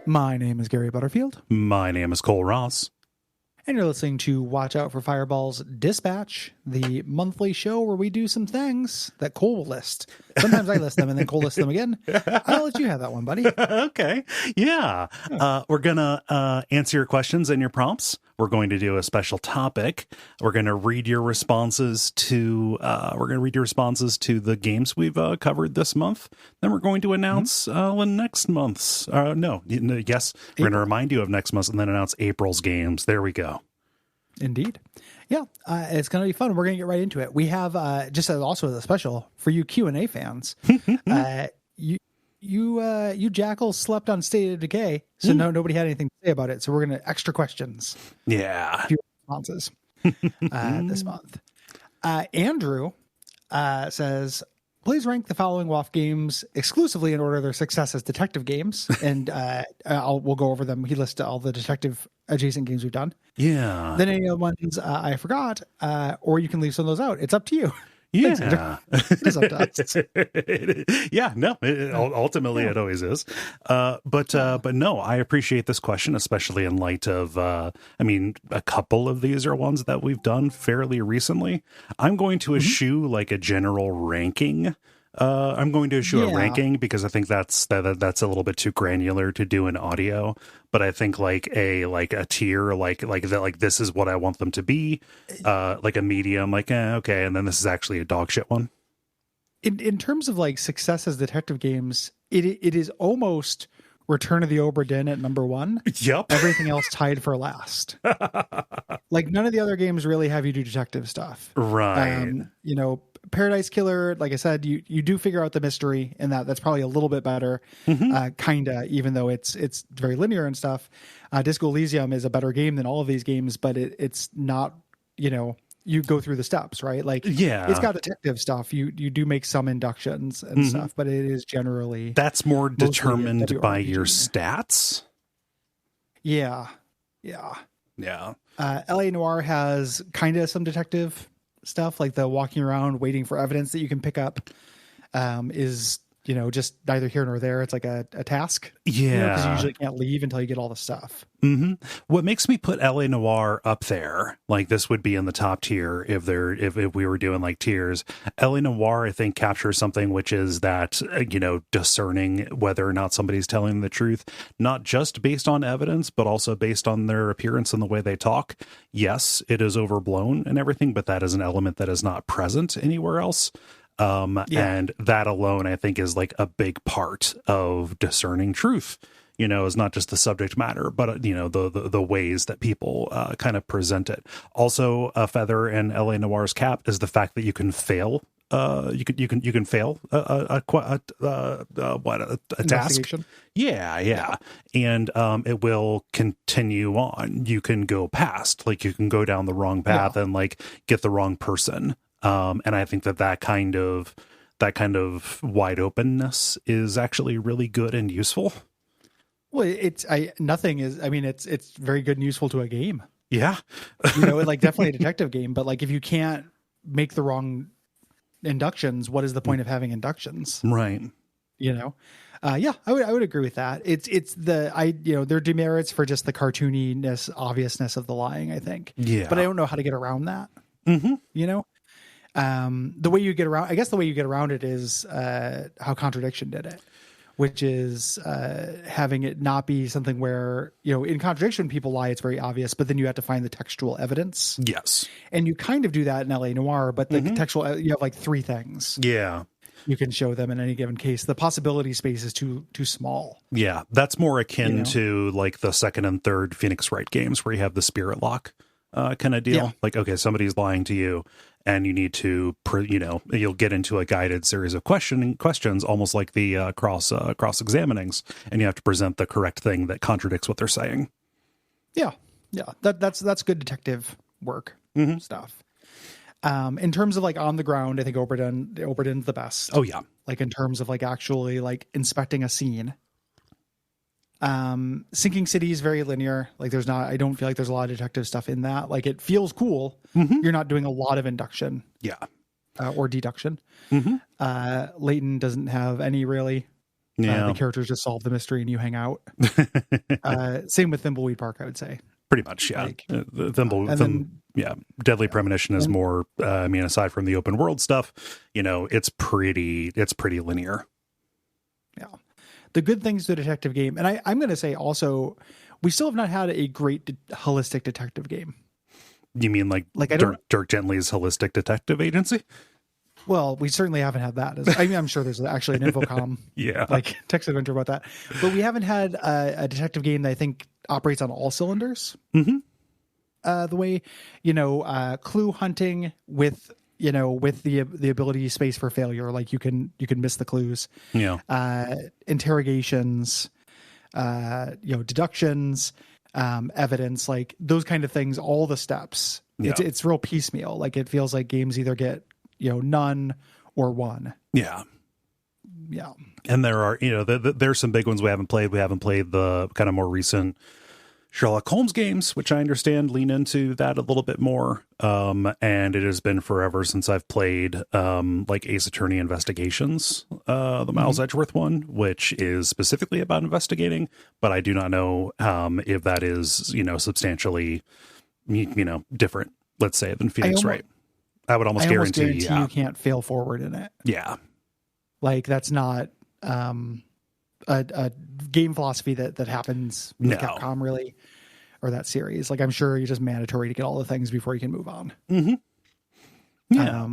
My name is Gary Butterfield. My name is Cole Ross. And you're listening to Watch Out for Fireball's Dispatch, the monthly show where we do some things that Cole will list. Sometimes I list them and then Cole lists them again. I'll let you have that one, buddy. Okay. Yeah. We're going to answer your questions and your prompts. We're going to do a special topic. We're going to read your responses to the games we've covered this month. Then we're going to announce next month's. We're going to remind you of next month's and then announce April's games. There we go. Indeed. Yeah, it's going to be fun. We're going to get right into it. We have just also as a special for you Q&A fans. You jackals slept on State of Decay, so nobody had anything to say about it. So we're going to extra questions. Yeah. A few responses this month. Andrew says, please rank the following WoF games exclusively in order of their success as detective games. And we'll go over them. He listed all the detective adjacent games we've done. Yeah. Then any of the ones I forgot, or you can leave some of those out. It's up to you. Yeah. It is up to us. Yeah, no, ultimately it always is. But no, I appreciate this question, especially in light of, a couple of these are ones that we've done fairly recently. I'm going to eschew like a general ranking. I'm going to issue a ranking because I think that's a little bit too granular to do in audio. But I think like a tier, like this is what I want them to be, like a medium, okay, and then this is actually a dog shit one. In terms of like success as detective games, it is almost Return of the Obra Dinn at number one. Yep. Everything else tied for last. Like none of the other games really have you do detective stuff. Right. Paradise Killer, like I said, you do figure out the mystery in that's probably a little bit better, kinda, even though it's very linear and stuff. Disco Elysium is a better game than all of these games, but it's not, you go through the steps, right? Like, it's got detective stuff. You do make some inductions and stuff, but it is generally that's more determined by your stats. Yeah. LA Noire has kind of some detective stuff, like the walking around waiting for evidence that you can pick up is just neither here nor there. It's like a task, because you usually can't leave until you get all the stuff. What makes me put LA Noire up there, like this would be in the top tier if we were doing like tiers. LA Noire I think captures something which is that discerning whether or not somebody's telling the truth, not just based on evidence but also based on their appearance and the way they talk. Yes, it is overblown and everything, but that is an element that is not present anywhere else. And that alone, I think, is like a big part of discerning truth, is not just the subject matter, but, the ways that people kind of present it. Also, a feather in LA Noire's cap is the fact that you can fail. You can fail a task. Yeah. And it will continue on. You can go past, like you can go down the wrong path and like get the wrong person. And I think that kind of wide openness is actually really good and useful. Well, it's very good and useful to a game. Yeah. Like definitely a detective game, but like if you can't make the wrong inductions, what is the point of having inductions? Right. I would agree with that. It's there are demerits for just the cartooniness, obviousness of the lying, I think. Yeah. But I don't know how to get around that. The way you get around it is how Contradiction did it, which is having it not be something where, in Contradiction people lie, it's very obvious, but then you have to find the textual evidence. Yes. And you kind of do that in LA Noire, but the textual, you have like three things. Yeah. You can show them in any given case. The possibility space is too small. Yeah. That's more akin to like the second and third Phoenix Wright games where you have the spirit lock kind of deal. Yeah. Like, okay, somebody's lying to you. and you need to, you'll get into a guided series of questions, almost like the cross examinings, and you have to present the correct thing that contradicts what they're saying. Yeah. That's good detective work stuff. In terms of like on the ground, I think Oberdin's the best. Oh yeah. Like in terms of like actually like inspecting a scene. Sinking City is very linear. Like I don't feel like there's a lot of detective stuff in that. Like it feels cool. You're not doing a lot of induction. Yeah. Or deduction. Leighton doesn't have any really. Yeah. The characters just solve the mystery and you hang out. Same with Thimbleweed Park, I would say. Pretty much, yeah. Deadly Premonition is more, aside from the open world stuff, it's pretty linear. Yeah. The good things to a detective game, and I'm going to say also, we still have not had a great holistic detective game. You mean like Dirk Gently's Holistic Detective Agency? Well, we certainly haven't had that. I'm sure there's actually an Infocom text adventure about that. But we haven't had a detective game that I think operates on all cylinders. The way, clue hunting with the ability space for failure, like you can miss the clues. Yeah. Interrogations, deductions, evidence, like those kind of things, all the steps. Yeah. It's real piecemeal. Like it feels like games either get none or one. Yeah. And there are there's some big ones we haven't played. We haven't played the kind of more recent Sherlock Holmes games, which I understand lean into that a little bit more. And it has been forever since I've played like Ace Attorney Investigations, the Miles Edgeworth one, which is specifically about investigating, but I do not know if that is substantially different, let's say, than Phoenix Wright. I would almost guarantee you can't fail forward in it. Yeah. Like that's not a game philosophy that happens with Capcom really, or that series. Like I'm sure you're just mandatory to get all the things before you can move on. Yeah.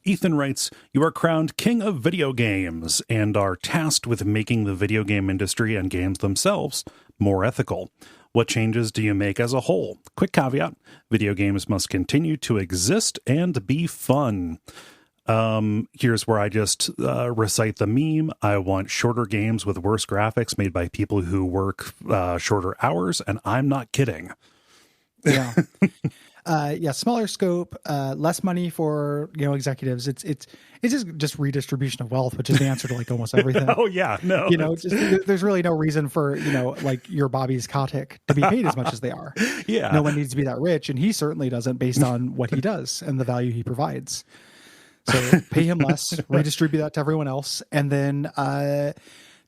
Ethan writes, "You are crowned king of video games and are tasked with making the video game industry and games themselves more ethical. What changes do you make as a whole? Quick caveat, video games must continue to exist and be fun." Here's where I just recite the meme. I want shorter games with worse graphics made by people who work shorter hours, and I'm not kidding. Yeah. Smaller scope, less money for executives. It's just redistribution of wealth, which is the answer to like almost everything. Oh yeah, no. There's really no reason for like your Bobby's Kotick to be paid as much as they are. Yeah. No one needs to be that rich, and he certainly doesn't based on what he does and the value he provides. So pay him less, redistribute that to everyone else, and then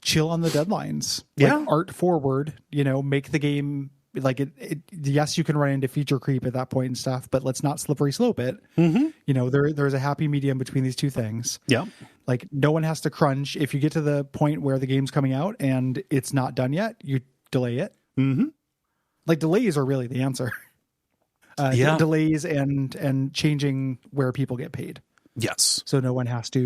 chill on the deadlines. Like art forward, make the game like it. Yes, you can run into feature creep at that point and stuff, but let's not slippery slope it. There's a happy medium between these two things. Yeah. Like no one has to crunch. If you get to the point where the game's coming out and it's not done yet, you delay it. Like delays are really the answer. Delays and changing where people get paid. Yes. So no one has to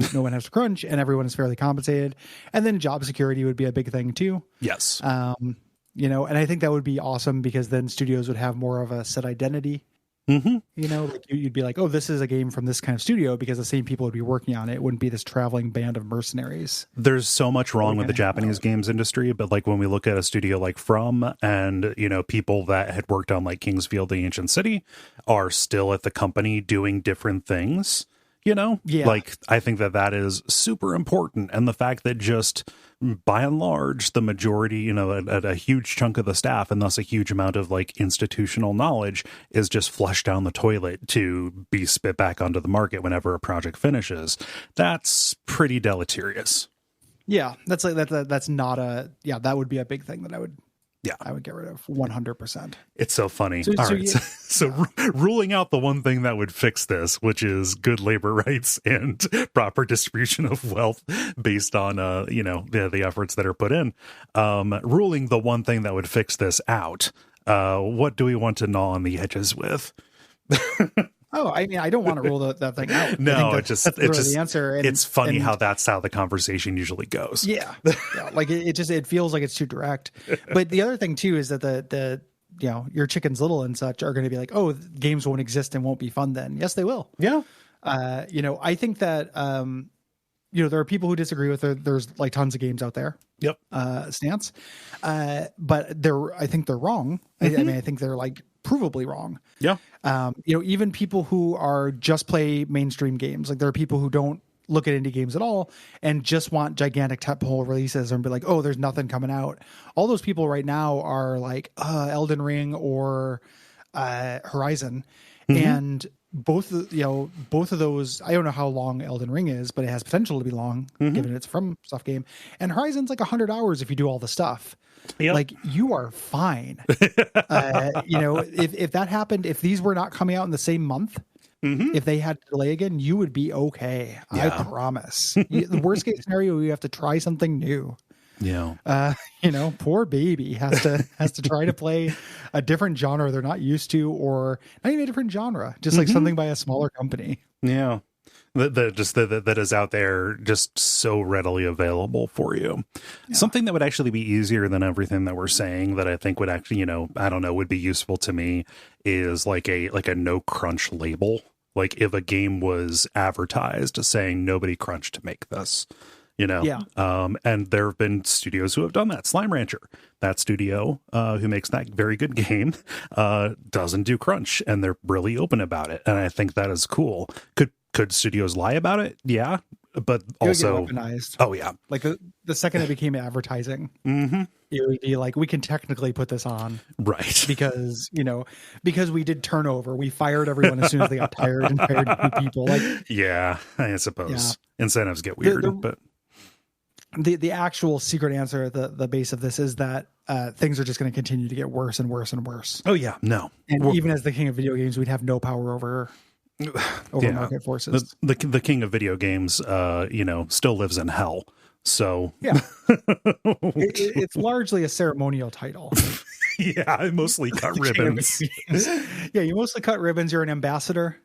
crunch and everyone is fairly compensated. And then job security would be a big thing too. Yes. And I think that would be awesome because then studios would have more of a set identity. Like you'd be like, oh, this is a game from this kind of studio because the same people would be working on it. It wouldn't be this traveling band of mercenaries. There's so much wrong with the Japanese games industry, but like when we look at a studio like From and, people that had worked on like Kingsfield, the Ancient City are still at the company doing different things. Like I think that is super important. And the fact that just by and large, the majority, a huge chunk of the staff and thus a huge amount of like institutional knowledge is just flushed down the toilet to be spit back onto the market whenever a project finishes. That's pretty deleterious. Yeah. That's like that's not that would be a big thing that I would get rid of 100%. It's so funny. So ruling out the one thing that would fix this, which is good labor rights and proper distribution of wealth based on, the efforts that are put in, ruling the one thing that would fix this out. What do we want to gnaw on the edges with? Oh, I mean, I don't want to rule that thing out. No, it's just the answer. And, it's funny how that's how the conversation usually goes. Yeah, like it feels like it's too direct. But the other thing too is that your Chickens Little and such are going to be like, oh, games won't exist and won't be fun then. Yes, they will. Yeah. I think that, there are people who disagree with it. There's like tons of games out there. Yep. Stance. But I think they're wrong. I mean, I think they're like provably wrong. Yeah. Even people who are just play mainstream games, like there are people who don't look at indie games at all and just want gigantic tentpole releases and be like, oh, there's nothing coming out. All those people right now are like Elden Ring or Horizon. And both of those, I don't know how long Elden Ring is, but it has potential to be long given it's from Stuff game. And Horizon's like 100 hours if you do all the stuff. Yep. Like you are fine. If that happened, if these were not coming out in the same month, if they had to delay again, you would be okay. Yeah. I promise. The worst case scenario, you have to try something new. Yeah. Poor baby has to try to play a different genre they're not used to, or not even a different genre, just like something by a smaller company. Yeah. That is out there just so readily available for you. Yeah. Something that would actually be easier than everything that we're saying that I think would actually, I don't know, would be useful to me is like a no crunch label. Like if a game was advertised saying nobody crunched to make this. Yeah. And there have been studios who have done that. Slime Rancher, that studio who makes that very good game, doesn't do crunch, and they're really open about it. And I think that is cool. Could studios lie about it? Yeah, but also weaponized. Oh yeah, like the second it became advertising, it would be like, we can technically put this on, right? Because we did turnover. We fired everyone as soon as they got tired and hired new people. Like, yeah, I suppose incentives get weird, but. The actual secret answer at the base of this is that things are just going to continue to get worse and worse and worse. Oh yeah, no. And even as the king of video games, we'd have no power over market forces. The king of video games, still lives in hell. So yeah, it's largely a ceremonial title. Yeah, I mostly cut ribbons. Yeah, you mostly cut ribbons. You're an ambassador.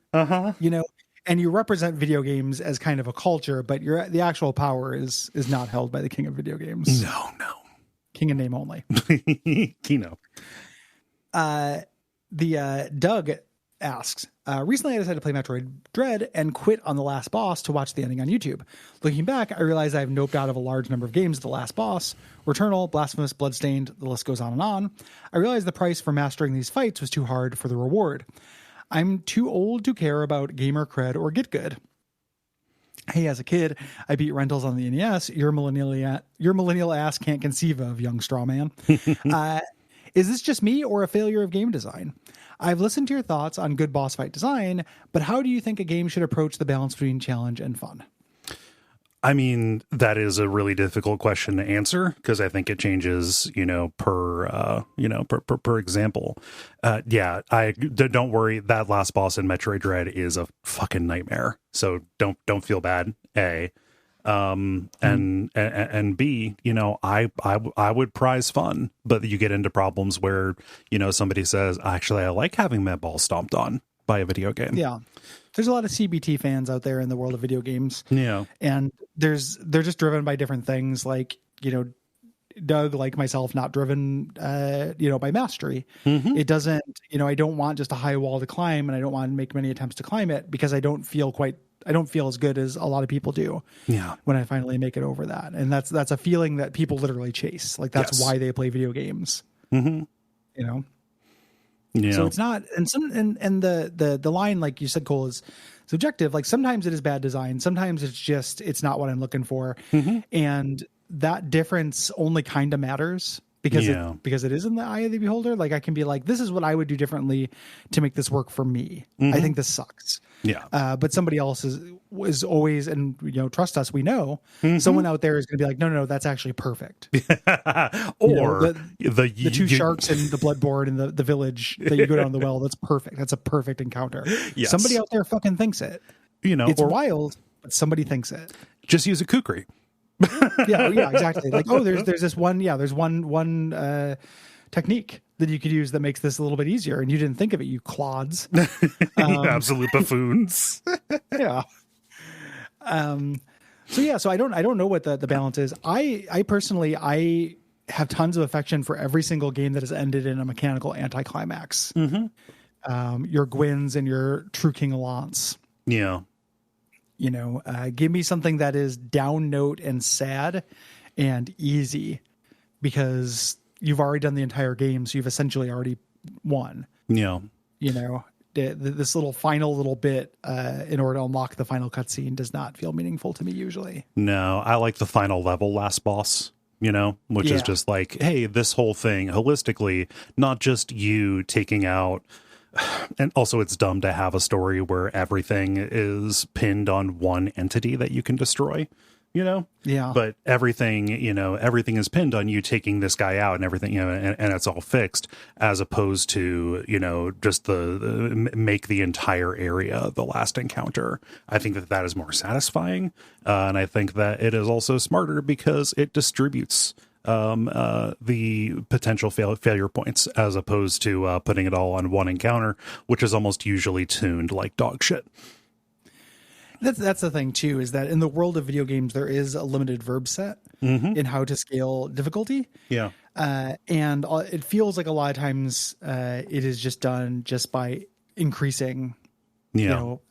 And you represent video games as kind of a culture, but the actual power is not held by the king of video games. No. King in name only. Kino. Doug asks, recently I decided to play Metroid Dread and quit on the last boss to watch the ending on YouTube. Looking back, I realized I've noped out of a large number of games at the last boss. Returnal, Blasphemous, Bloodstained, the list goes on and on. I realized the price for mastering these fights was too hard for the reward. I'm too old to care about gamer cred or get good. Hey, as a kid, I beat rentals on the NES. Your millennial ass can't conceive of, young straw man. Is this just me or a failure of game design? I've listened to your thoughts on good boss fight design, but how do you think a game should approach the balance between challenge and fun? I mean, that is a really difficult question to answer because I think it changes, per example. Don't worry. That last boss in Metroid Dread is a fucking nightmare. So don't feel bad. A, and B, I would prize fun, but you get into problems where, somebody says, actually, I like having my ball stomped on by a video game. Yeah. There's a lot of CBT fans out there in the world of video games. Yeah. And they're just driven by different things. Like, Doug, like myself, not driven, by mastery. It doesn't, I don't want just a high wall to climb, and I don't want to make many attempts to climb it because I don't feel as good as a lot of people do. Yeah. When I finally make it over that. And that's a feeling that people literally chase. Like that's why they play video games. Yeah. So it's not, and the line, like you said, Cole, is subjective. Like sometimes it is bad design. Sometimes it's not what I'm looking for. And that difference only kind of matters because it is in the eye of the beholder. Like I can be like, this is what I would do differently to make this work for me. I think this sucks. Yeah. But somebody else is always, and trust us, we know someone out there is going to be like, no, that's actually perfect. Or the two sharks and the bloodborne and the village that you go down the well. That's perfect. That's a perfect encounter. Yes. Somebody out there fucking thinks it. It's wild, but somebody thinks it. Just use a kukri. yeah, exactly. Like, there's this one. Yeah, there's one technique that you could use that makes this a little bit easier, and you didn't think of it, you clods. Absolute buffoons. Yeah. So I don't know what the balance is. I personally have tons of affection for every single game that has ended in a mechanical anticlimax. Your Gwyn's and your True King Alliance. Yeah. You know, give me something that is down note and sad and easy, because you've already done the entire game, so you've essentially already won. Yeah. You know, this little final little bit in order to unlock the final cutscene does not feel meaningful to me usually. No, I like the final level last boss, you know, which is just like, hey, this whole thing holistically, not just you taking out. And also it's dumb to have a story where everything is pinned on one entity that you can destroy, you know? Yeah. But everything, you know, everything is pinned on you taking this guy out and everything, you know, and it's all fixed, as opposed to, you know, just the make the entire area the last encounter. I think that is more satisfying. And I think that it is also smarter because it distributes the potential failure points, as opposed to putting it all on one encounter, which is almost usually tuned like dog shit. That's the thing too, is that in the world of video games, there is a limited verb set in how to scale difficulty. Yeah. And it feels like a lot of times it is just done just by increasing, you know,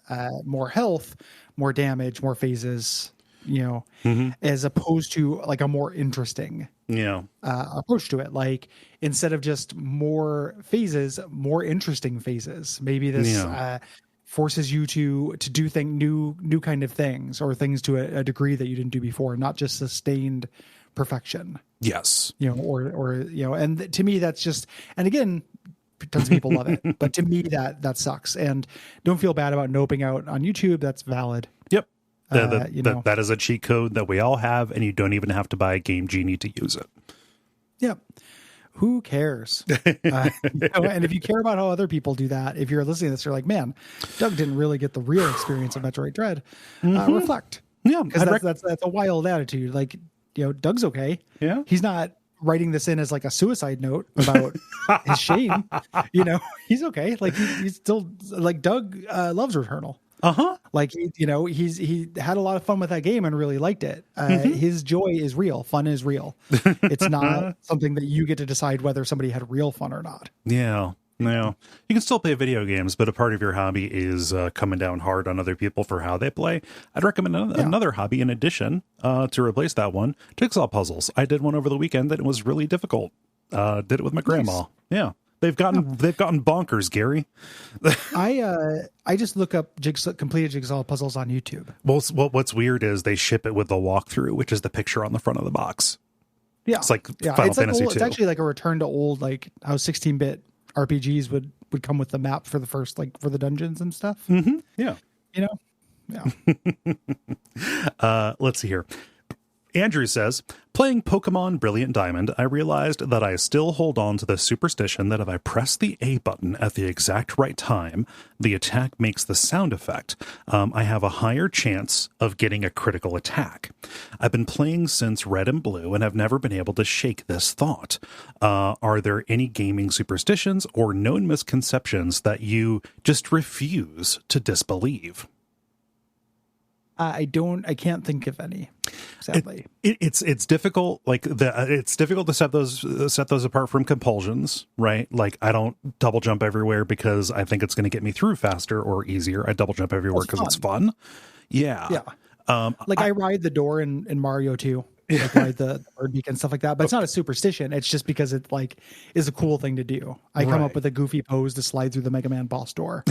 more health, more damage, more phases, you know, as opposed to like a more interesting approach to it. Like, instead of just more phases, more interesting phases. Maybe this forces you to do new kind of things, or things to a degree that you didn't do before, not just sustained perfection. Yes. You know, or you know, and to me that's just, and again, tons of people love it, but to me that sucks. And don't feel bad about noping out on YouTube. That's valid. Yep. You know, that is a cheat code that we all have, and you don't even have to buy a Game Genie to use it. Yep. Who cares? You know, and if you care about how other people do that, if you're listening to this, you're like, man, Doug didn't really get the real experience of Metroid Dread. Reflect. Yeah. Because that's a wild attitude. Like, you know, Doug's okay. Yeah. He's not writing this in as like a suicide note about his shame. You know, he's okay. Like he's still like, Doug loves Returnal. Like he had a lot of fun with that game and really liked it. His joy is real. Fun is real. It's not something that you get to decide whether somebody had real fun or not. Yeah. No, you can still play video games, but a part of your hobby is coming down hard on other people for how they play. I'd recommend another hobby in addition to replace that one: jigsaw puzzles. I did one over the weekend that was really difficult. Did it with my grandma. Nice. Yeah. They've gotten bonkers, Gary. I just look up completed jigsaw puzzles on YouTube. Well, what's weird is they ship it with the walkthrough, which is the picture on the front of the box. Yeah, it's like Final Fantasy 2. It's actually like a return to old, like how 16-bit RPGs would come with the map for the first, like for the dungeons and stuff. Yeah, you know. Yeah. Let's see here. Andrew says, playing Pokemon Brilliant Diamond, I realized that I still hold on to the superstition that if I press the A button at the exact right time, the attack makes the sound effect. I have a higher chance of getting a critical attack. I've been playing since Red and Blue and have never been able to shake this thought. Are there any gaming superstitions or known misconceptions that you just refuse to disbelieve? I can't think of any, sadly. It's difficult. Like it's difficult to set those apart from compulsions, right? Like I don't double jump everywhere because I think it's going to get me through faster or easier. I double jump everywhere because it's fun. Yeah. Yeah. Like I ride the door in Mario 2. Like ride the bird beacon, stuff like that. But it's not a superstition. It's just because it like is a cool thing to do. I come up with a goofy pose to slide through the Mega Man boss door.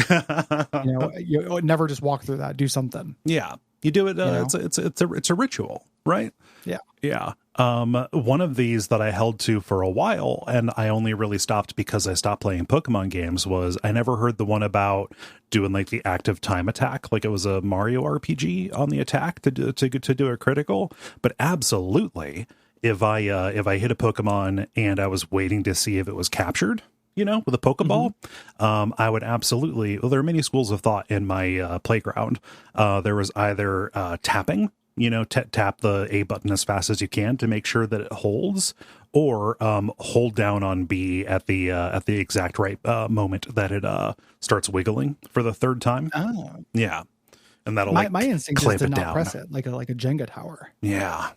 You never just walk through that. Do something. Yeah. You do it. It's a ritual, right? Yeah. Yeah. One of these that I held to for a while, and I only really stopped because I stopped playing Pokemon games, was I never heard the one about doing like the active time attack, like it was a Mario RPG on the attack to do a critical. But absolutely, if I hit a Pokemon and I was waiting to see if it was captured, you know, with a Pokeball, I would absolutely. Well, there are many schools of thought in my playground. There was either tapping. You know, tap the A button as fast as you can to make sure that it holds, or hold down on B at the exact right moment that it starts wiggling for the third time. Oh, yeah, and that'll my instinct is to not press it like a Jenga tower. Yeah,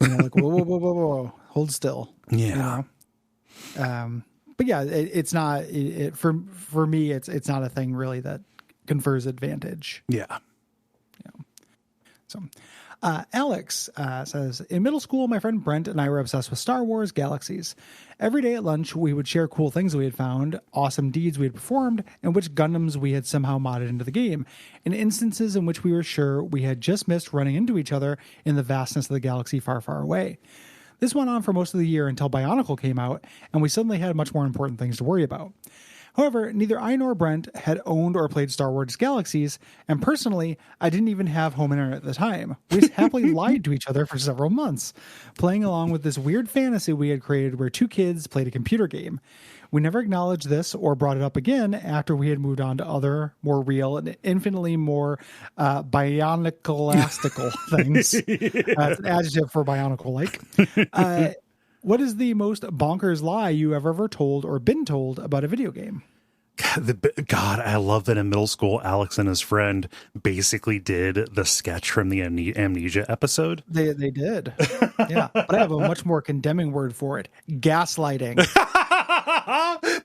You know, like whoa, hold still. Yeah. But yeah, it's not for me. It's not a thing really that confers advantage. Yeah. So, Alex says, in middle school, my friend Brent and I were obsessed with Star Wars Galaxies. Every day at lunch, we would share cool things we had found, awesome deeds we had performed, and which Gundams we had somehow modded into the game, in instances in which we were sure we had just missed running into each other in the vastness of the galaxy far, far away. This went on for most of the year until Bionicle came out, and we suddenly had much more important things to worry about. However, neither I nor Brent had owned or played Star Wars Galaxies, and personally, I didn't even have home internet at the time. We just happily lied to each other for several months, playing along with this weird fantasy we had created where two kids played a computer game. We never acknowledged this or brought it up again after we had moved on to other, more real and infinitely more bionicle-lastical things. That's an adjective for bionicle-like. What is the most bonkers lie you have ever told or been told about a video game? God, I love that in middle school, Alex and his friend basically did the sketch from the Amnesia episode. They did. Yeah. But I have a much more condemning word for it. Gaslighting.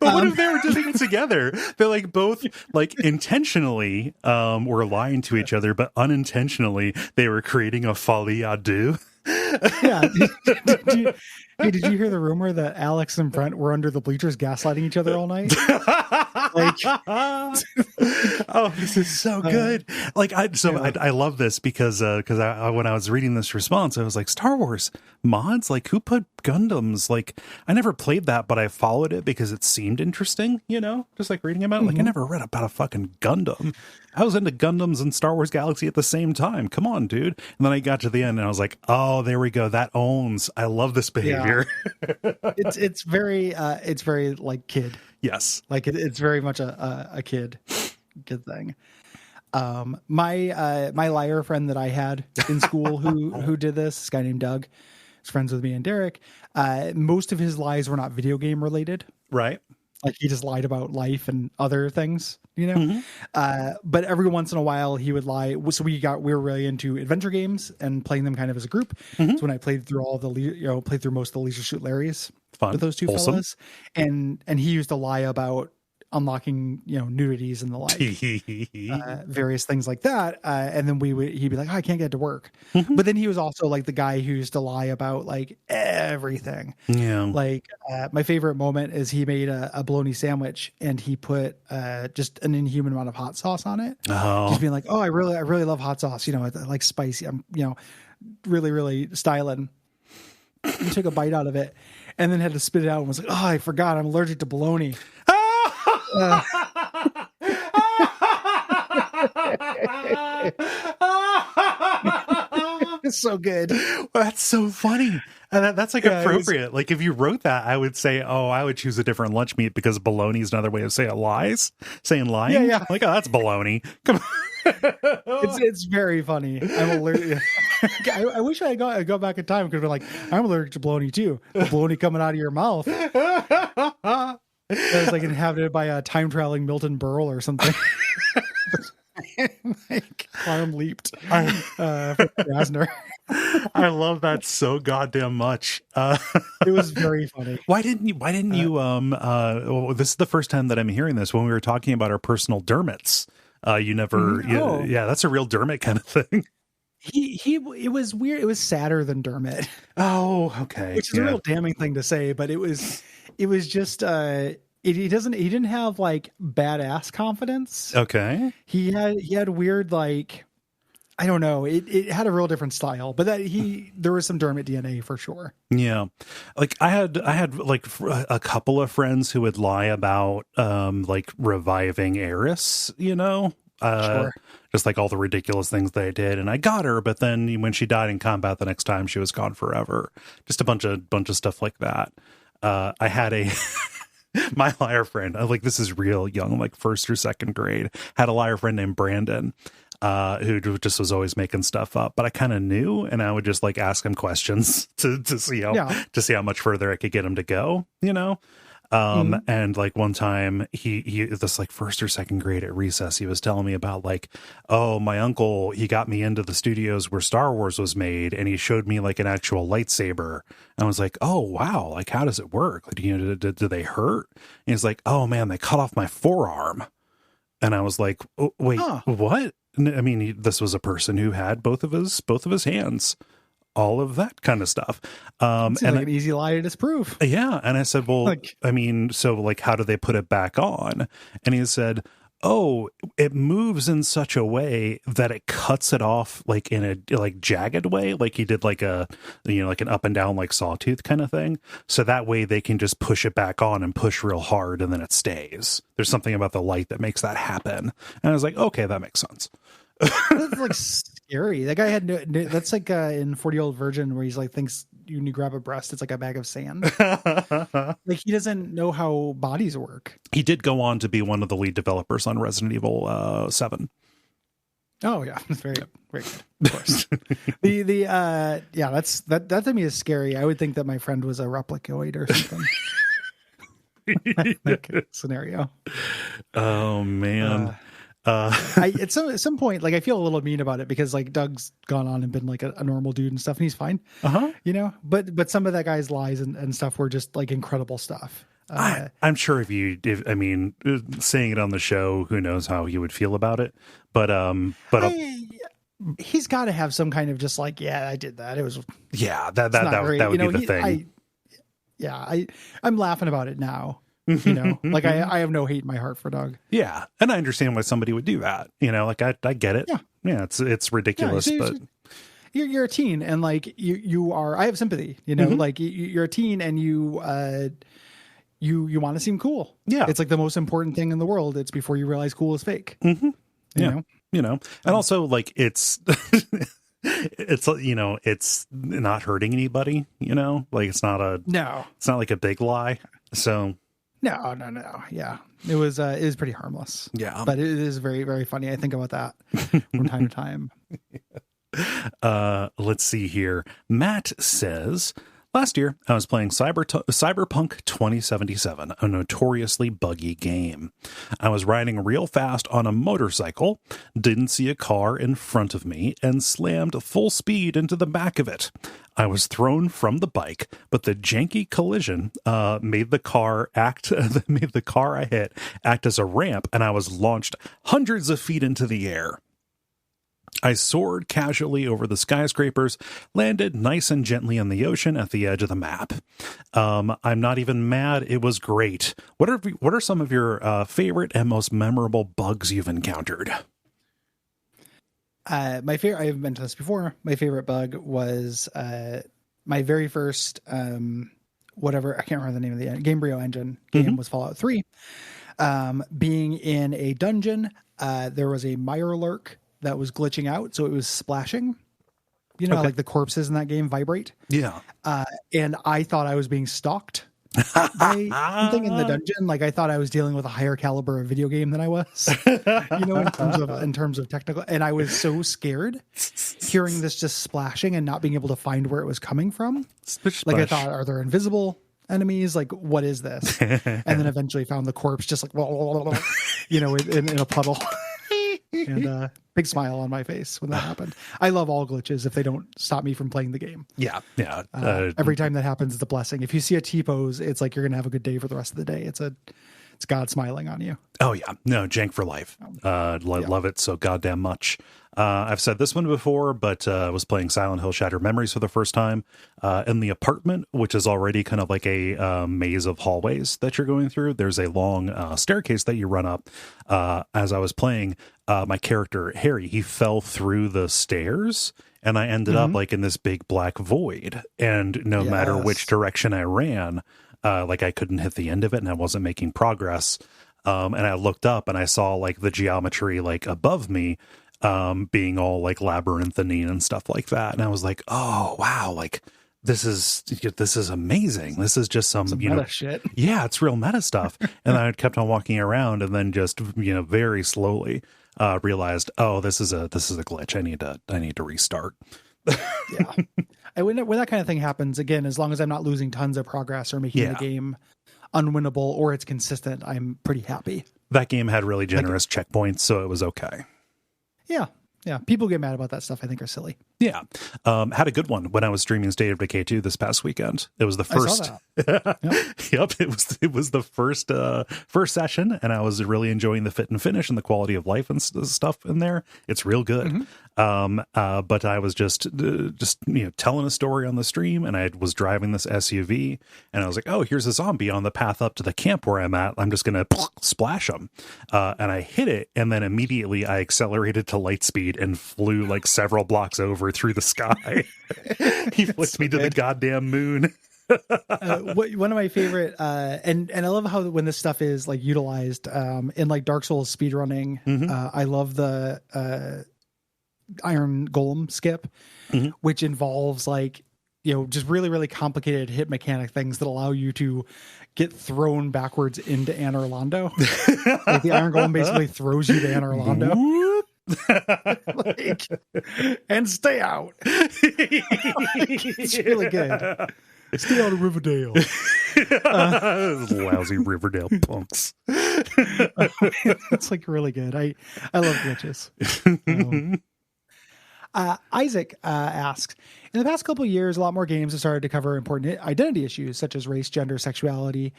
But what if they were doing it together? They're like both like intentionally were lying to each other, but unintentionally they were creating a folie à deux. Yeah. Did you hear the rumor that Alex and Brent were under the bleachers gaslighting each other all night? Oh, this is so good. I love this because when I was reading this response, I was like, Star Wars mods? Like, who put Gundams? Like, I never played that, but I followed it because it seemed interesting, just like reading about it. Like, I never read about a fucking Gundam. I was into Gundams and Star Wars Galaxy at the same time. Come on, dude. And then I got to the end and I was like, oh, there we go. That owns. I love this behavior. Yeah. It's very like kid. Yes. Like it's very much a kid thing. My liar friend that I had in school who did this guy named Doug, is friends with me and Derek. Most of his lies were not video game related. Right. Like he just lied about life and other things, but every once in a while he would lie. So we were really into adventure games and playing them kind of as a group. So when I played through played through most of the Leisure Suit Larrys with those two fellas, and he used to lie about unlocking nudities and the like, various things like that, and then he'd be like, oh, I can't get to work. But then he was also like the guy who used to lie about like everything. Like my favorite moment is he made a bologna sandwich and he put just an inhuman amount of hot sauce on it. Just being like, oh, I really love hot sauce, I like spicy, I'm really, really styling. He took a bite out of it and then had to spit it out and was like, oh, I forgot I'm allergic to bologna. It's so good. Well, that's so funny. And that's like appropriate. Like if you wrote that, I would say, oh, I would choose a different lunch meat because bologna is another way of saying lying. Yeah. Like, oh, that's bologna. Come on. It's very funny. I'm allergic. I wish I go back in time because we're like, I'm allergic to bologna too. The bologna coming out of your mouth. It was like inhabited by a time traveling Milton Berle or something. Like arm leaped from Krasner. I love that so goddamn much. It was very funny. Why didn't you this is the first time that I'm hearing this. When we were talking about our personal Dermots, you never yeah, that's a real Dermot kind of thing. It was weird. It was sadder than Dermot. Oh, okay. Which is a real damning thing to say, but it was just he didn't have like badass confidence. Okay. He had weird, like, I don't know. It had a real different style, but there was some Dermot DNA for sure. Yeah. Like I had like a couple of friends who would lie about like reviving Eris, Sure. Just like all the ridiculous things they did. And I got her, but then when she died in combat the next time, she was gone forever. Just a bunch of stuff like that. I had my liar friend, like this is real young, like first or second grade, had a liar friend named Brandon, who just was always making stuff up, but I kind of knew, and I would just like ask him questions to see how much further I could get him to go, And like one time he this like first or second grade at recess, he was telling me about like, oh, my uncle, he got me into the studios where Star Wars was made, and he showed me like an actual lightsaber. And I was like, oh wow, like how does it work? Like, you know, do they hurt? And he's like, oh man, they cut off my forearm. And I was like, oh, wait, what? I mean, this was a person who had both of his hands, all of that kind of stuff. Seems like an easy lie to disprove. Yeah. And I said, well, like, I mean, so like, how do they put it back on? And he said, oh, it moves in such a way that it cuts it off like in a like jagged way. Like he did like a, you know, like an up and down, like sawtooth kind of thing. So that way they can just push it back on and push real hard and then it stays. There's something about the light that makes that happen. And I was like, okay, that makes sense. That's like scary. That guy had that's like in 40-Year-Old Virgin where he's like thinks when you grab a breast it's like a bag of sand. Like he doesn't know how bodies work. He did go on to be one of the lead developers on Resident Evil 7. Oh yeah, that's very very good. Of course. the yeah, that to me is scary. I would think that my friend was a replicoid or something. Like scenario. Oh man. At some point, like I feel a little mean about it because like Doug's gone on and been like a normal dude and stuff, and he's fine, you know. But some of that guy's lies and stuff were just like incredible stuff. I'm sure if I mean, saying it on the show, who knows how he would feel about it. But he's got to have some kind of just like, yeah, I did that. It was that would be the thing. I'm laughing about it now. You know, like I have no hate in my heart for Doug. Yeah. And I understand why somebody would do that. You know, like I get it. Yeah. It's ridiculous, but you're a teen and like you are, I have sympathy, you know, like you're a teen and you want to seem cool. Yeah. It's like the most important thing in the world. It's before you realize cool is fake. You know, and also like it's you know, it's not hurting anybody, you know, like it's not like a big lie. So No. Yeah. It was pretty harmless. Yeah. But it is very, very funny. I think about that from time to time. Let's see here. Matt says, last year I was playing Cyberpunk 2077, a notoriously buggy game. I was riding real fast on a motorcycle, didn't see a car in front of me, and slammed full speed into the back of it. I was thrown from the bike, but the janky collision made the car I hit act as a ramp, and I was launched hundreds of feet into the air. I soared casually over the skyscrapers, landed nice and gently in the ocean at the edge of the map. I'm not even mad. It was great. What are some of your favorite and most memorable bugs you've encountered? My favorite, I've mentioned this before. My favorite bug was my very first whatever, I can't remember the name of the Gamebryo engine game was Fallout 3. Being in a dungeon, there was a Mirelurk that was glitching out, so it was splashing. You know, like the corpses in that game vibrate. Yeah. And I thought I was being stalked by something in the dungeon. Like I thought I was dealing with a higher caliber of video game than I was. You know, in terms of technical. And I was so scared hearing this just splashing and not being able to find where it was coming from. Splish, like I thought, are there invisible enemies? Like what is this? And then eventually found the corpse just like you know, in a puddle. And big smile on my face when that happened. I love all glitches if they don't stop me from playing the game. Yeah. Every time that happens, it's a blessing. If you see a T-pose, it's like you're gonna have a good day for the rest of the day. It's God smiling on you. Oh yeah, no, jank for life. Love it so goddamn much. I've said this one before, but I was playing Silent Hill Shattered Memories for the first time in the apartment, which is already kind of like a maze of hallways that you're going through. There's a long staircase that you run up. As I was playing, my character, Harry, he fell through the stairs, and I ended up like in this big black void. And no matter which direction I ran, like I couldn't hit the end of it, and I wasn't making progress. And I looked up and I saw like the geometry like above me being all like labyrinthine and stuff like that. And I was like, oh wow, like this is amazing. This is just some you know shit. Yeah, it's real meta stuff. And I kept on walking around and then just, you know, very slowly realized, oh, this is a glitch. I need to restart. Yeah. And when that kind of thing happens, again, as long as I'm not losing tons of progress or making the game unwinnable or it's consistent, I'm pretty happy. That game had really generous checkpoints, so it was okay. Yeah. Yeah. People get mad about that stuff, I think, are silly. Yeah. Had a good one when I was streaming State of Decay 2 this past weekend. It was the first. Yep. Yep. It was the first session, and I was really enjoying the fit and finish and the quality of life and stuff in there. It's real good. But I was just telling a story on the stream, and I was driving this SUV, and I was like, oh, here's a zombie on the path up to the camp where I'm at. I'm just gonna splash him, and I hit it, and then immediately I accelerated to light speed and flew like several blocks over through the sky. He flicked me to the goddamn moon. One of my favorite, and I love how when this stuff is like utilized in like Dark Souls speedrunning. I love the Iron Golem skip, which involves like, just really, really complicated hit mechanic things that allow you to get thrown backwards into Anor Londo. Like the Iron Golem basically throws you to Anor Londo. And stay out. It's really good. Stay out of Riverdale. Lousy Riverdale punks. It's like really good. I love glitches. Isaac asks, in the past couple of years, a lot more games have started to cover important identity issues such as race, gender, sexuality,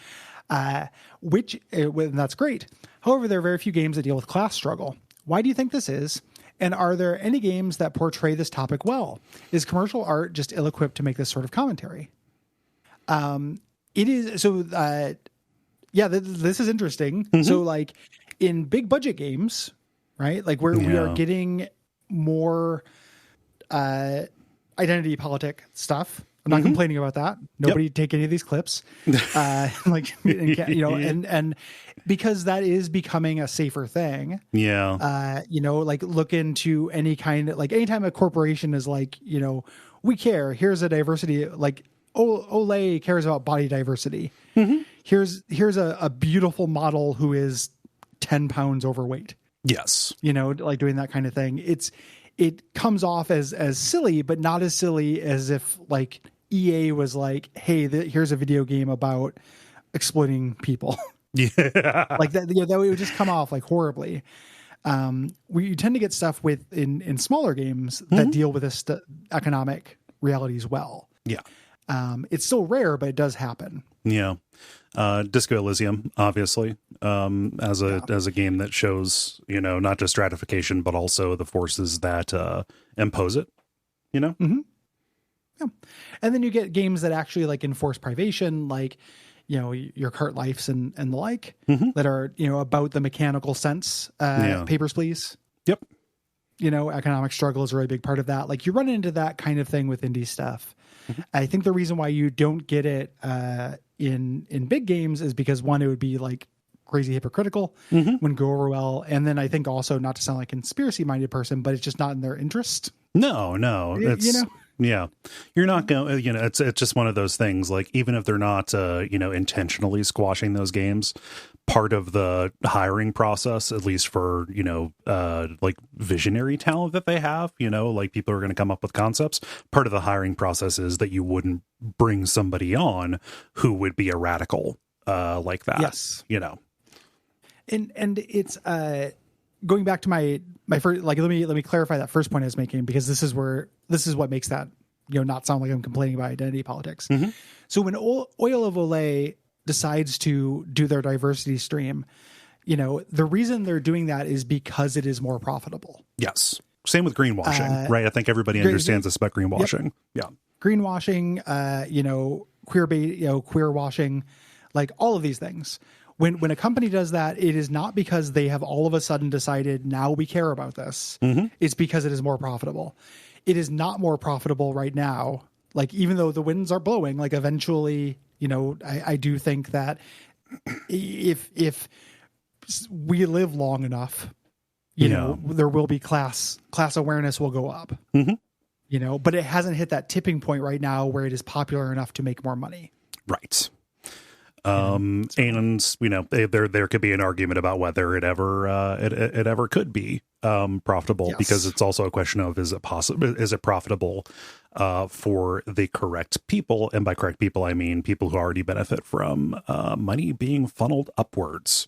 and that's great. However, there are very few games that deal with class struggle. Why do you think this is? And are there any games that portray this topic well? Is commercial art just ill-equipped to make this sort of commentary? It is. So, this is interesting. So like in big budget games, right? Like we are getting more identity politic stuff. I'm not complaining about that. Nobody take any of these clips. And because that is becoming a safer thing. Yeah. Like look into any kind of, like anytime a corporation is like, we care, here's a diversity, like Olay cares about body diversity. Here's a beautiful model who is 10 pounds overweight. Yes. Like doing that kind of thing. It comes off as silly, but not as silly as if like EA was like, hey, here's a video game about exploiting people. Yeah. Like that, that would just come off like horribly. We tend to get stuff in smaller games that deal with this economic realities well. Yeah. It's still rare, but it does happen. Yeah. Disco Elysium, obviously, as a game that shows, not just stratification, but also the forces that impose it, Yeah. And then you get games that actually like enforce privation, like, your cart lives and the like, that are, about the mechanical sense. Papers, Please. Yep. Economic struggle is a really big part of that. Like you run into that kind of thing with indie stuff. I think the reason why you don't get it in big games is because one, it would be like crazy hypocritical, wouldn't go over well. And then I think also, not to sound like a conspiracy minded person, but it's just not in their interest. No, it's, yeah, you're not going, it's just one of those things. Like, even if they're not, intentionally squashing those games, part of the hiring process, at least for, like visionary talent that they have, like people are going to come up with concepts. Part of the hiring process is that you wouldn't bring somebody on who would be a radical, like that. Yes. And it's, going back to my first, like, let me clarify that first point I was making, because this is what makes that, not sound like I'm complaining about identity politics. So when Oil of Olay decides to do their diversity stream, the reason they're doing that is because it is more profitable. Yes. Same with greenwashing, right? I think everybody understands this about greenwashing. Yep. Yeah. Greenwashing, queer bait, queer washing, like all of these things. When a company does that, it is not because they have all of a sudden decided now we care about this. It's because it is more profitable. It is not more profitable right now. Like, even though the winds are blowing, like eventually, I do think that if we live long enough, there will be class awareness will go up, but it hasn't hit that tipping point right now where it is popular enough to make more money. Right. And there could be an argument about whether it ever could be profitable, because it's also a question of, is it profitable for the correct people? And by correct people, I mean people who already benefit from money being funneled upwards.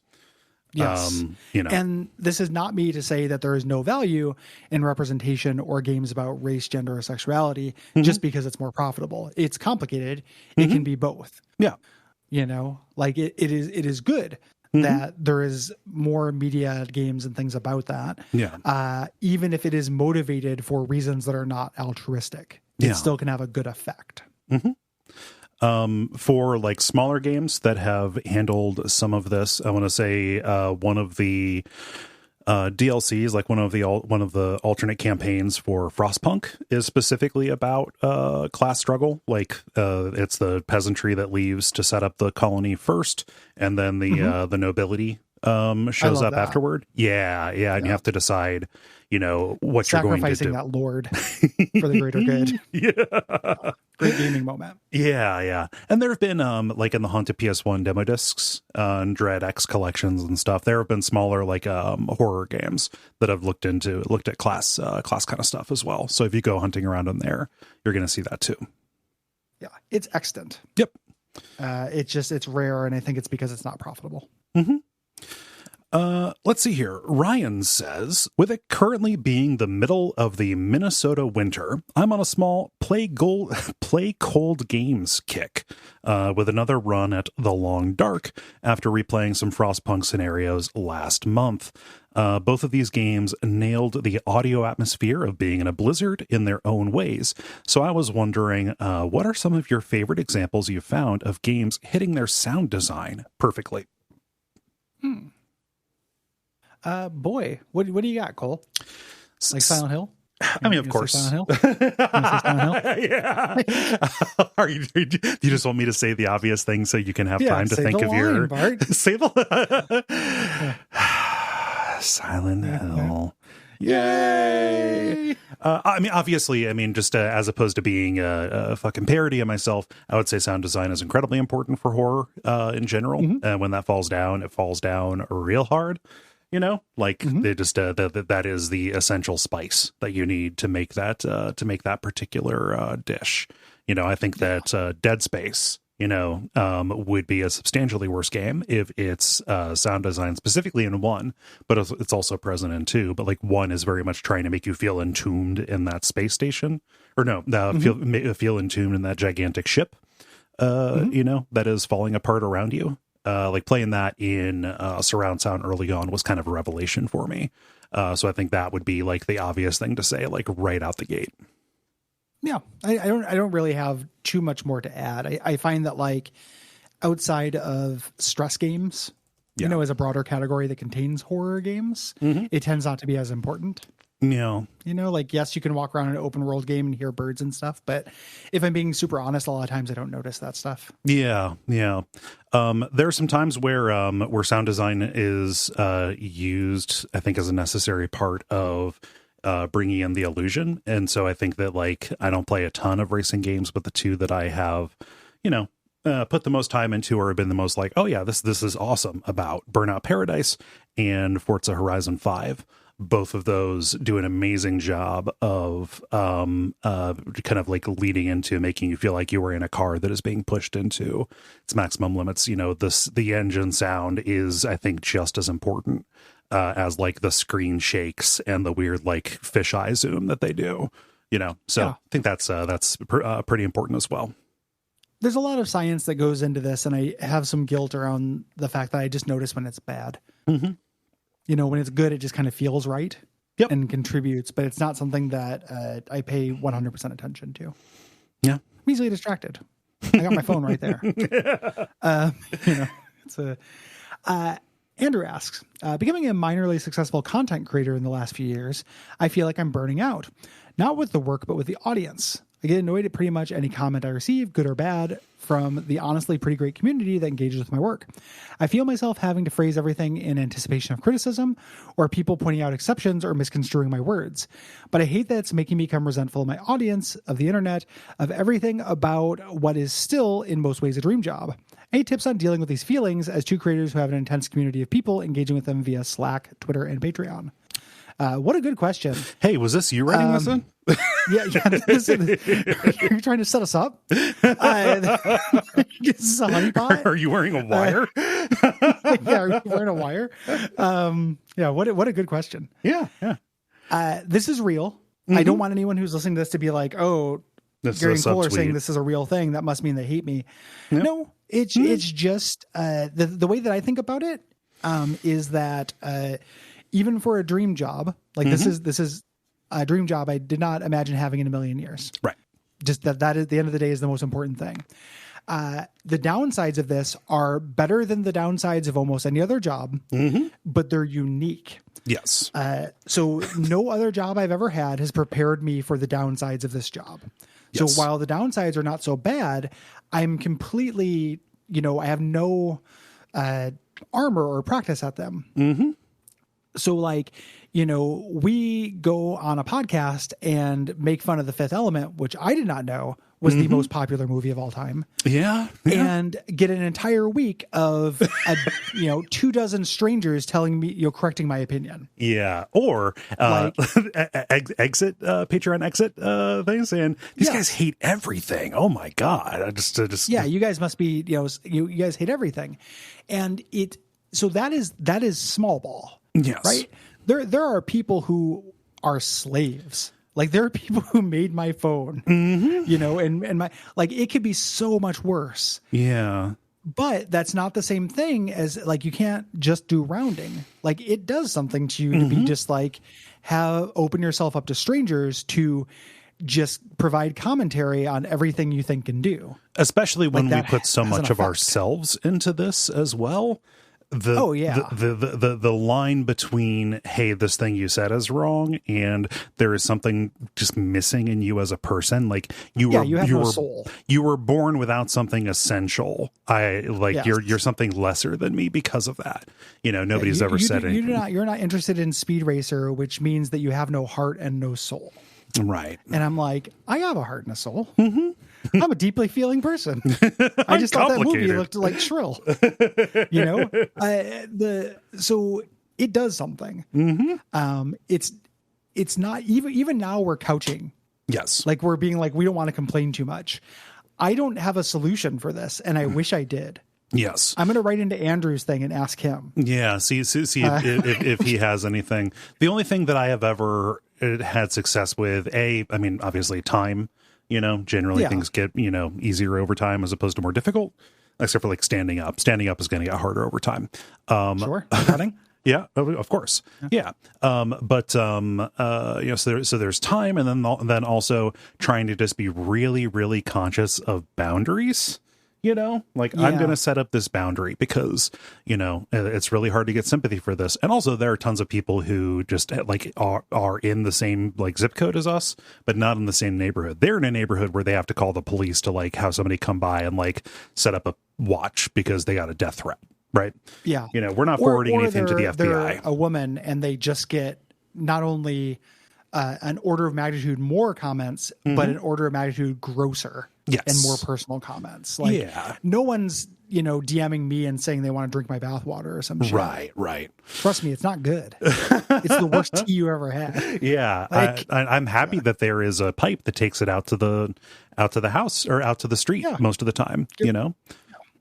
Yes. And this is not me to say that there is no value in representation or games about race, gender, or sexuality just because it's more profitable. It's complicated. It can be both. Yeah. Like it is good that there is more media, games, and things about that. Yeah. Even if it is motivated for reasons that are not altruistic, it still can have a good effect. For like smaller games that have handled some of this, I want to say one of the DLCs, like one of the alternate campaigns for Frostpunk, is specifically about class struggle. Like it's the peasantry that leaves to set up the colony first, and then the nobility shows up afterward. Yeah, and you have to decide, what you're going to do. Sacrificing that lord for the greater good. Yeah. Great gaming moment. Yeah. And there have been, like in the Haunted PS1 demo discs and Dread X collections and stuff, there have been smaller, like horror games that have looked at class kind of stuff as well. So if you go hunting around in there, you're going to see that too. Yeah, it's extant. Yep. It's rare, and I think it's because it's not profitable. Let's see here. Ryan says, with it currently being the middle of the Minnesota winter, I'm on a small play cold games kick with another run at The Long Dark after replaying some Frostpunk scenarios last month. Both of these games nailed the audio atmosphere of being in a blizzard in their own ways. So I was wondering, what are some of your favorite examples you've found of games hitting their sound design perfectly? Boy, what do you got, Cole? Like Silent Hill? I mean, of course. Silent Hill? Yeah. Do you just want me to say the obvious thing so you can have time to think of your Bart. Say the Silent Hill. Yay! I mean, obviously, just as opposed to being a fucking parody of myself, I would say sound design is incredibly important for horror in general. And when that falls down, it falls down real hard. They just that is the essential spice that you need to make that particular dish. I think that Dead Space, would be a substantially worse game if its sound design, specifically in 1, but it's also present in 2. But like 1 is very much trying to make you feel entombed in that space station, or feel entombed in that gigantic ship, that is falling apart around you. Like playing that in surround sound early on was kind of a revelation for me. So I think that would be like the obvious thing to say, like right out the gate. Yeah, I don't really have too much more to add. I find that like outside of stress games, as a broader category that contains horror games, it tends not to be as important. Yeah. Like, yes, you can walk around an open world game and hear birds and stuff, but if I'm being super honest, a lot of times I don't notice that stuff. Yeah. There are some times where sound design is used, I think, as a necessary part of bringing in the illusion. And so I think that, like, I don't play a ton of racing games, but the two that I have, put the most time into or have been the most like, oh yeah, this is awesome about Burnout Paradise and Forza Horizon 5. Both of those do an amazing job of kind of like leading into making you feel like you were in a car that is being pushed into its maximum limits. The engine sound is, I think, just as important as like the screen shakes and the weird like fisheye zoom that they do. So I think that's pretty important as well. There's a lot of science that goes into this, and I have some guilt around the fact that I just notice when it's bad. When it's good, it just kind of feels right and contributes, but it's not something that I pay 100% attention to. Yeah. I'm easily distracted. I got my phone right there. Andrew asks, becoming a minorly successful content creator in the last few years, I feel like I'm burning out, not with the work, but with the audience. I get annoyed at pretty much any comment I receive, good or bad, from the honestly pretty great community that engages with my work. I feel myself having to phrase everything in anticipation of criticism or people pointing out exceptions or misconstruing my words. But I hate that it's making me become resentful of my audience, of the internet, of everything about what is still, in most ways, a dream job. Any tips on dealing with these feelings as two creators who have an intense community of people engaging with them via Slack, Twitter, and Patreon? What a good question. Hey, was this you writing this in? Yeah. Are you trying to set us up? This is a honeypot. Are you wearing a wire? Yeah, are you wearing a wire? Yeah, what a good question. Yeah. This is real. I don't want anyone who's listening to this to be like, oh, Gary and Cole are saying this is a real thing. That must mean they hate me. Yep. No, it's just the way that I think about it is that even for a dream job, like this is a dream job I did not imagine having in a million years. Right. Just that at the end of the day is the most important thing. The downsides of this are better than the downsides of almost any other job, but they're unique. Yes. So no other job I've ever had has prepared me for the downsides of this job. Yes. So while the downsides are not so bad, I'm completely, I have no armor or practice at them. So like, we go on a podcast and make fun of The Fifth Element, which I did not know was the most popular movie of all time. Yeah. And get an entire week of, 24 strangers telling me, correcting my opinion. Yeah. Or exit, Patreon exit things. And these guys hate everything. Oh my God. I just yeah, you guys must be, you guys hate everything. And so that is small ball. Yes. Right. There are people who are slaves. Like there are people who made my phone, and my, like, it could be so much worse. Yeah. But that's not the same thing as like, you can't just do rounding. Like it does something to you to be just like, open yourself up to strangers to just provide commentary on everything you think and do. Especially when we put so much of ourselves into this as well. The line between, hey, this thing you said is wrong, and there is something just missing in you as a person. Like you have no soul. You were born without something essential. You're something lesser than me because of that. Nobody's ever said anything. You're not interested in Speed Racer, which means that you have no heart and no soul. Right. And I'm like, I have a heart and a soul. I'm a deeply feeling person. I just thought that movie looked like Shrill. So it does something. It's not even now we're couching. Yes. Like we're being like, we don't want to complain too much. I don't have a solution for this, and I wish I did. Yes. I'm going to write into Andrew's thing and ask him. Yeah. See if he has anything. The only thing that I have ever had success with, obviously time, generally things get, easier over time as opposed to more difficult, except for like standing up. Standing up is going to get harder over time. Sure. Running. Yeah, of course. Yeah. So there's time, and then also trying to just be really, really conscious of boundaries. I'm going to set up this boundary because, it's really hard to get sympathy for this. And also there are tons of people who just like are in the same like zip code as us, but not in the same neighborhood. They're in a neighborhood where they have to call the police to like have somebody come by and like set up a watch because they got a death threat. Right. Yeah. We're not forwarding anything to the FBI. They're a woman and they just get not only an order of magnitude more comments, but an order of magnitude grosser. Yes. And more personal comments. Like no one's, DMing me and saying they want to drink my bathwater or some shit. Right. Trust me, it's not good. It's the worst tea you ever had. Yeah. I'm happy that there is a pipe that takes it out to the house or out to the street most of the time,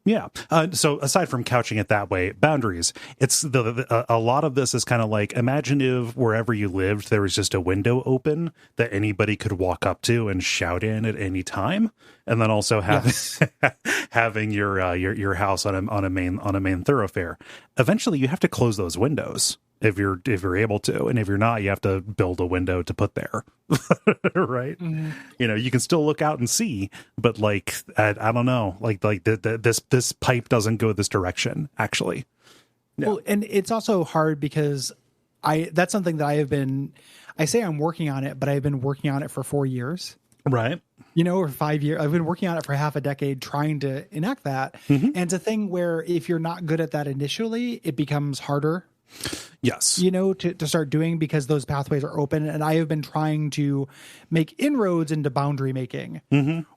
Yeah. So aside from couching it that way, boundaries, it's a lot of this is kind of like, imagine if wherever you lived, there was just a window open that anybody could walk up to and shout in at any time. And then also having your house on a main thoroughfare. Eventually you have to close those windows if you're able to. And if you're not, you have to build a window to put there. Right. You can still look out and see, but like, I don't know, like this pipe doesn't go this direction actually. No. Well, and it's also hard because that's something that I say I'm working on it, but I've been working on it for 4 years. Right. or 5 years. I've been working on it for half a decade trying to enact that. And it's a thing where if you're not good at that initially, it becomes harder. Yes. To start doing, because those pathways are open. And I have been trying to make inroads into boundary making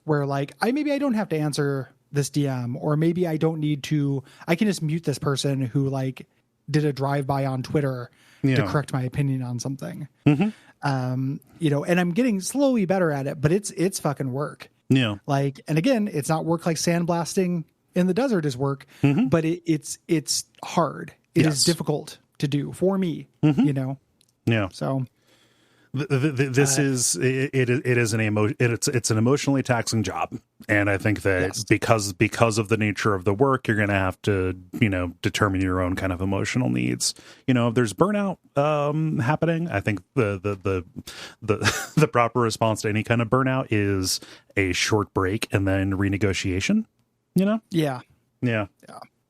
where like I don't have to answer this DM, or maybe I don't need to, I can just mute this person who like did a drive-by on Twitter to correct my opinion on something. And I'm getting slowly better at it, but it's fucking work. Yeah. Like, and again, it's not work like sandblasting in the desert is work, but it's hard. It is difficult to do for me, Yeah. So this is it's an emotionally taxing job, and I think that because of the nature of the work, you're going to have to determine your own kind of emotional needs. If there's burnout happening, I think the proper response to any kind of burnout is a short break and then renegotiation. Yeah.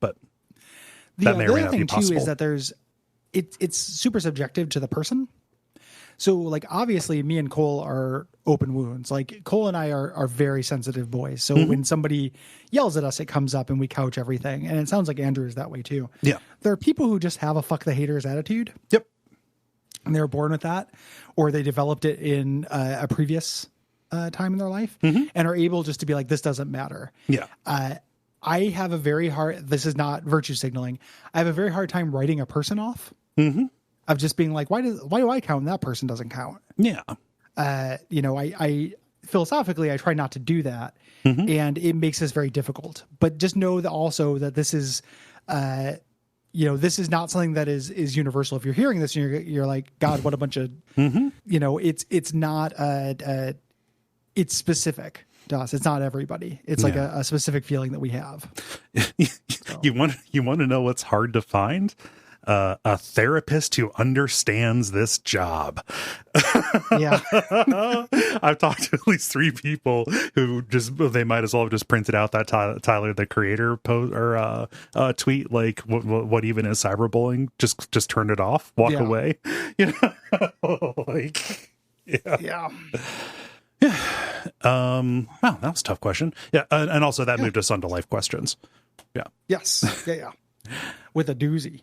But the that may or may other not thing be possible. too is that it's super subjective to the person. So like obviously me and Cole are open wounds. Like Cole and I are very sensitive boys. So when somebody yells at us, it comes up and we couch everything. And it sounds like Andrew is that way too. Yeah. There are people who just have a fuck the haters attitude. Yep. And they're born with that, or they developed it in a previous time in their life and are able just to be like, this doesn't matter. Yeah. I have a very hard, this is not virtue signaling. I have a very hard time writing a person off. Of just being like, why do I count and that person doesn't count? Yeah. I philosophically, I try not to do that, and it makes this very difficult. But just know that also that this is, this is not something that is universal. If you're hearing this and you're like, God, what a bunch of, it's not, it's specific to us. It's not everybody. It's like a specific feeling that we have. You want to know what's hard to find? A therapist who understands this job. Yeah. I've talked to at least 3 people who they might as well have just printed out that Tyler the Creator post or tweet, like what even is cyberbullying? Just turn it off, walk away. Like Yeah. Wow, that was a tough question. Yeah, and also that moved us on to life questions. Yeah. Yes. Yeah. With a doozy.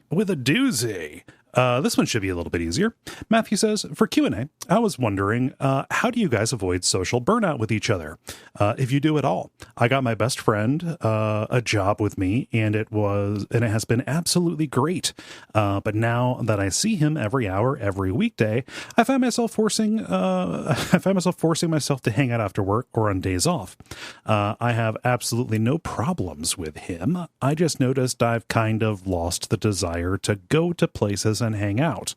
This one should be a little bit easier. Matthew says, for Q&A, I was wondering, how do you guys avoid social burnout with each other? If you do at all. I got my best friend a job with me, and it has been absolutely great. But now that I see him every hour, every weekday, I find myself forcing myself to hang out after work or on days off. I have absolutely no problems with him. I just noticed I've kind of lost the desire to go to places and hang out.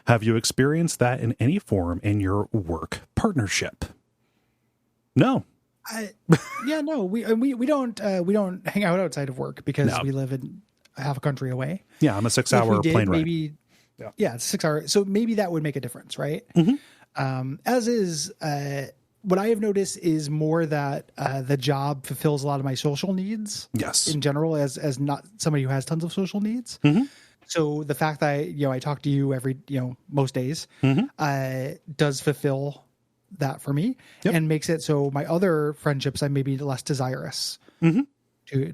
Have you experienced that in any form in your work partnership? No. No, we don't hang out outside of work because we live in half a country away. Yeah, I'm a 6-hour plane ride. Maybe, it's 6 hours. So maybe that would make a difference, right? As is, what I have noticed is more that the job fulfills a lot of my social needs. Yes, in general, as not somebody who has tons of social needs. So the fact that I talk to you every most days does fulfill that for me and makes it so my other friendships I'm maybe less desirous to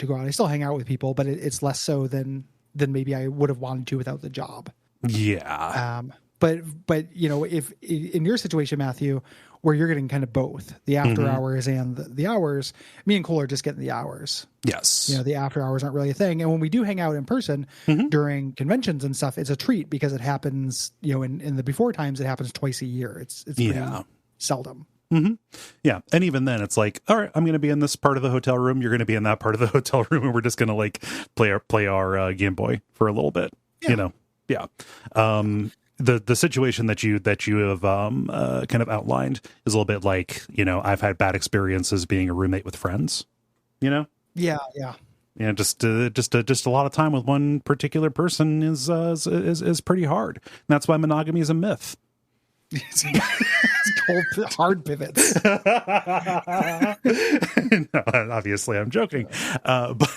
go out. I still hang out with people, but it's less so than maybe I would have wanted to without the job. Yeah. But if in your situation, Matthew, where you're getting kind of both the after hours and the hours, me and Cole are just getting the hours. Yes. The after hours aren't really a thing. And when we do hang out in person during conventions and stuff, it's a treat because it happens, in the before times, it happens twice a year. It's pretty seldom. Yeah. And even then it's like, all right, I'm going to be in this part of the hotel room. You're going to be in that part of the hotel room. And we're just going to like play our Game Boy for a little bit, Yeah. The situation that you have kind of outlined is a little bit like, I've had bad experiences being a roommate with friends, Yeah. Just a lot of time with one particular person is pretty hard. And that's why monogamy is a myth. It's cold, hard pivots. No, obviously I'm joking. But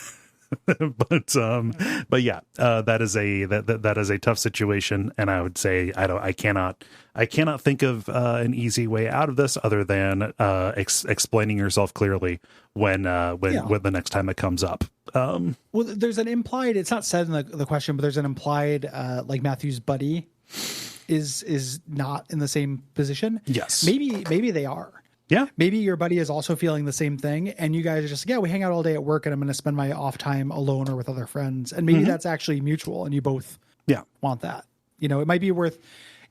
but yeah, that is a tough situation, and I would say I cannot think of an easy way out of this other than explaining yourself clearly when the next time it comes up. Well, there's an implied, it's not said in the question, but there's an implied like Matthew's buddy is not in the same position. Yes, maybe they are. Yeah. Maybe your buddy is also feeling the same thing, and you guys are just, we hang out all day at work and I'm going to spend my off time alone or with other friends. And maybe that's actually mutual and you both want that. It might be worth,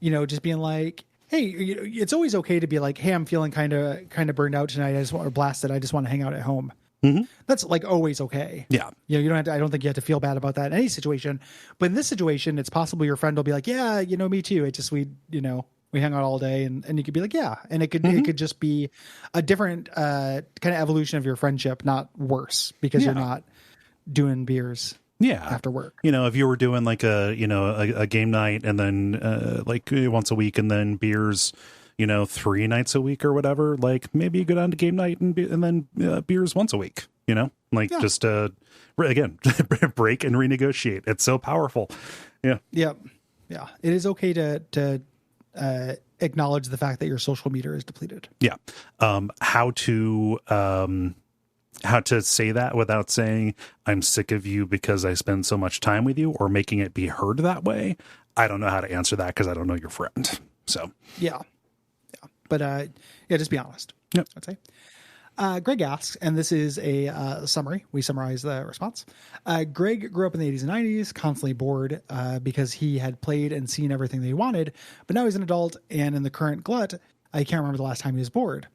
just being like, hey, it's always okay to be like, hey, I'm feeling kind of burned out tonight. Or blasted. I just want to hang out at home. Mm-hmm. That's like always okay. Yeah. You don't have to, I don't think you have to feel bad about that in any situation. But in this situation, it's possible your friend will be like, yeah, me too. It just, we hang out all day and you could be like, yeah. And it could just be a different kind of evolution of your friendship, not worse because you're not doing beers after work. If you were doing like a game night and then like once a week and then beers, 3 nights a week or whatever, like maybe you go down to game night and then beers once a week, just again, break and renegotiate. It's so powerful. Yeah. Yeah. Yeah. It is okay to acknowledge the fact that your social meter is depleted. Yeah. How to say that without saying I'm sick of you because I spend so much time with you, or making it be heard that way. I don't know how to answer that because I don't know your friend. So yeah. But just be honest. Yep. I'd say. Greg asks, and this is a summary. We summarize the response. Greg grew up in the 80s and 90s, constantly bored because he had played and seen everything that he wanted, but now he's an adult, and in the current glut, I can't remember the last time he was bored.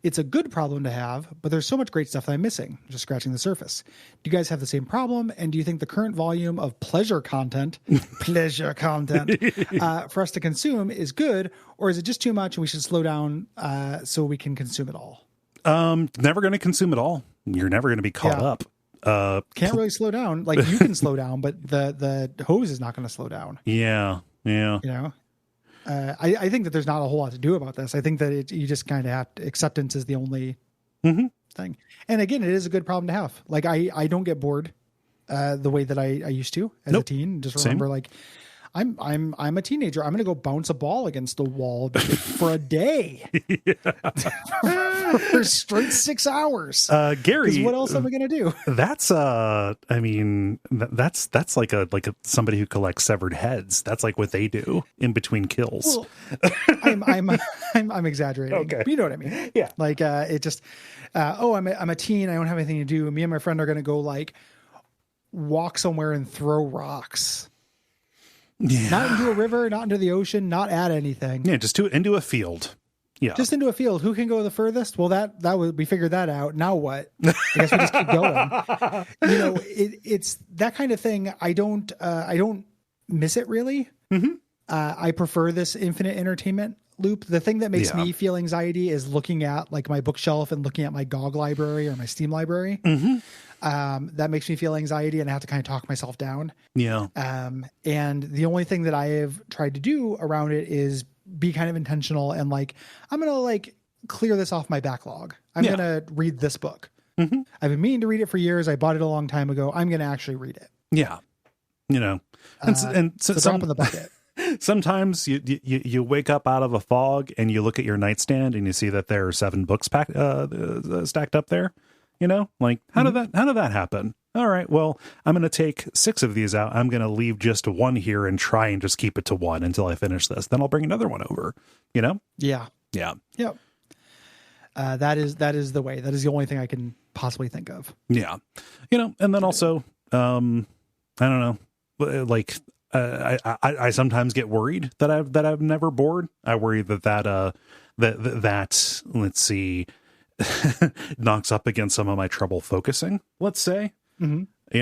It's a good problem to have, but there's so much great stuff that I'm missing, just scratching the surface. Do you guys have the same problem, and do you think the current volume of pleasure content for us to consume is good, or is it just too much and we should slow down so we can consume it all? Never going to consume it all. You're never going to be caught up. Can't really slow down. Like you can slow down, but the hose is not going to slow down. Yeah. I think that there's not a whole lot to do about this. I think that you just kind of have to, acceptance is the only thing. And again, it is a good problem to have. Like I don't get bored the way that I used to as a teen. Just remember, like I'm a teenager. I'm going to go bounce a ball against the wall for a day. For straight 6 hours. Gary, what else am I going to do? That's that's like somebody who collects severed heads. That's like what they do in between kills. Well, I'm exaggerating. Okay. You know what I mean? Yeah. Like it just I'm a teen. I don't have anything to do. Me and my friend are going to go like walk somewhere and throw rocks. Yeah. Not into a river, not into the ocean, not at anything. Yeah, just into a field. Yeah. Just into a field. Who can go the furthest? Well, that was, we figured that out. Now what? I guess we just keep going. It's that kind of thing. I don't miss it really. Mm-hmm. I prefer this infinite entertainment loop. The thing that makes me feel anxiety is looking at like my bookshelf and looking at my GOG library or my Steam library. Mm-hmm. That makes me feel anxiety, and I have to kind of talk myself down. Yeah. And the only thing that I have tried to do around it is be kind of intentional and like, I'm going to like clear this off my backlog. I'm going to read this book. Mm-hmm. I've been meaning to read it for years. I bought it a long time ago. I'm going to actually read it. Yeah. And so drop in the bucket. Sometimes you wake up out of a fog and you look at your nightstand and you see that there are 7 books stacked up there. Like how did that happen? All right, well, I'm going to take 6 of these out. I'm going to leave just 1 here and try and just keep it to 1 until I finish this. Then I'll bring another one over. Yeah. Yeah. Yep. That is the way. That is the only thing I can possibly think of. Yeah. And then also, I don't know, like. I sometimes get worried that I've never bored. I worry that let's see, knocks up against some of my trouble focusing. Let's say, like I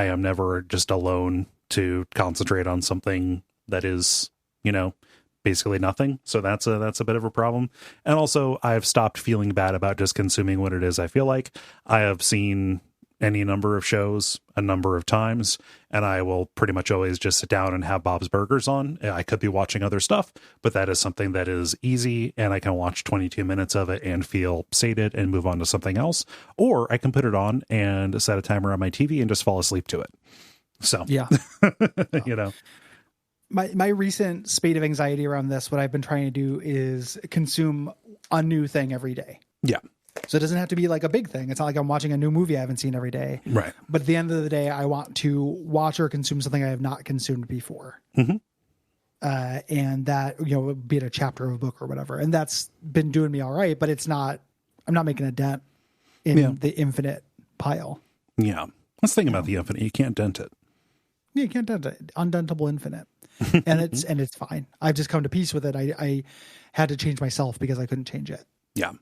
am never just alone to concentrate on something that is, basically nothing. So that's a bit of a problem. And also, I've stopped feeling bad about just consuming what it is I feel like. I have seen any number of shows a number of times, and I will pretty much always just sit down and have Bob's Burgers on. I could be watching other stuff, but that is something that is easy, and I can watch 22 minutes of it and feel sated and move on to something else. Or I can put it on and set a timer on my TV and just fall asleep to it. So, Yeah. you know. My recent spate of anxiety around this, what I've been trying to do is consume a new thing every day. Yeah. So it doesn't have to be like a big thing. It's not like I'm watching a new movie I haven't seen every day. Right. But at the end of the day, I want to watch or consume something I have not consumed before. Mm-hmm. And that, be it a chapter of a book or whatever. And that's been doing me all right, but I'm not making a dent in the infinite pile. Yeah. Let's think about the infinite. You can't dent it. Yeah, you can't dent it. Undentable infinite. And it's fine. I've just come to peace with it. I had to change myself because I couldn't change it. Yeah.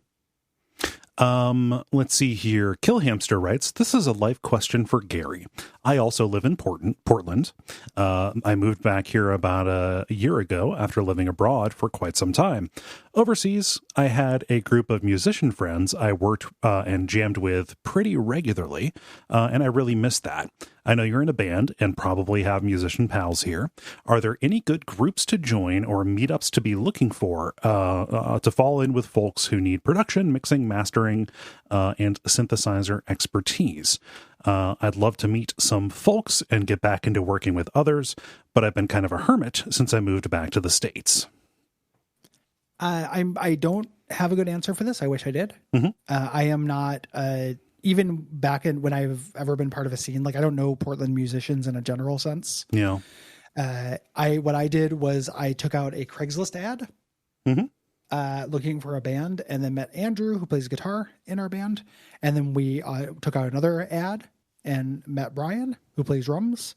Let's see here. Kill Hamster writes, this is a life question for Gary. I also live in Portland. I moved back here about a year ago after living abroad for quite some time. Overseas, I had a group of musician friends I worked and jammed with pretty regularly, and I really missed that. I know you're in a band and probably have musician pals here. Are there any good groups to join or meetups to be looking for to fall in with folks who need production, mixing, mastering, and synthesizer expertise? I'd love to meet some folks and get back into working with others, but I've been kind of a hermit since I moved back to the States. I don't have a good answer for this. I wish I did. Mm-hmm. I am not... even back in when I've ever been part of a scene, like I don't know Portland musicians in a general sense. Yeah. What I did was I took out a Craigslist ad, looking for a band, and then met Andrew, who plays guitar in our band. And then we took out another ad and met Brian, who plays drums.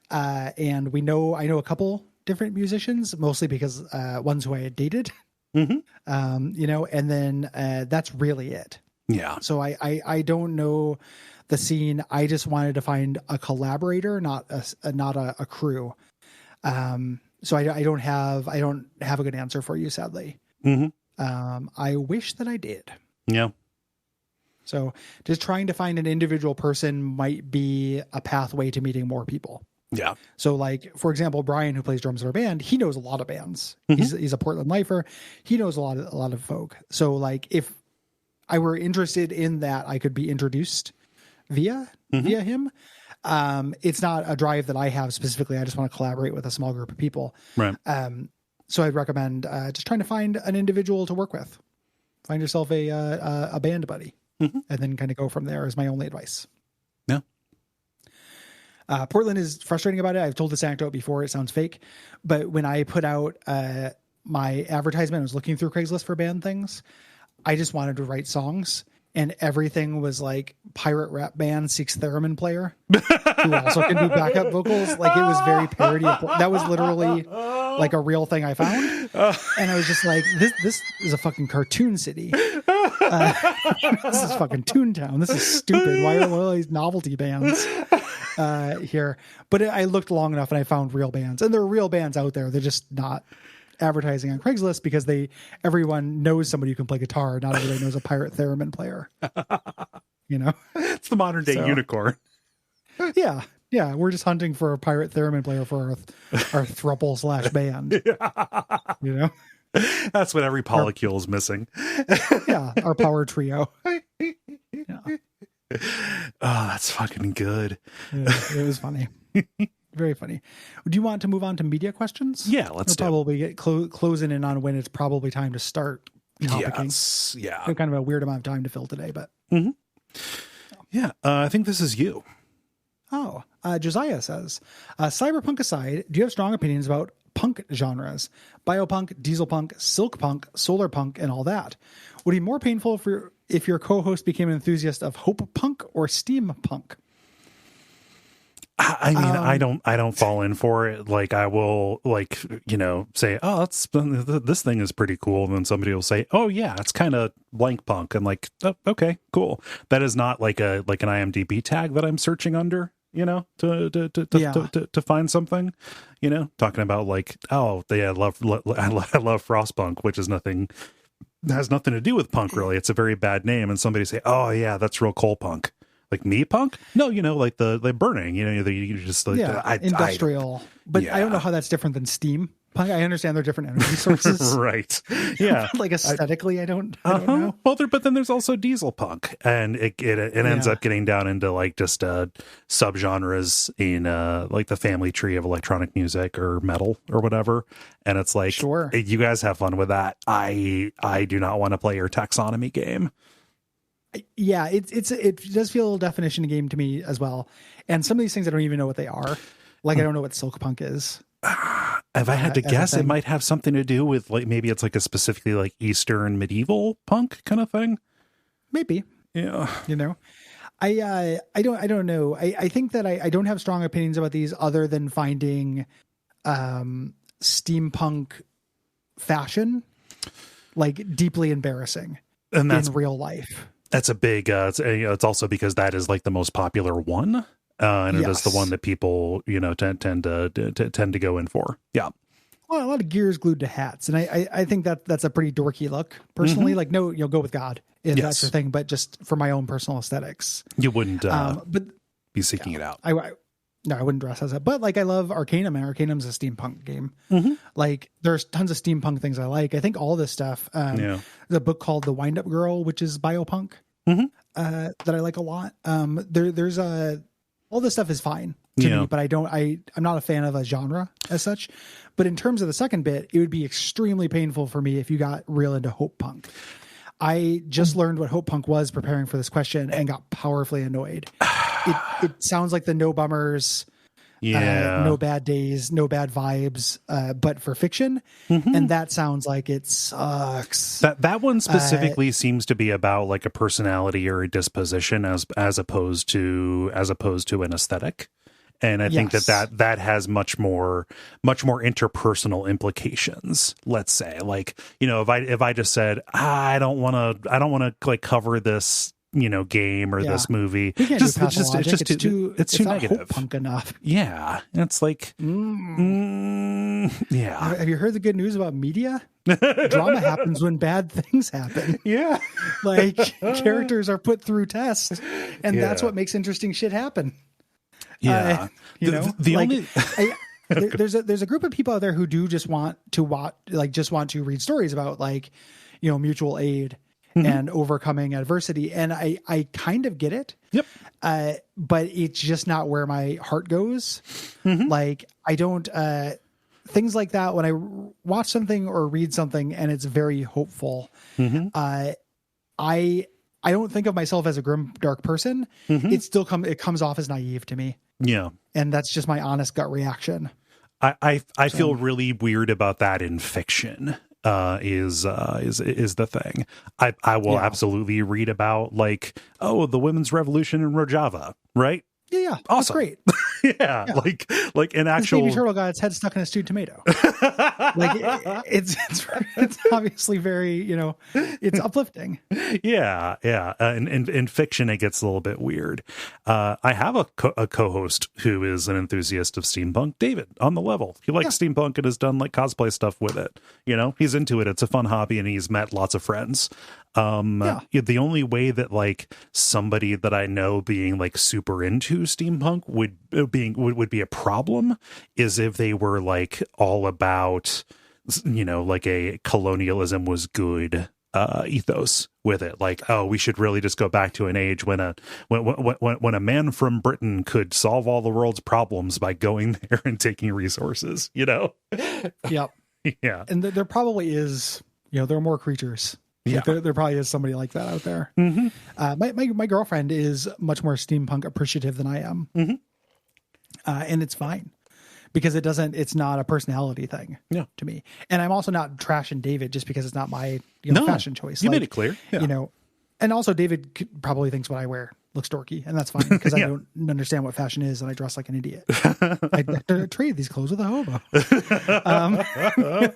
And I know a couple different musicians, mostly because ones who I had dated, and then that's really it. Yeah. So I don't know the scene. I just wanted to find a collaborator, not a crew. So I don't have a good answer for you, sadly. Mm-hmm. I wish that I did. Yeah. So just trying to find an individual person might be a pathway to meeting more people. Yeah. So like, for example, Brian, who plays drums in our band, he knows a lot of bands. He's a Portland lifer. He knows a lot of folk. So like, if I were interested in that, I could be introduced via him. It's not a drive that I have specifically. I just want to collaborate with a small group of people. Right. So I'd recommend just trying to find an individual to work with. Find yourself a band buddy, and then kind of go from there is my only advice. Yeah. Portland is frustrating about it. I've told this anecdote before. It sounds fake, but when I put out my advertisement, I was looking through Craigslist for band things. I just wanted to write songs, and everything was like pirate rap band seeks theremin player who also can do backup vocals. Like it was very parody. That was literally like a real thing I found. And I was just like, this is a fucking cartoon city. This is fucking Toontown. This is stupid. Why are all these novelty bands here? But I looked long enough and I found real bands, and there are real bands out there. They're just not advertising on Craigslist because everyone knows somebody who can play guitar. Not everybody knows a pirate theremin player. It's the modern day unicorn. Yeah. We're just hunting for a pirate theremin player for our thruple / band. Yeah. That's what every polycule is missing. Yeah. Our power trio. Yeah. Oh, that's fucking good. It was funny. Very funny. Do you want to move on to media questions? Yeah, let's probably get closing in on when it's probably time to start topicking. Yes, yeah. Kind of a weird amount of time to fill today, but yeah. I think this is you. Oh, Josiah says, cyberpunk aside, do you have strong opinions about punk genres? Biopunk, diesel punk, silk punk, solar punk, and all that. Would it be more painful if your co-host became an enthusiast of hope punk or steampunk? I mean, I don't fall in for it. Like I will say, oh, this thing is pretty cool. And then somebody will say, oh yeah, it's kind of blank punk. And like, oh, okay, cool. That is not like an IMDb tag that I'm searching under, to find something, talking about like, oh, I love Frostpunk, which is has nothing to do with punk really. It's a very bad name. And somebody say, oh yeah, that's real coal punk. Like me punk? No, like the burning, you just like, industrial. But I don't know how that's different than steam punk. I understand they're different energy sources. Right. Yeah. Like aesthetically, I don't know. Well, but then there's also diesel punk, and it ends up getting down into like just subgenres in like the family tree of electronic music or metal or whatever. And it's like, sure, you guys have fun with that. I do not want to play your taxonomy game. Yeah, it does feel a definition game to me as well. And some of these things I don't even know what they are. Like I don't know what silk punk is. If I had to guess, it might have something to do with like maybe it's like a specifically like Eastern medieval punk kind of thing. Maybe. Yeah. I don't know. I think that I don't have strong opinions about these other than finding steampunk fashion like deeply embarrassing in real life. That's a big it's also because that is like the most popular one. And it is the one that people, tend to go in for. Yeah. Well, a lot of gears glued to hats. And I think that's a pretty dorky look personally. Mm-hmm. Like, no, you'll go with God if that's your thing, but just for my own personal aesthetics. You wouldn't be seeking it out. No, I wouldn't dress as it. But like, I love Arcanum, and Arcanum's a steampunk game. Mm-hmm. Like, there's tons of steampunk things I like. I think all this stuff, the book called The Wind-Up Girl, which is biopunk, that I like a lot. There's all this stuff is fine to me, but I'm not a fan of a genre as such. But in terms of the second bit, it would be extremely painful for me if you got real into hope punk. I just learned what hope punk was preparing for this question and got powerfully annoyed. It sounds like the no bummers, no bad days, no bad vibes, but for fiction. Mm-hmm. And that sounds like it sucks. That one specifically seems to be about like a personality or a disposition as opposed to an aesthetic. And I think that has much more interpersonal implications. Let's say, like, if I just said, I don't want to like cover this, game or this movie, it's too negative. Hope punk enough. Yeah, it's like, yeah. Have you heard the good news about media? Drama happens when bad things happen. Yeah, like characters are put through tests, and that's what makes interesting shit happen. Yeah, there's a group of people out there who do just want to read stories about like, mutual aid and overcoming adversity. And I kind of get it. Yep. But it's just not where my heart goes. Mm-hmm. Like I don't, things like that, when I watch something or read something and it's very hopeful, I don't think of myself as a grim, dark person. Mm-hmm. It comes off as naive to me. Yeah. And that's just my honest gut reaction. I feel really weird about that in fiction. Is the thing. I will absolutely read about like, the women's revolution in Rojava, right? Yeah. Awesome. That's great. yeah. Like an actual baby turtle got its head stuck in a stewed tomato. Like it's obviously very, it's uplifting. Yeah. And in fiction, it gets a little bit weird. I have a co-host who is an enthusiast of steampunk, David, on the level. He likes steampunk and has done like cosplay stuff with it. He's into it. It's a fun hobby, and he's met lots of friends. The only way that like somebody that I know being like super into steampunk would be a problem is if they were like all about, like a colonialism was good ethos with it. Like, we should really just go back to an age when a man from Britain could solve all the world's problems by going there and taking resources, Yep. Yeah. And there probably is, there are more creatures. Yeah. Like there probably is somebody like that out there. Mm-hmm. My girlfriend is much more steampunk appreciative than I am. Mm-hmm. And it's fine because it's not a personality thing to me. And I'm also not trashing David just because it's not my fashion choice. You made it clear. Yeah. And also David probably thinks what I wear looks dorky, and that's fine because I don't understand what fashion is and I dress like an idiot. I trade these clothes with a hobo. I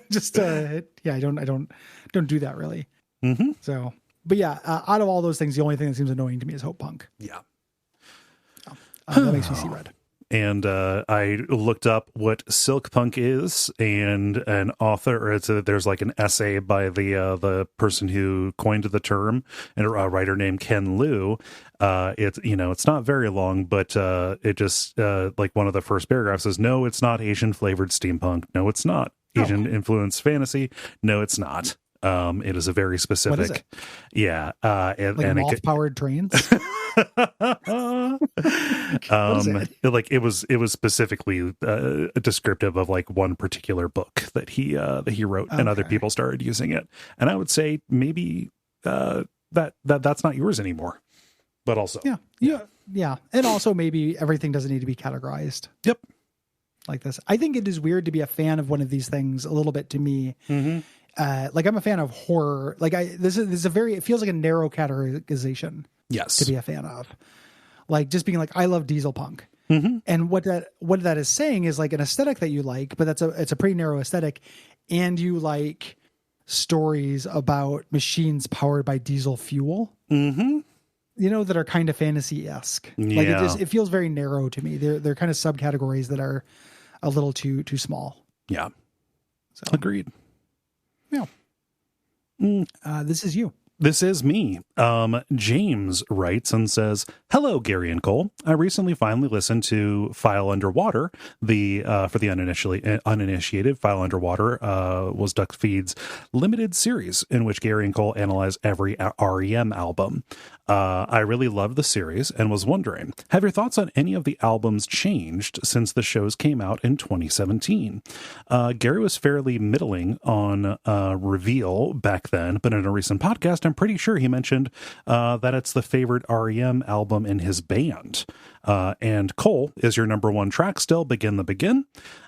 don't do that really. Mm-hmm. So, but yeah, out of all those things, the only thing that seems annoying to me is hope punk. Yeah. That makes me see red. and I looked up what silk punk is, and an author, or there's like an essay by the person who coined the term, and a writer named Ken Liu. It's not very long, but it just like one of the first paragraphs says, "No, it's not Asian flavored steampunk. No, it's not Asian influenced fantasy. No, it's not." It is a very specific, what is it? Yeah, and moth-powered trains. Like it was specifically descriptive of like one particular book that he wrote, and other people started using it. And I would say maybe that's not yours anymore, but also yeah, and also maybe everything doesn't need to be categorized. Yep, like this. I think it is weird to be a fan of one of these things a little bit to me. Mm-hmm. Like I'm a fan of horror. Like this is a very, it feels like a narrow categorization. Yes. To be a fan of. Like just being like, I love diesel punk. Mm-hmm. And what that is saying is like an aesthetic that you like, but it's a pretty narrow aesthetic. And you like stories about machines powered by diesel fuel. Mm-hmm. That are kind of fantasy-esque. Yeah. Like it feels very narrow to me. They're kind of subcategories that are a little too small. Yeah. So agreed. Yeah. This is you. This is me. James writes and says, "Hello, Gary and Cole. I recently finally listened to File Underwater. For the uninitiated, File Underwater was Duckfeed's limited series in which Gary and Cole analyze every REM album. I really loved the series and was wondering, have your thoughts on any of the albums changed since the shows came out in 2017? Gary was fairly middling on Reveal back then, but in a recent podcast, I'm pretty sure he mentioned that it's the favorite REM album in his band. And Cole, is your number one track still Begin the Begin?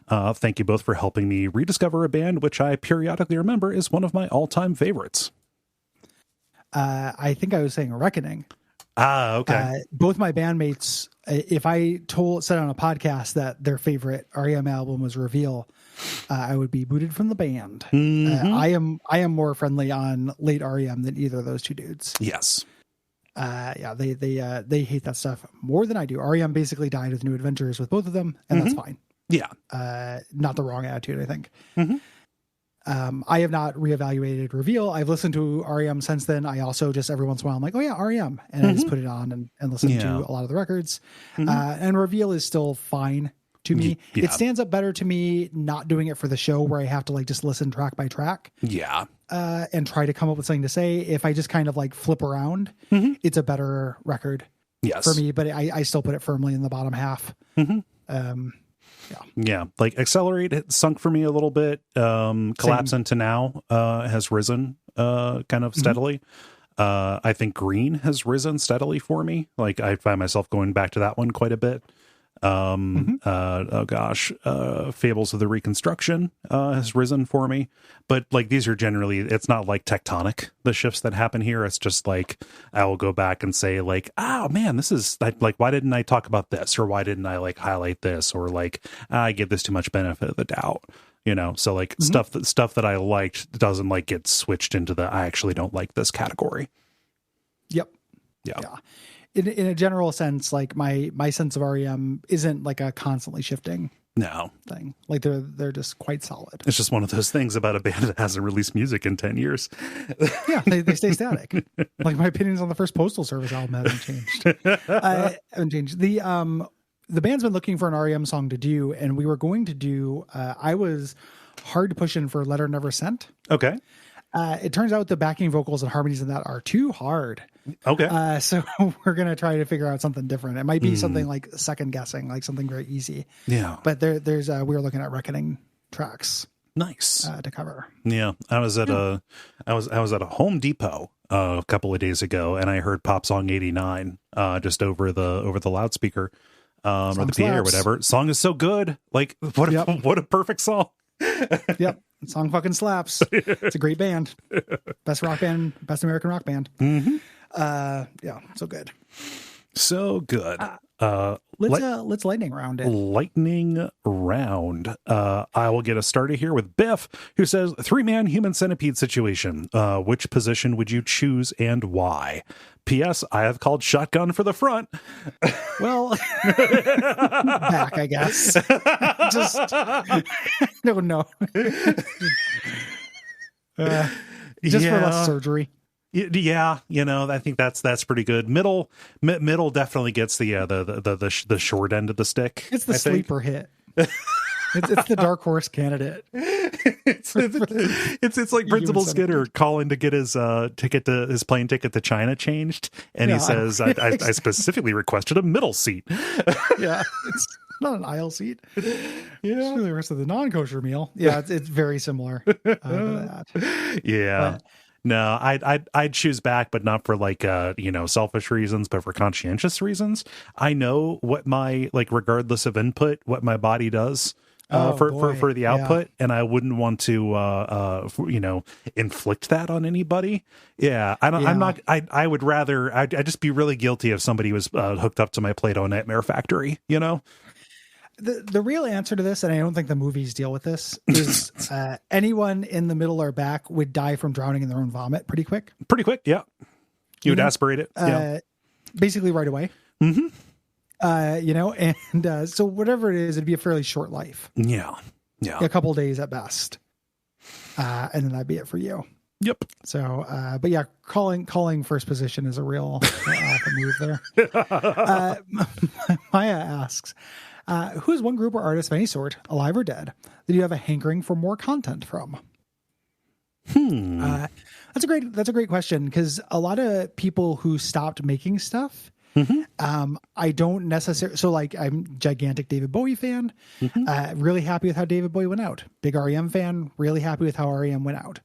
Thank you both for helping me rediscover a band which I periodically remember is one of my all-time favorites." I think I was saying Reckoning. Okay. Both my bandmates, if I said on a podcast that their favorite REM album was Reveal, I would be booted from the band. Mm-hmm. I am more friendly on late REM than either of those two dudes. Yes. They hate that stuff more than I do. REM basically died with New Adventures with both of them, and that's fine. Yeah. Not the wrong attitude, I think. Mm-hmm. I have not reevaluated Reveal. I've listened to REM since then. I also just every once in a while I'm like, oh yeah, REM, and I just put it on and listen to a lot of the records. And Reveal is still fine to me. Yeah. It stands up better to me not doing it for the show where I have to like just listen track by track. Yeah. And try to come up with something to say. If I just kind of like flip around, it's a better record for me, but I still put it firmly in the bottom half. Yeah, like Accelerate it sunk for me a little bit. Collapse into Now has risen kind of steadily. I think Green has risen steadily for me. Like I find myself going back to that one quite a bit. Fables of the Reconstruction has risen for me, but like these are generally, it's not like tectonic, the shifts that happen here. It's just like I will go back and say like, oh man, this is like, why didn't I talk about this, or why didn't I like highlight this, or like I give this too much benefit of the doubt, so like stuff that I liked doesn't like get switched into the I actually don't like this category. Yeah. In a general sense, like my sense of REM isn't like a constantly shifting thing. Like they're just quite solid. It's just one of those things about a band that hasn't released music in 10 years. Yeah, they stay static. Like my opinions on the first Postal Service album haven't changed. The band's been looking for an REM song to do, and we were going to do. I was hard to push in for Letter Never Sent. Okay. It turns out the backing vocals and harmonies in that are too hard. Okay. So we're going to try to figure out something different. It might be something like second guessing, like something very easy. Yeah. But there's we were looking at Reckoning tracks. Nice. To cover. Yeah. I was at a Home Depot a couple of days ago, and I heard Pop Song 89 just over the loudspeaker or the PA or whatever. Song is so good. Like what a perfect song. Yep. Song fucking slaps. It's a great band. Best rock band, best American rock band. So good. So good. Let's lightning round it. Lightning round. I will get us started here with Biff, who says 3-man human centipede situation. Which position would you choose and why? P.S. I have called shotgun for the front. Well, back, I guess. Just no. Just for less surgery. Yeah, I think that's pretty good. Middle definitely gets the short end of the stick. It's the sleeper hit. It's the dark horse candidate. It's like Principal Skinner calling to get his plane ticket to China changed, and he says, I specifically requested a middle seat. Yeah, it's not an aisle seat. Yeah, it's really the rest of the non-kosher meal. Yeah, it's very similar to that. Yeah. But, no, I'd choose back, but not for selfish reasons, but for conscientious reasons. I know what my regardless of input, what my body does for the output, and I wouldn't want to inflict that on anybody. Yeah, I would rather I'd just be really guilty if somebody was hooked up to my Play-Doh Nightmare Factory. The real answer to this, and I don't think the movies deal with this, is anyone in the middle or back would die from drowning in their own vomit pretty quick. Pretty quick, yeah. You would aspirate it, basically right away. Mm-hmm. So whatever it is, it'd be a fairly short life. Yeah. A couple of days at best, and then that'd be it for you. Yep. So, but yeah, calling first position is a real alpha move there. Maya asks, who's one group or artist of any sort, alive or dead, that you have a hankering for more content from? That's a great question, because a lot of people who stopped making stuff, I don't necessarily, so I'm a gigantic David Bowie fan, really happy with how David Bowie went out. Big REM fan, really happy with how REM went out.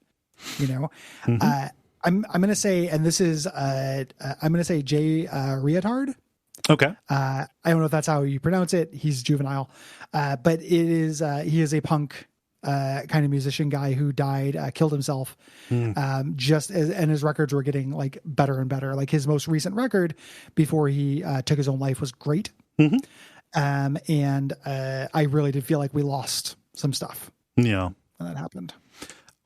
I'm going to say, and this is, I'm going to say Jay Reatard. Okay. I don't know if that's how you pronounce it. He's juvenile. But he is a punk kind of musician guy who died, killed himself, and his records were getting better and better. Like his most recent record before he took his own life was great. And I really did feel like we lost some stuff. Yeah. When that happened.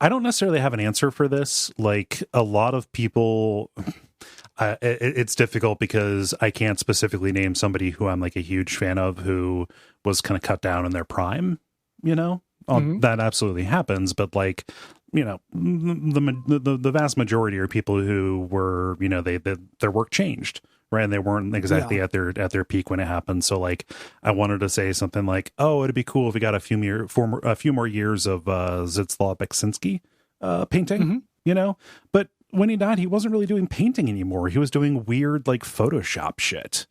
I don't necessarily have an answer for this. Like a lot of people, it's difficult because I can't specifically name somebody who I'm a huge fan of who was kind of cut down in their prime, that absolutely happens. But the vast majority are people who were, their work changed, right? And they weren't exactly at their peak when it happened. So I wanted to say something like, oh, it'd be cool if we got a few more years of Zdzisław Beksinski painting, but when he died, he wasn't really doing painting anymore. He was doing weird Photoshop shit,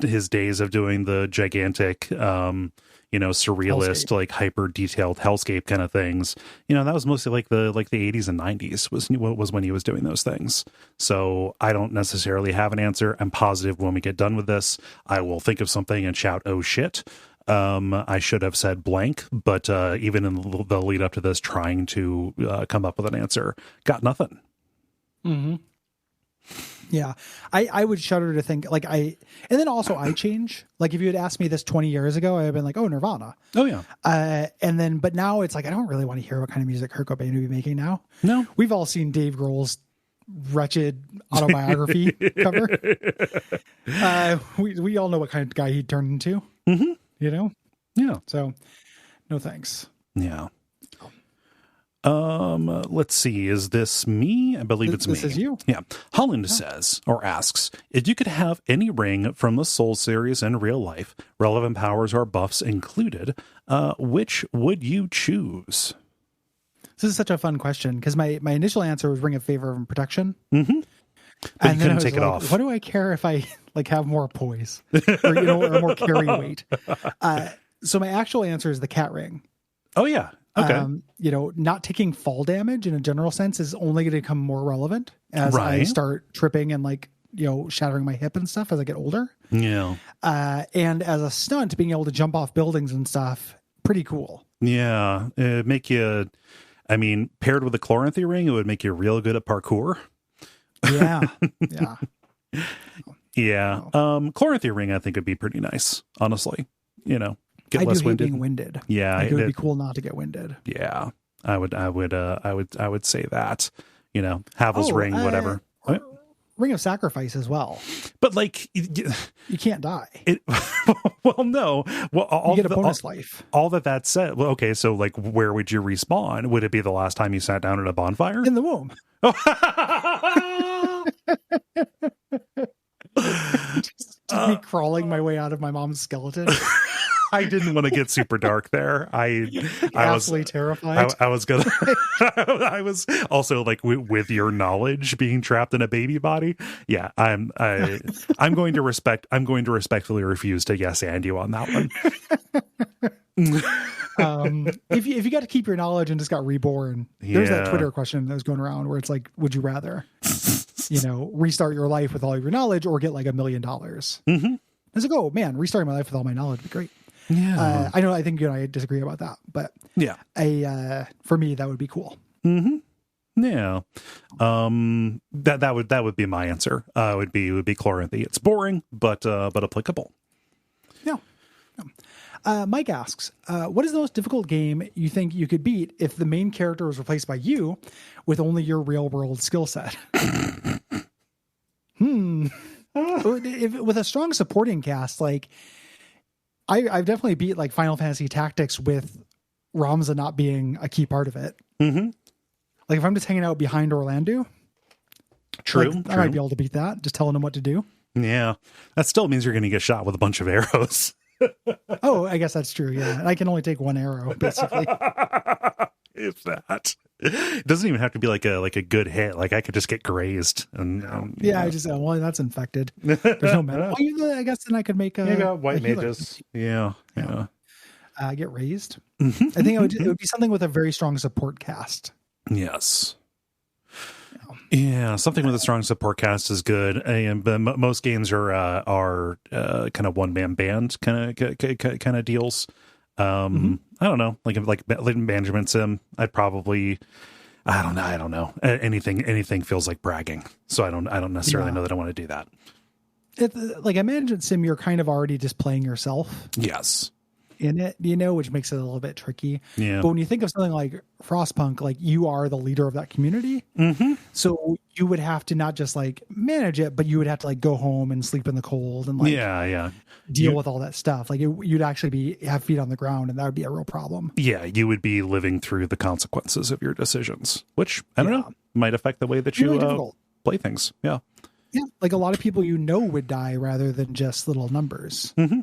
his days of doing the gigantic, surrealist, hellscape. Hyper detailed hellscape kind of things. That was mostly the 80s and 90s was when he was doing those things. So I don't necessarily have an answer. I'm positive when we get done with this, I will think of something and shout, oh shit. I should have said blank, but even in the lead up to this, trying to come up with an answer, got nothing. Mm-hmm. Yeah, I would shudder to think and then also I change. If you had asked me this 20 years ago, I'd have been like, oh, Nirvana. Oh yeah. But now it's I don't really want to hear what kind of music Kurt Cobain would be making now. No, we've all seen Dave Grohl's wretched autobiography cover. We all know what kind of guy he'd turned into. Mm-hmm. Yeah. So, no thanks. Yeah. Let's see. Is this me? I believe it's me. This is you. Yeah. Holland says or asks, if you could have any ring from the Soul series in real life, relevant powers or buffs included, which would you choose? This is such a fun question because my initial answer was Ring of Favor and Protection. Mm-hmm. But you couldn't take it off. What do I care if I have more poise or or more carry weight? So my actual answer is the cat ring. Oh yeah. Okay. Not taking fall damage in a general sense is only going to become more relevant as I start tripping and shattering my hip and stuff as I get older. Yeah. And as a stunt, being able to jump off buildings and stuff, pretty cool. Yeah. It'd make you, paired with the Chloranthy ring, it would make you real good at parkour. Yeah. Yeah. Yeah. Chloranthy ring, I think, would be pretty nice, honestly. You know, get I less do hate winded. being winded. Yeah. Like, it would be cool not to get winded. Yeah. I would say that, you know, Havel's ring, whatever. Ring of Sacrifice as well. But like, you can't die. Well, no. Well, you get a bonus life. All that said, well, okay, so like, where would you respawn? Would it be the last time you sat down at a bonfire? In the womb. just me crawling my way out of my mom's skeleton. I didn't want to get super dark there. I was terrified. I was gonna. I was also like with your knowledge being trapped in a baby body. Yeah, I'm going to respectfully refuse to yes and you on that one. If you got to keep your knowledge and just got reborn, there's that Twitter question that was going around where it's like, would you rather, restart your life with all of your knowledge or get like $1 million? Mm-hmm. I was like, oh man, restarting my life with all my knowledge would be great. Yeah, I think you and I disagree about that, but yeah, for me that would be cool. Mm-hmm. Yeah, that would be my answer. Would be Chloranthy. It's boring, but applicable. Yeah. Mike asks, what is the most difficult game you think you could beat if the main character was replaced by you with only your real world skill set? With a strong supporting cast, like I've definitely beat like Final Fantasy Tactics with Ramza not being a key part of it. Mm-hmm. Like if I'm just hanging out behind Orlando, true. I might be able to beat that, just telling him what to do. Yeah, that still means you're going to get shot with a bunch of arrows. Oh, I guess that's true. Yeah, I can only take one arrow, basically. If that, it doesn't even have to be like a good hit. Like I could just get grazed, and I just well, that's infected. There's no metal. I guess then I could make white mages. Yeah. Get raised. Mm-hmm. I think it would be something with a very strong support cast. Yes. Yeah, something with a strong support cast is good. And most games are kind of one man band kind of deals. I don't know, like Benjamin Sim. I'd probably, I don't know. Anything feels like bragging, so I don't necessarily know that I want to do that. Like I Management Sim, you're kind of already just playing yourself. Yes. In it, which makes it a little bit tricky. Yeah. But when you think of something like Frostpunk, like you are the leader of that community. Mm-hmm. So you would have to not just like manage it, but you would have to like go home and sleep in the cold and like deal with all that stuff. Like you'd actually have feet on the ground, and that would be a real problem. Yeah, you would be living through the consequences of your decisions, which I don't know might affect the way that you play things. Yeah. Yeah, like a lot of people would die rather than just little numbers. Mm-hmm.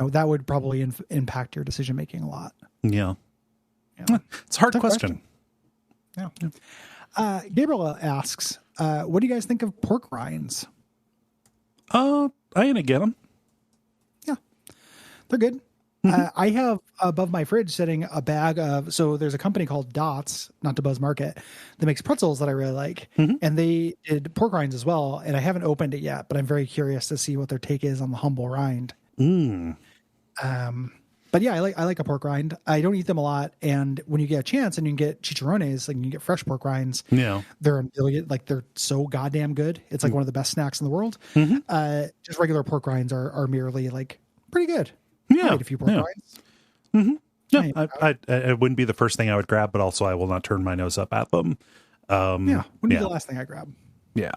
That would probably impact your decision making a lot. Yeah. It's a hard question. Yeah. Gabriel asks, what do you guys think of pork rinds? I ain't gonna get them. Yeah, they're good. Mm-hmm. I have above my fridge sitting a bag of, so there's a company called Dots, not to buzz market, that makes pretzels that I really like. Mm-hmm. And they did pork rinds as well. And I haven't opened it yet, but I'm very curious to see what their take is on the humble rind. But yeah, I like a pork rind. I don't eat them a lot, and when you get a chance and you can get chicharrones, like you can get fresh pork rinds, they're so goddamn good. It's like one of the best snacks in the world. Mm-hmm. Just regular pork rinds are merely like pretty good. I ate a few pork rinds. Mm-hmm. Yeah, it wouldn't be the first thing I would grab, but also I will not turn my nose up at them. Wouldn't be the last thing I grab. Yeah.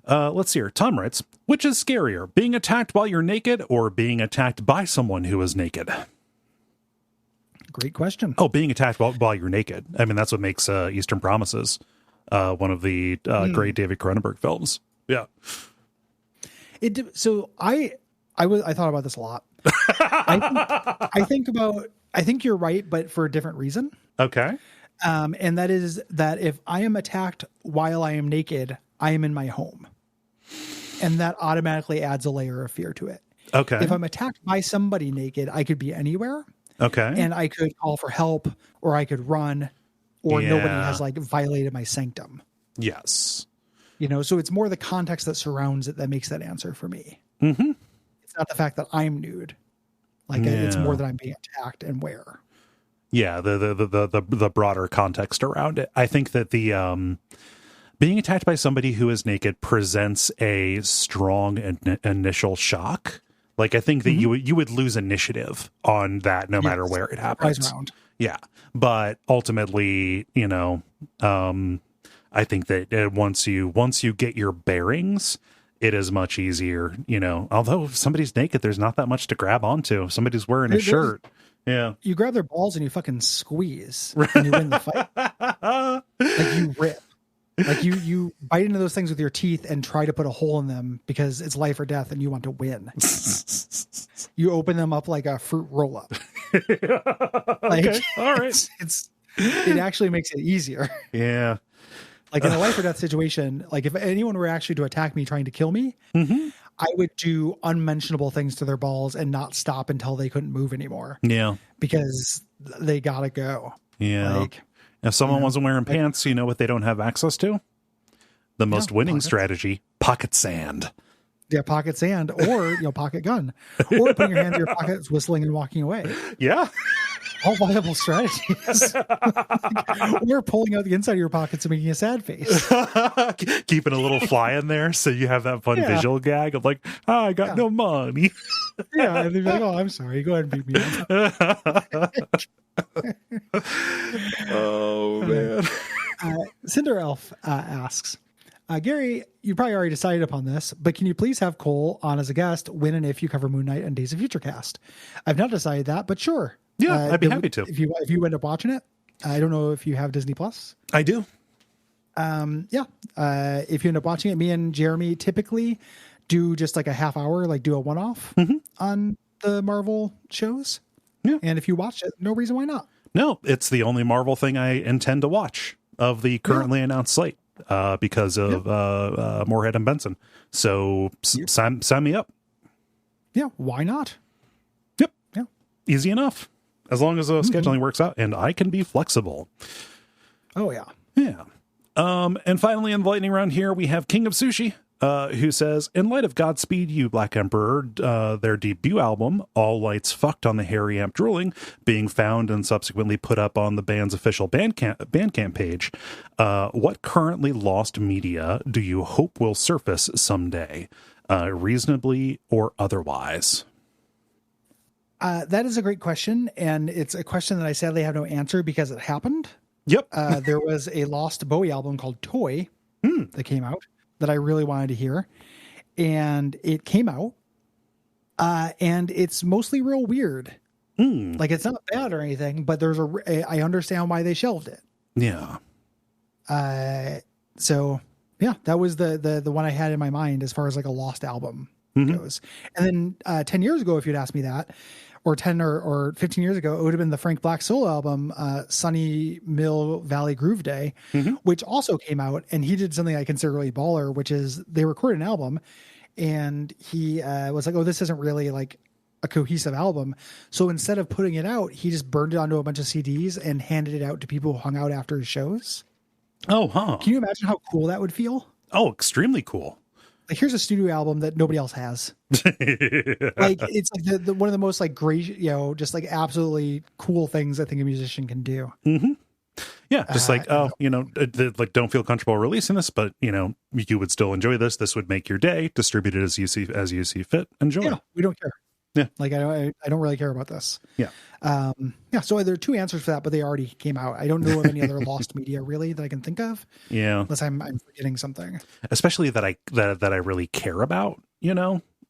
Let's see here. Tom writes, which is scarier, being attacked while you're naked or being attacked by someone who is naked? Great question. Oh, being attacked while you're naked. I mean, that's what makes Eastern Promises one of the great David Cronenberg films. Yeah. So I thought about this a lot. I think you're right, but for a different reason. Okay. And that is that if I am attacked while I am naked, I am in my home. And that automatically adds a layer of fear to it. Okay. If I'm attacked by somebody naked, I could be anywhere. Okay. And I could call for help, or I could run, or nobody has like violated my sanctum. Yes. So it's more the context that surrounds it that makes that answer for me. Mm-hmm. It's not the fact that I'm nude. It's more that I'm being attacked and where. Yeah, the broader context around it. I think that the Being attacked by somebody who is naked presents a strong initial shock. Like, I think that you would lose initiative on that no matter where it happens. Yeah. But ultimately, I think that once you get your bearings, it is much easier, although if somebody's naked, there's not that much to grab onto. If somebody's wearing a shirt. Yeah. You grab their balls and you fucking squeeze and you win the fight. Like you rip. Like you bite into those things with your teeth and try to put a hole in them because it's life or death and you want to win. You open them up like a fruit roll up. Like, okay. All right. It actually makes it easier. Yeah. Like in a life or death situation, like if anyone were actually to attack me trying to kill me, I would do unmentionable things to their balls and not stop until they couldn't move anymore. Yeah. Because they gotta go. Yeah. Like, if someone wasn't wearing pants, you know what they don't have access to? The most winning strategy, pocket sand. Yeah, pocket sand or, pocket gun. Or putting your hand in your pockets, whistling and walking away. Yeah. All viable strategies. Or pulling out the inside of your pockets and making a sad face. Keeping a little fly in there so you have that fun visual gag of like, I got no money. Yeah, and they'd be like, oh, I'm sorry. Go ahead and beat me up. Oh, man. Cinder Elf asks, Gary, you probably already decided upon this, but can you please have Cole on as a guest when and if you cover Moon Knight and Days of Future Cast? I've not decided that, but sure. Yeah, I'd be happy to. If you end up watching it, I don't know if you have Disney Plus. I do. If you end up watching it, me and Jeremy typically do just like a half hour, like do a one-off on the Marvel shows. Yeah. And if you watch it, no reason why not. No, it's the only Marvel thing I intend to watch of the currently announced slate because of Moorhead and Benson. So sign me up. Yeah, why not? Yep. Yeah. Easy enough. As long as the scheduling works out, and I can be flexible. Oh, yeah. Yeah. And finally, in the lightning round here, we have King of Sushi, who says, in light of Godspeed You, Black Emperor, their debut album, All Lights Fucked on the Harry Amp Drooling, being found and subsequently put up on the band's official Bandcamp page, what currently lost media do you hope will surface someday, reasonably or otherwise? That is a great question, and it's a question that I sadly have no answer because it happened. Yep. There was a lost Bowie album called Toy that came out that I really wanted to hear, and it came out, and it's mostly real weird. Like, it's not bad or anything, but I understand why they shelved it. Yeah. So yeah, that was the one I had in my mind as far as like a lost album goes. And then 10 years ago, if you'd asked me that, or 10 or 15 years ago, it would have been the Frank Black solo album, Sunny Mill Valley Groove Day, which also came out. And he did something I consider really baller, which is they recorded an album and he was like, oh, this isn't really like a cohesive album. So instead of putting it out, he just burned it onto a bunch of CDs and handed it out to people who hung out after his shows. Oh, huh. Can you imagine how cool that would feel? Oh, extremely cool. Like, here's a studio album that nobody else has. Like, it's like the one of the most like great, just like absolutely cool things I think a musician can do. Yeah, just like, like, don't feel comfortable releasing this, but you would still enjoy this. This would make your day. Distribute it as you see fit. Enjoy. Yeah, we don't care. Yeah, like I don't really care about this. Yeah. So there are two answers for that, but they already came out. I don't know of any other lost media really that I can think of. Yeah, unless I'm forgetting something. Especially that I really care about.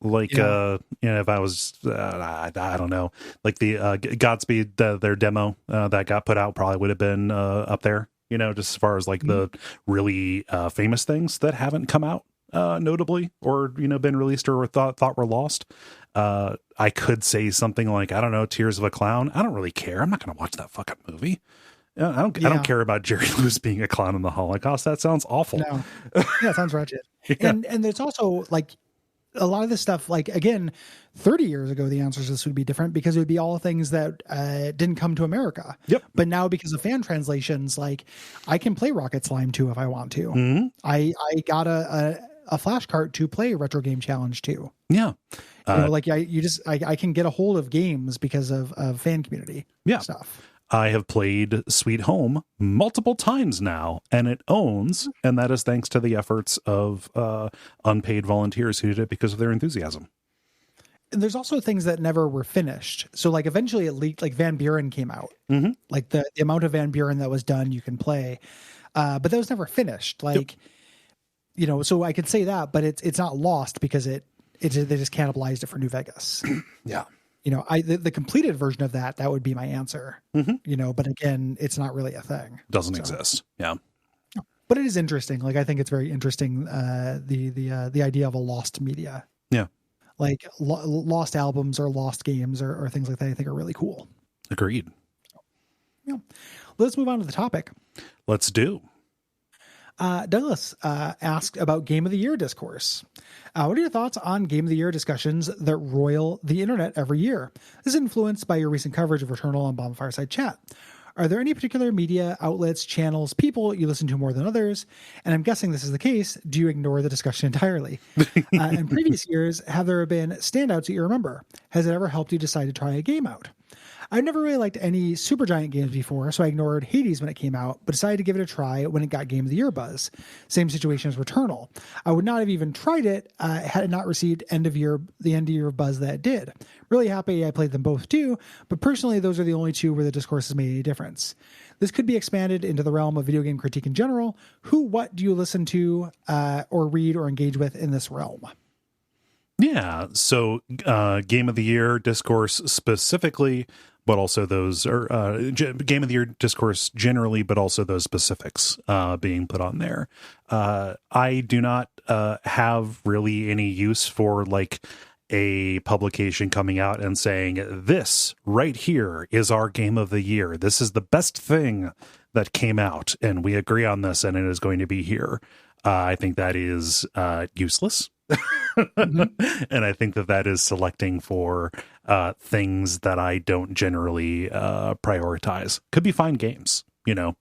Like if I was I don't know, like the Godspeed their demo that got put out probably would have been up there. Just as far as like the really famous things that haven't come out notably or been released or thought were lost. I could say something like, I don't know, Tears of a Clown. I don't really care. I'm not going to watch that fucking movie. I don't care about Jerry Lewis being a clown in the Holocaust. That sounds awful. No. Yeah, it sounds wretched. And there's also like a lot of this stuff, like, again, 30 years ago, the answers to this would be different because it would be all things that didn't come to America. Yep. But now because of fan translations, like I can play Rocket Slime 2 if I want to. I got a flash cart to play Retro Game Challenge 2. Yeah. I can get a hold of games because of fan community stuff. I have played Sweet Home multiple times now, and it owns, and that is thanks to the efforts of unpaid volunteers who did it because of their enthusiasm. And there's also things that never were finished. So like eventually it leaked, like Van Buren came out. Mm-hmm. Like the amount of Van Buren that was done, you can play. But that was never finished. Like, you know, so I could say that, but it's not lost because they just cannibalized it for New Vegas. Yeah. You know, the completed version of that would be my answer. Mm-hmm. You know, but again, it's not really a thing. Doesn't exist. Yeah. But it is interesting. Like I think it's very interesting. The idea of a lost media. Yeah. Like lost albums or lost games or things like that, I think are really cool. Agreed. Yeah. Let's move on to the topic. Let's do. Douglas asked about Game of the Year discourse. What are your thoughts on Game of the Year discussions that roil the internet every year? This is influenced by your recent coverage of Returnal and Bomb Fireside Chat. Are there any particular media outlets, channels, people you listen to more than others? And I'm guessing this is the case. Do you ignore the discussion entirely? In previous years, have there been standouts that you remember? Has it ever helped you decide to try a game out? I've never really liked any Supergiant games before, so I ignored Hades when it came out, but decided to give it a try when it got Game of the Year buzz. Same situation as Returnal. I would not have even tried it had it not received the end of year buzz that it did. Really happy I played them both too, but personally those are the only two where the discourse has made any difference. This could be expanded into the realm of video game critique in general. What do you listen to or read or engage with in this realm? Yeah, so Game of the Year discourse specifically, but also those, or Game of the Year discourse generally, but also those specifics being put on there. I do not have really any use for like a publication coming out and saying, this right here is our Game of the Year. This is the best thing that came out, and we agree on this, and it is going to be here. I think that is useless. Mm-hmm. And I think that is selecting for things that I don't generally prioritize. Could be fine games, you know,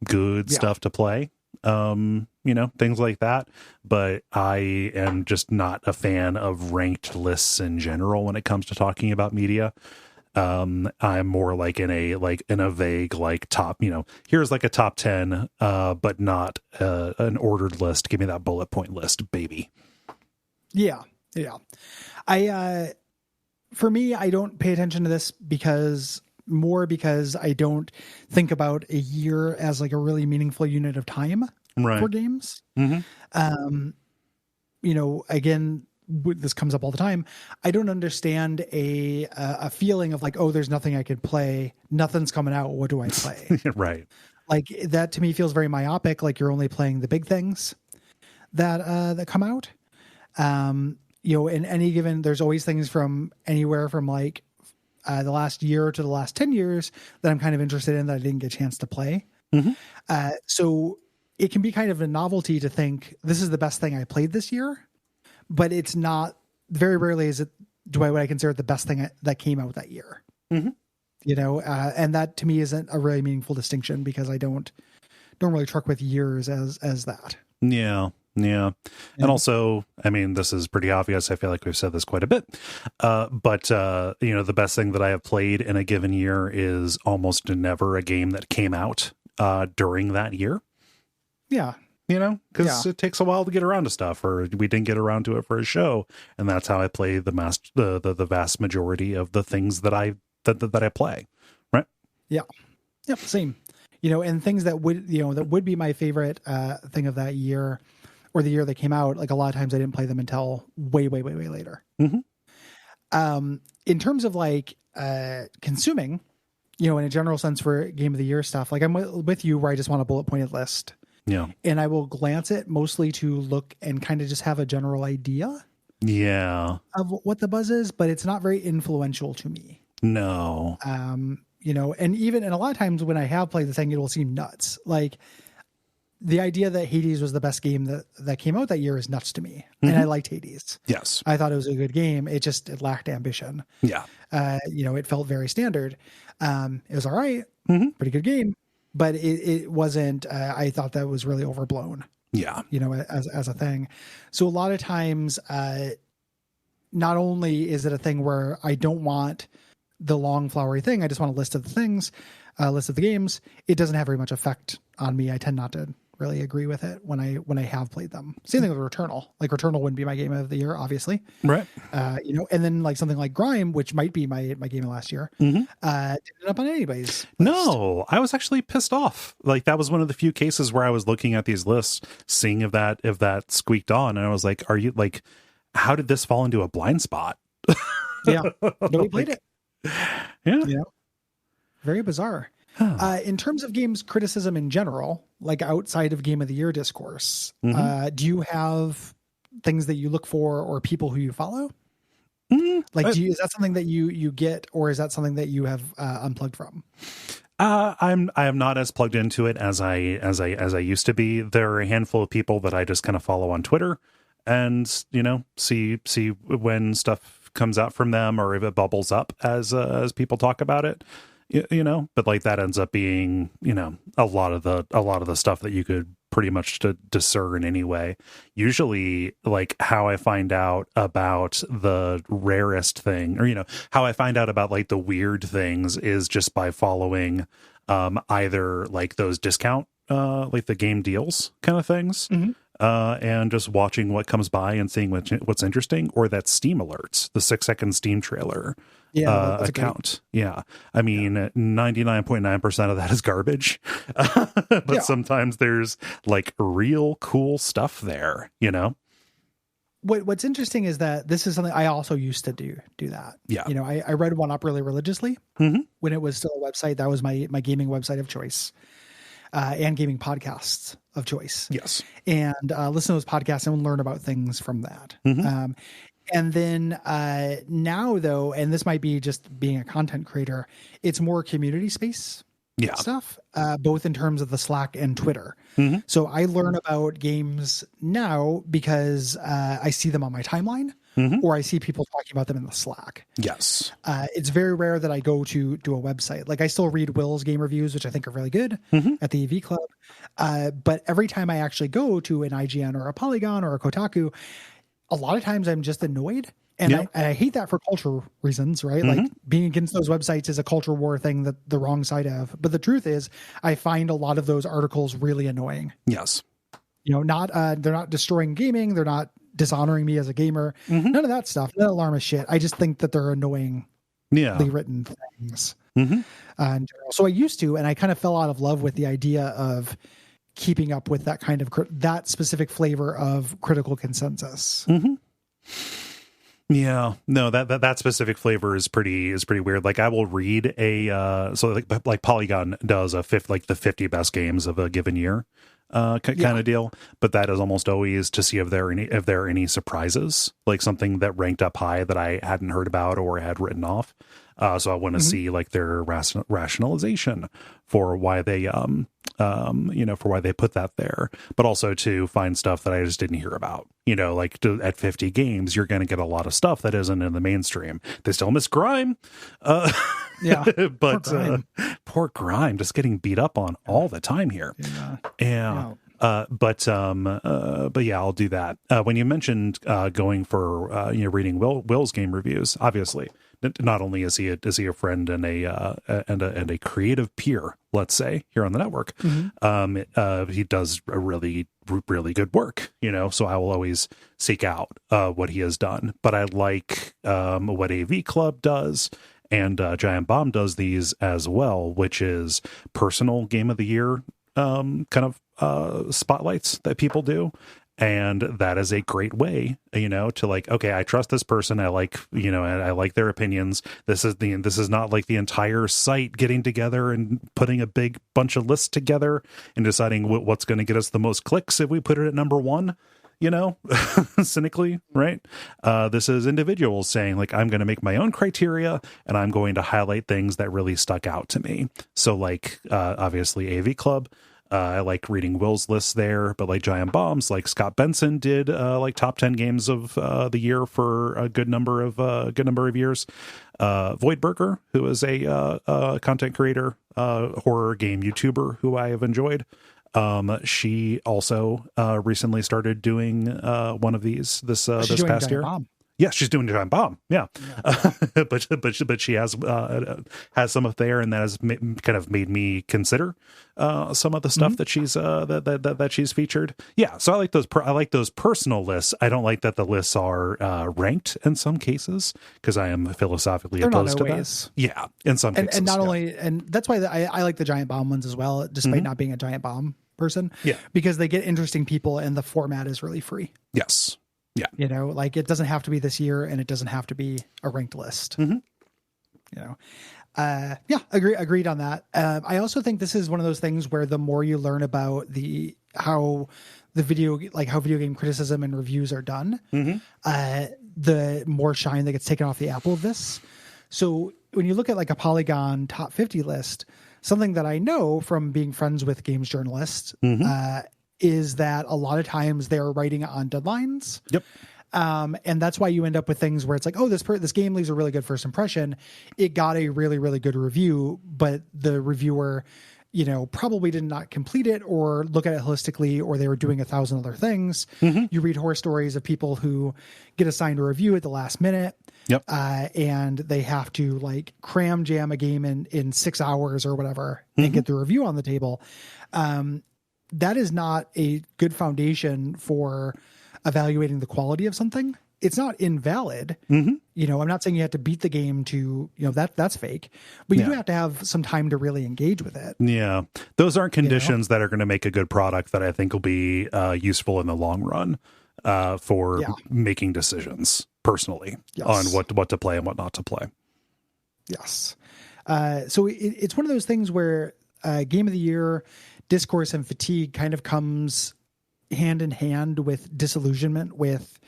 good stuff to play, you know, things like that. But I am just not a fan of ranked lists in general when it comes to talking about media. I'm more like in a vague, like top, you know, here's like a top 10, but not an ordered list. Give me that bullet point list, baby. Yeah. For me, I don't pay attention to this because I don't think about a year as like a really meaningful unit of time for games. Mm-hmm. You know, again, this comes up all the time. I don't understand a feeling of like, oh, there's nothing I could play. Nothing's coming out. What do I play? Right. Like that to me feels very myopic. Like you're only playing the big things that come out. You know, in any given, there's always things from anywhere from like the last year to the last 10 years that I'm kind of interested in that I didn't get a chance to play. Mm-hmm. So it can be kind of a novelty to think this is the best thing I played this year, but it's not. Very rarely is it. What I consider the best thing that came out that year. Mm-hmm. You know, and that to me isn't a really meaningful distinction because I don't really truck with years as that. Yeah. And also, I mean, this is pretty obvious. I feel like we've said this quite a bit. But you know, the best thing that I have played in a given year is almost never a game that came out during that year. Yeah. You know, because it takes a while to get around to stuff, or we didn't get around to it for a show. And that's how I play the vast majority of the things that I play. Right. Yeah. Yep. Same. You know, and things that would be my favorite thing of that year or the year they came out. Like a lot of times I didn't play them until way later. Mm-hmm. In terms of like consuming, you know, in a general sense for Game of the Year stuff, like I'm with you where I just want a bullet pointed list. Yeah. And I will glance it mostly to look and kind of just have a general idea. Yeah. Of what the buzz is, but it's not very influential to me. No. You know, and a lot of times when I have played the thing, it will seem nuts. Like the idea that Hades was the best game that came out that year is nuts to me. Mm-hmm. And I liked Hades. Yes. I thought it was a good game. It lacked ambition. Yeah. You know, it felt very standard. It was all right. Mm-hmm. Pretty good game. But it wasn't, I thought that was really overblown. Yeah. You know, as a thing. So a lot of times, not only is it a thing where I don't want the long flowery thing, I just want a list of the things. list of the games, it doesn't have very much effect on me. I tend not to really agree with it when I have played them. Same thing with Returnal. Like Returnal wouldn't be my game of the year, obviously. Right. And then like something like Grime, which might be my game of last year, didn't end up on anybody's list. No, I was actually pissed off. Like that was one of the few cases where I was looking at these lists, seeing if that squeaked on, and I was like, are you like, how did this fall into a blind spot? Yeah. Nobody played it. Yeah. Very bizarre. In terms of games criticism in general, like outside of Game of the Year discourse, do you have things that you look for or people who you follow? Like, is that something that you get, or is that something that you have unplugged from? I am not as plugged into it as I used to be. There are a handful of people that I just kind of follow on Twitter, and see when stuff comes out from them, or if it bubbles up as people talk about it. But like that ends up being, a lot of the stuff that you could pretty much discern anyway. Usually like how I find out about the rarest thing, or, how I find out about like the weird things is just by following, either like those discount, like the game deals kind of things. And just watching what comes by and seeing what's interesting, or that Steam alerts, the 6-second Steam trailer account. Yeah. I mean, 99.9% of that is garbage. But sometimes there's like real cool stuff there, What's interesting is that this is something I also used to do that. Yeah. I read One Up really religiously when it was still a website. That was my gaming website of choice. And gaming podcasts of choice. Yes. And listen to those podcasts and learn about things from that. And then now, though, and this might be just being a content creator, it's more community space stuff, both in terms of the Slack and Twitter. So I learn about games now because I see them on my timeline. Or I see people talking about them in the Slack. Yes. It's very rare that I go to a website. Like I still read Will's game reviews, which I think are really good at the AV Club. But every time I actually go to an IGN or a Polygon or a Kotaku, a lot of times I'm just annoyed. And I hate that for cultural reasons, right? Like being against those websites is a culture war thing that the wrong side of. But the truth is, I find a lot of those articles really annoying. Yes. They're not destroying gaming. They're not dishonoring me as a gamer. None of that stuff. That alarmist shit. I just think that they're annoyingly written things. And so I used to, and I kind of fell out of love with the idea of keeping up with that kind of that specific flavor of critical consensus. Yeah, no, that specific flavor is pretty weird. Like I will read so like Polygon does the 50 best games of a given year. Kind of deal, but that is almost always to see if there are any surprises, like something that ranked up high that I hadn't heard about or had written off. So I want to see like their rationalization for why they for why they put that there, but also to find stuff that I just didn't hear about. Like at 50 games, you're going to get a lot of stuff that isn't in the mainstream. They still miss Grime. But poor Grime just getting beat up on all the time here. But yeah, I'll do that. When you mentioned going for reading Will's game reviews, obviously, not only is he a friend and a creative peer, let's say, here on the network, he does a really good work. So I will always seek out what he has done. But I like what AV Club does. And Giant Bomb does these as well, which is personal game of the year kind of spotlights that people do. And that is a great way, to like, okay, I trust this person. I like, I like their opinions. This is not like the entire site getting together and putting a big bunch of lists together and deciding what's going to get us the most clicks if we put it at number one. Cynically, right? This is individuals saying like, I'm going to make my own criteria and I'm going to highlight things that really stuck out to me. So like, obviously AV Club, I like reading Will's list there, but like Giant Bombs, like Scott Benson did like top 10 games of the year for a good number of years. Voidburger, who is a content creator, horror game YouTuber who I have enjoyed. She also recently started doing one of these this past year. Yeah, she's doing a giant bomb. Yeah, Yeah. but she has some up there, and that has kind of made me consider some of the stuff that she's that she's featured. Yeah, so I like those. I like those personal lists. I don't like that the lists are ranked in some cases, because I am philosophically They're opposed not to always. that. Yeah, in some cases, and not only, and that's why I like the giant bomb ones as well, despite not being a giant bomb person. Yeah, because they get interesting people, and the format is really free. Yes. Yeah. You know, like it doesn't have to be this year, and it doesn't have to be a ranked list. You know, yeah, agreed on that. I also think this is one of those things where the more you learn about how video game criticism and reviews are done, the more shine that gets taken off the apple of this. So when you look at like a Polygon top 50 list, something that I know from being friends with games journalists, is that a lot of times they're writing on deadlines. Yep. And that's why you end up with things where it's like, oh, this game leaves a really good first impression. It got a really, really good review, but the reviewer, you know, probably did not complete it or look at it holistically, or they were doing 1,000 other things. You read horror stories of people who get assigned a review at the last minute. Yep. And they have to like cram jam a game in 6 hours or whatever and get the review on the table. That is not a good foundation for evaluating the quality of something. It's not invalid. You know, I'm not saying you have to beat the game to, you know, that's fake, but you do have to have some time to really engage with it. Yeah. Those aren't conditions that are going to make a good product that I think will be useful in the long run for making decisions personally on what to play and what not to play. Yes. So it's one of those things where game of the year discourse and fatigue kind of comes hand in hand with disillusionment with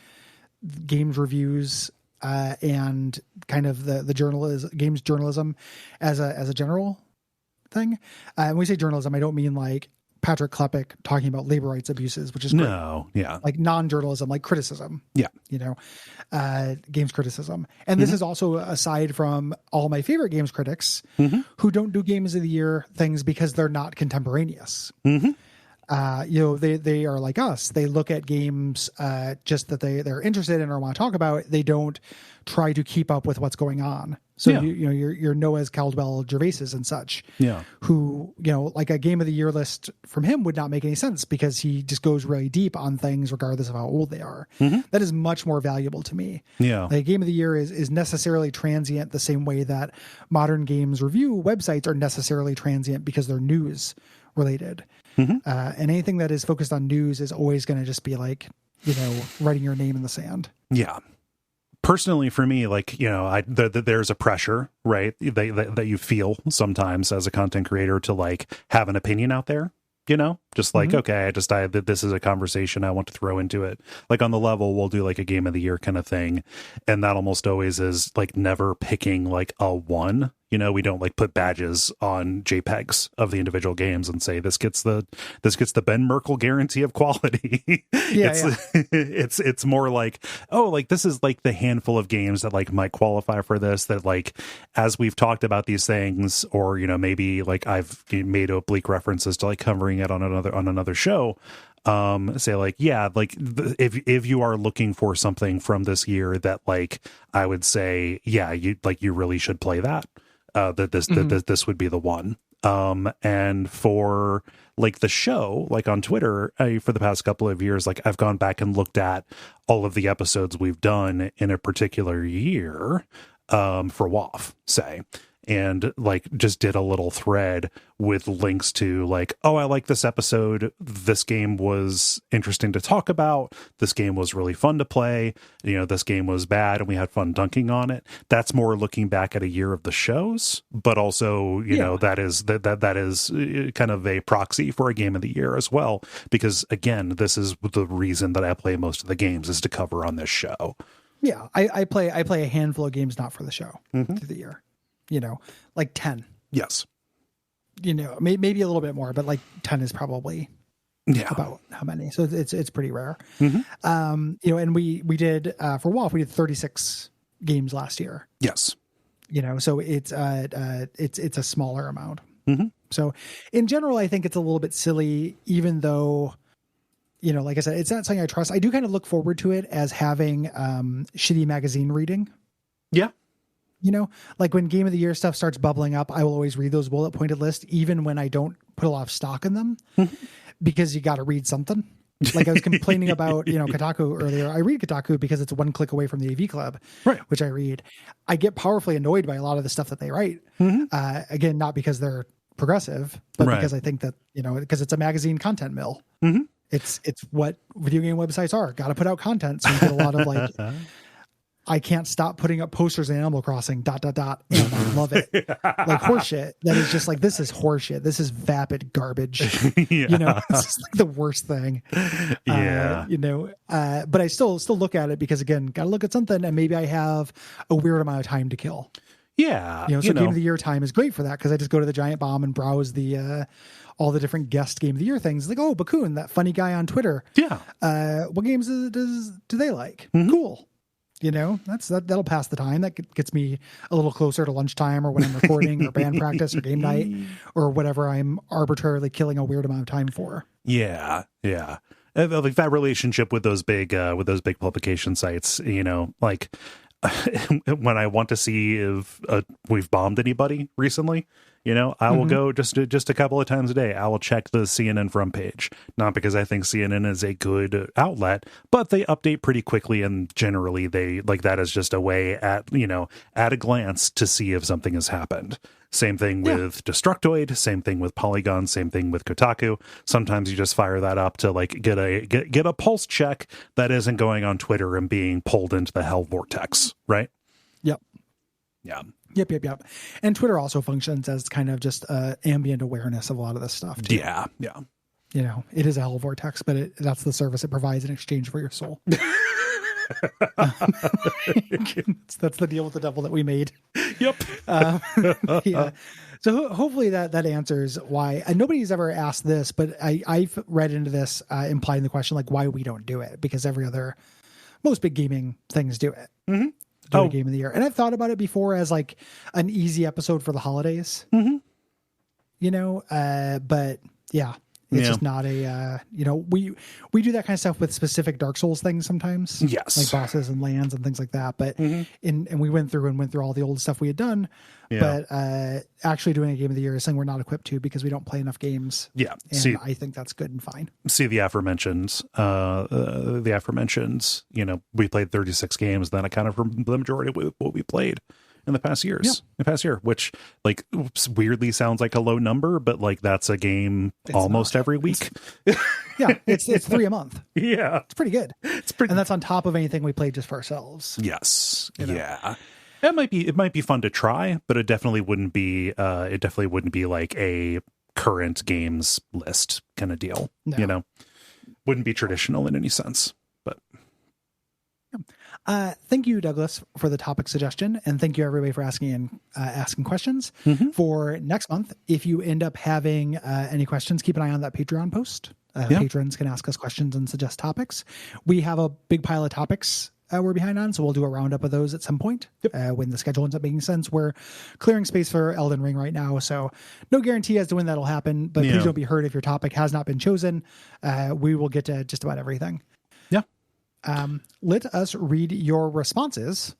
games reviews and kind of the games journalism as a general thing. When we say journalism, I don't mean like Patrick Klepek talking about labor rights abuses, which is great. No, yeah, like non-journalism, like criticism. Yeah, you know, games criticism. And this is also aside from all my favorite games critics who don't do games of the year things because they're not contemporaneous. You know, they are like us. They look at games just that they're interested in or want to talk about. They don't try to keep up with what's going on. So you know, your Noah's Caldwell Gervaises and such, who, you know, like a game of the year list from him would not make any sense because he just goes really deep on things regardless of how old they are. That is much more valuable to me. Like a game of the year is necessarily transient the same way that modern games review websites are necessarily transient because they're news related. And anything that is focused on news is always going to just be like, you know, writing your name in the sand. Yeah. Personally, for me, like, you know, there's a pressure, right, that you feel sometimes as a content creator to like have an opinion out there, you know, just like, okay, this is a conversation I want to throw into it. Like on the level, we'll do like a game of the year kind of thing. And that almost always is like never picking like a one. You know, we don't like put badges on JPEGs of the individual games and say this gets the Ben Merkel guarantee of quality. It's more like, oh, like this is like the handful of games that like might qualify for this, that like as we've talked about these things, or you know, maybe like I've made oblique references to like covering it on another show. Say like, yeah, like if you are looking for something from this year that like I would say, yeah, you really should play that. That this would be the one. And for like the show, like on Twitter, for the past couple of years, like I've gone back and looked at all of the episodes we've done in a particular year, for WAF, say, and like just did a little thread with links to like, oh, I like this episode. This game was interesting to talk about. This game was really fun to play. You know, this game was bad and we had fun dunking on it. That's more looking back at a year of the shows, but also, you know, that is kind of a proxy for a game of the year as well. Because again, this is the reason that I play most of the games is to cover on this show. Yeah. I play a handful of games, not for the show through the year. You know, like 10. Yes. You know, maybe a little bit more, but like 10 is probably about how many. So it's pretty rare. You know, and we did for WAF, we did 36 games last year. Yes. You know, so it's a smaller amount. So in general, I think it's a little bit silly, even though, like I said, it's not something I trust. I do kind of look forward to it as having shitty magazine reading. Yeah. Like when Game of the Year stuff starts bubbling up, I will always read those bullet pointed lists, even when I don't put a lot of stock in them, because you got to read something. Like I was complaining about, Kotaku earlier. I read Kotaku because it's one click away from the AV Club, right? Which I read. I get powerfully annoyed by a lot of the stuff that they write. Again, not because they're progressive, but because I think that, because it's a magazine content mill. It's what video game websites are. Got to put out content. So you get a lot of like, I can't stop putting up posters in Animal Crossing, ... And I love it. Like horseshit. That is just like, this is horseshit. This is vapid garbage. It's just like the worst thing. Yeah. But I still look at it because, again, got to look at something, and maybe I have a weird amount of time to kill. Yeah. So Game of the Year time is great for that, because I just go to the Giant Bomb and browse the all the different guest Game of the Year things. Like, oh, Bakun, that funny guy on Twitter. Yeah. What games do they like? Cool. That'll pass the time. That gets me a little closer to lunchtime, or when I'm recording or band practice or game night or whatever I'm arbitrarily killing a weird amount of time for. Yeah. Yeah. Like that relationship with those big publication sites, like when I want to see if we've bombed anybody recently, I will go just a couple of times a day. I will check the CNN front page, not because I think CNN is a good outlet, but they update pretty quickly, and generally they like that as just a way at a glance to see if something has happened. Same thing with Destructoid, same thing with Polygon, same thing with Kotaku. Sometimes you just fire that up to like get a pulse check that isn't going on Twitter and being pulled into the hell vortex, right? Yep. Yeah. Yep. And Twitter also functions as kind of just ambient awareness of a lot of this stuff too. Yeah. It is a hell vortex, but that's the service it provides in exchange for your soul. That's the deal with the devil that we made. Yep. Yeah. So hopefully that answers why. And nobody's ever asked this, but I've read into this implying the question like why we don't do it, because most big gaming things do it. Do a Game of the Year. And I've thought about it before as like an easy episode for the holidays. But yeah. It's just not a, we do that kind of stuff with specific Dark Souls things sometimes. Yes. Like bosses and lands and things like that. But and we went through all the old stuff we had done. Yeah. But actually doing a Game of the Year is something we're not equipped to because we don't play enough games. Yeah. And I think that's good and fine. See the aforementioned, we played 36 games, then accounted for the majority of what we played in the past year, which like weirdly sounds like a low number, but like that's a game almost every week. It's 3 a month. Yeah. It's pretty good. And that's on top of anything we played just for ourselves. Yes. Yeah. It might be fun to try, but it definitely wouldn't be like a current games list kind of deal. No. Wouldn't be traditional in any sense. But thank you, Douglas, for the topic suggestion, and thank you everybody for asking questions. For next month, if you end up having any questions, keep an eye on that Patreon post. Patrons can ask us questions and suggest topics. We have a big pile of topics we're behind on, so we'll do a roundup of those at some point when the schedule ends up making sense. We're clearing space for Elden Ring right now, so no guarantee as to when that'll happen, but please don't be hurt if your topic has not been chosen. We will get to just about everything. Let us read your responses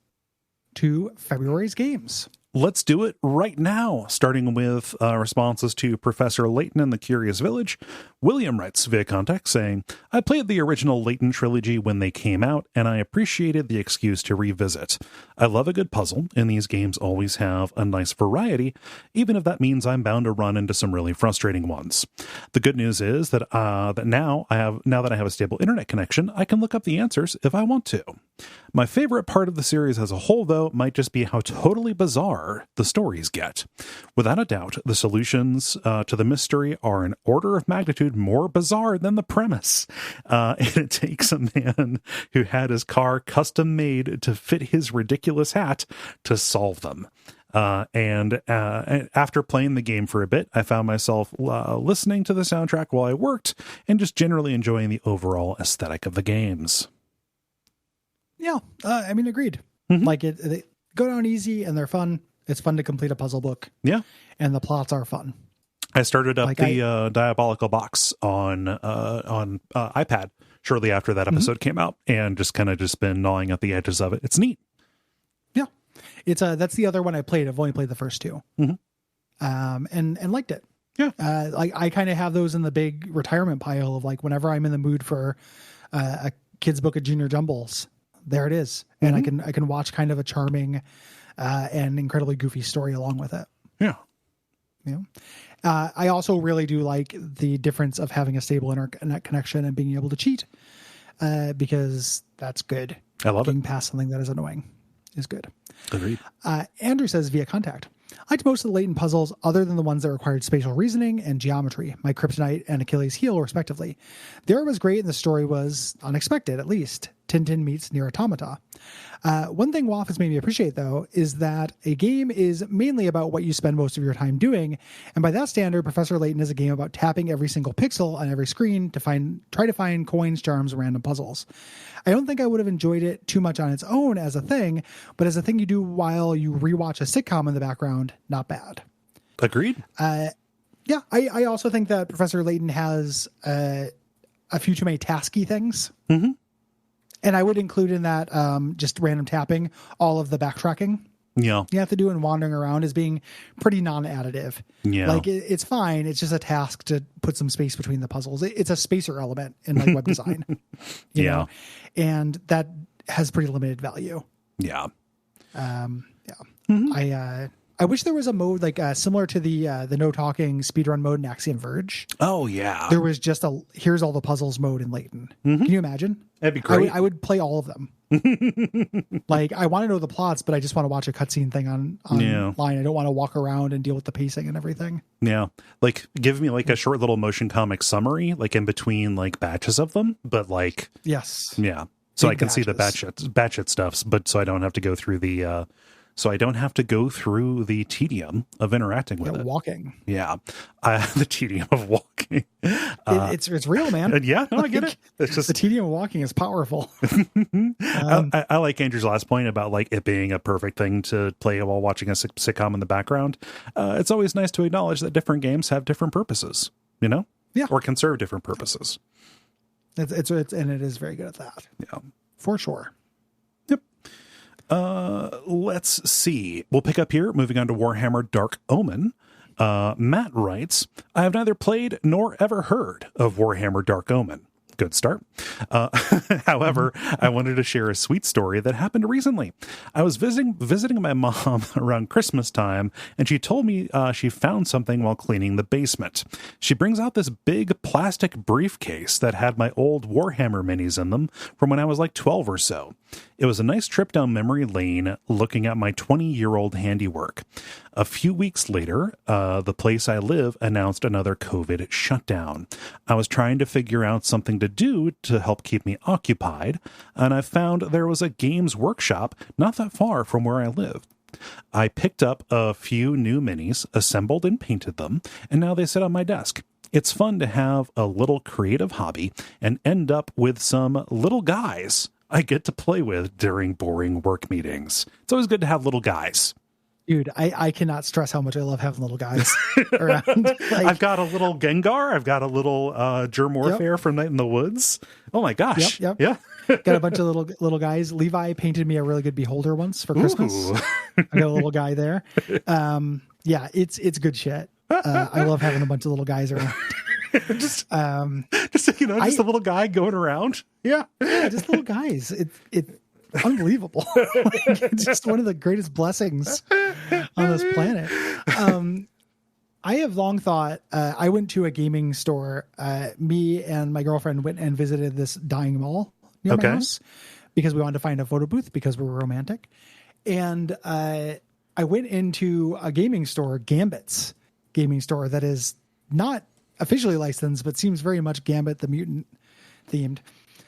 to February's games. Let's do it right now, starting with responses to Professor Layton and the Curious Village. William writes via contact saying, I played the original Layton trilogy when they came out, and I appreciated the excuse to revisit. I love a good puzzle, and these games always have a nice variety, even if that means I'm bound to run into some really frustrating ones. The good news is that now that I have a stable internet connection, I can look up the answers if I want to. My favorite part of the series as a whole, though, might just be how totally bizarre the stories get. Without a doubt, the solutions to the mystery are an order of magnitude more bizarre than the premise. And it takes a man who had his car custom made to fit his ridiculous hat to solve them. And after playing the game for a bit, I found myself listening to the soundtrack while I worked and just generally enjoying the overall aesthetic of the games. Yeah, agreed. Like they go down easy and they're fun. It's fun to complete a puzzle book. Yeah. And the plots are fun. I started up Like the Diabolical Box on iPad shortly after that episode came out, and just been gnawing at the edges of it. It's neat. Yeah, it's that's the other one I played. I've only played the first two, and liked it. Yeah, like I kind of have those in the big retirement pile of like whenever I'm in the mood for a kid's book of Junior Jumbles, there it is, and I can watch kind of a charming and incredibly goofy story along with it. Yeah. Yeah. I also really do like the difference of having a stable internet connection and being able to cheat, because that's good. I love Getting it. past something that is annoying is good. Agreed. Andrew says via contact, I liked most of the latent puzzles other than the ones that required spatial reasoning and geometry, my kryptonite and Achilles heel, respectively. The art was great and the story was unexpected, at least. Tintin meets Nier Automata. One thing WoF has made me appreciate, though, is that a game is mainly about what you spend most of your time doing. And by that standard, Professor Layton is a game about tapping every single pixel on every screen to try to find coins, charms, random puzzles. I don't think I would have enjoyed it too much on its own as a thing, but as a thing you do while you rewatch a sitcom in the background, not bad. Agreed. Yeah, I also think that Professor Layton has a few too many tasky things. Mm-hmm. And I would include in that just random tapping, all of the backtracking Yeah. you have to do and wandering around as being pretty non-additive. Yeah. Like it's fine. It's just a task to put some space between the puzzles. It's a spacer element in like web design, you know, and that has pretty limited value. Yeah. Yeah. I wish there was a mode like similar to the no talking speedrun mode in Axiom Verge. Oh yeah. There was just here's all the puzzles mode in Layton. Can you imagine? That'd be great. I would play all of them. Like I want to know the plots, but I just want to watch a cutscene thing online. I don't want to walk around and deal with the pacing and everything. Yeah. Like give me like a short little motion comic summary, like in between like batches of them, but like, yes. Yeah. So Big I can see the batchet stuffs, but so I don't have to go through the, tedium of interacting with it. Walking. Yeah. The tedium of walking. It's real, man. Yeah, no, I get it. It's just the tedium of walking is powerful. I like Andrew's last point about like it being a perfect thing to play while watching a sitcom in the background. It's always nice to acknowledge that different games have different purposes, you know? Yeah. Or can serve different purposes. It's and it is very good at that. Yeah. For sure. Yep. Let's see. We'll pick up here, moving on to Warhammer Dark Omen. Matt writes, I have neither played nor ever heard of Warhammer Dark Omen. Good start. However, I wanted to share a sweet story that happened recently. I was visiting my mom around Christmas time, and she told me she found something while cleaning the basement. She brings out this big plastic briefcase that had my old Warhammer minis in them from when I was like 12 or so. It was a nice trip down memory lane looking at my 20-year-old handiwork. A few weeks later, the place I live announced another COVID shutdown. I was trying to figure out something to do to help keep me occupied, and I found there was a games workshop not that far from where I live. I picked up a few new minis, assembled and painted them, and now they sit on my desk. It's fun to have a little creative hobby and end up with some little guys I get to play with during boring work meetings. It's always good to have little guys. Dude, I cannot stress how much I love having little guys around. Like, I've got a little Gengar. I've got a little Germ Warfare from Night in the Woods. Oh my gosh. Yep. Yeah. Got a bunch of little guys. Levi painted me a really good Beholder once for Christmas. I got a little guy there. Yeah, it's good shit. I love having a bunch of little guys around. just a little guy going around. Yeah, just little guys. It's unbelievable. Like, it's just one of the greatest blessings on this planet. I have long thought, I went to a gaming store. Me and my girlfriend went and visited this dying mall near my house because we wanted to find a photo booth because we were romantic. And I went into a gaming store, Gambit's gaming store, that is not officially licensed, but seems very much Gambit the Mutant themed.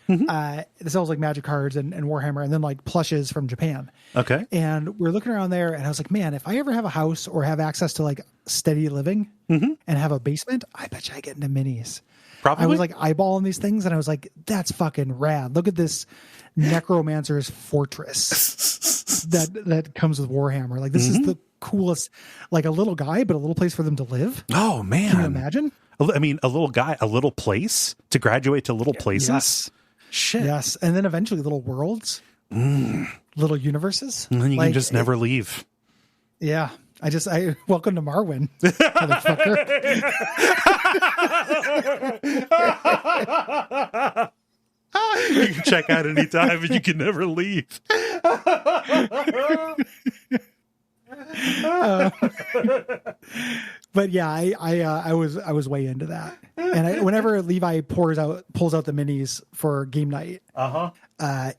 It sells like magic cards and Warhammer and then like plushes from Japan. Okay. And we're looking around there and I was like, man, if I ever have a house or have access to like steady living and have a basement, I bet you I get into minis. Probably. I was like eyeballing these things and I was like, that's fucking rad. Look at this necromancer's fortress that comes with Warhammer. Like this is the coolest, like a little guy, but a little place for them to live. Oh man. Can you imagine? I mean, a little guy, a little place to graduate to little places. Yes. Shit. Yes. And then eventually little worlds, little universes. And then you can just never leave. Yeah. I welcome to Marwin, motherfucker. You can check out anytime and you can never leave. But yeah, I was way into that. And whenever Levi pulls out the minis for game night,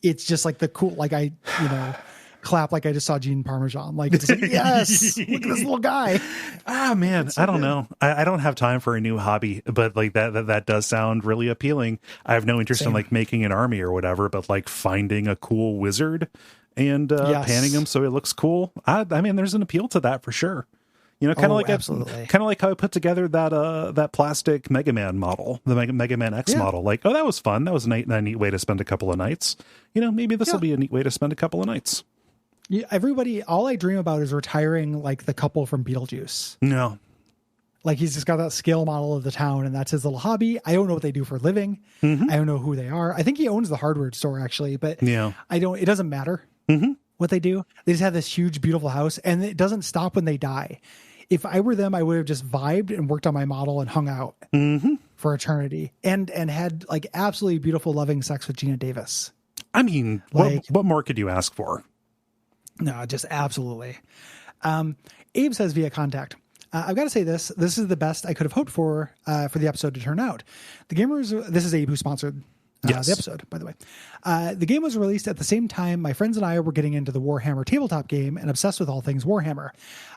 it's just like the cool, like clap like I just saw Gene Parmesan. Like, it's like, yes, look at this little guy. Ah, man, so I don't know. I don't have time for a new hobby, but like that does sound really appealing. I have no interest in like making an army or whatever, but like finding a cool wizard and panning him so it looks cool. I mean, there's an appeal to that for sure. You know, kind of like how I put together that plastic Mega Man model, the Mega Man X model. Like, oh, that was fun. That was a neat way to spend a couple of nights. You know, maybe this will be a neat way to spend a couple of nights. Yeah, everybody, all I dream about is retiring like the couple from Beetlejuice. No. Like, he's just got that scale model of the town, and that's his little hobby. I don't know what they do for a living. I don't know who they are. I think he owns the hardware store, actually, but it doesn't matter what they do. They just have this huge, beautiful house, and it doesn't stop when they die. If I were them, I would have just vibed and worked on my model and hung out for eternity and had like absolutely beautiful, loving sex with Gina Davis. I mean, like, what more could you ask for? No, just absolutely. Abe says via contact, I've got to say this is the best I could have hoped for the episode to turn out. The gamers, this is Abe who sponsored the episode, by the way. The game was released at the same time my friends and I were getting into the Warhammer tabletop game and obsessed with all things Warhammer.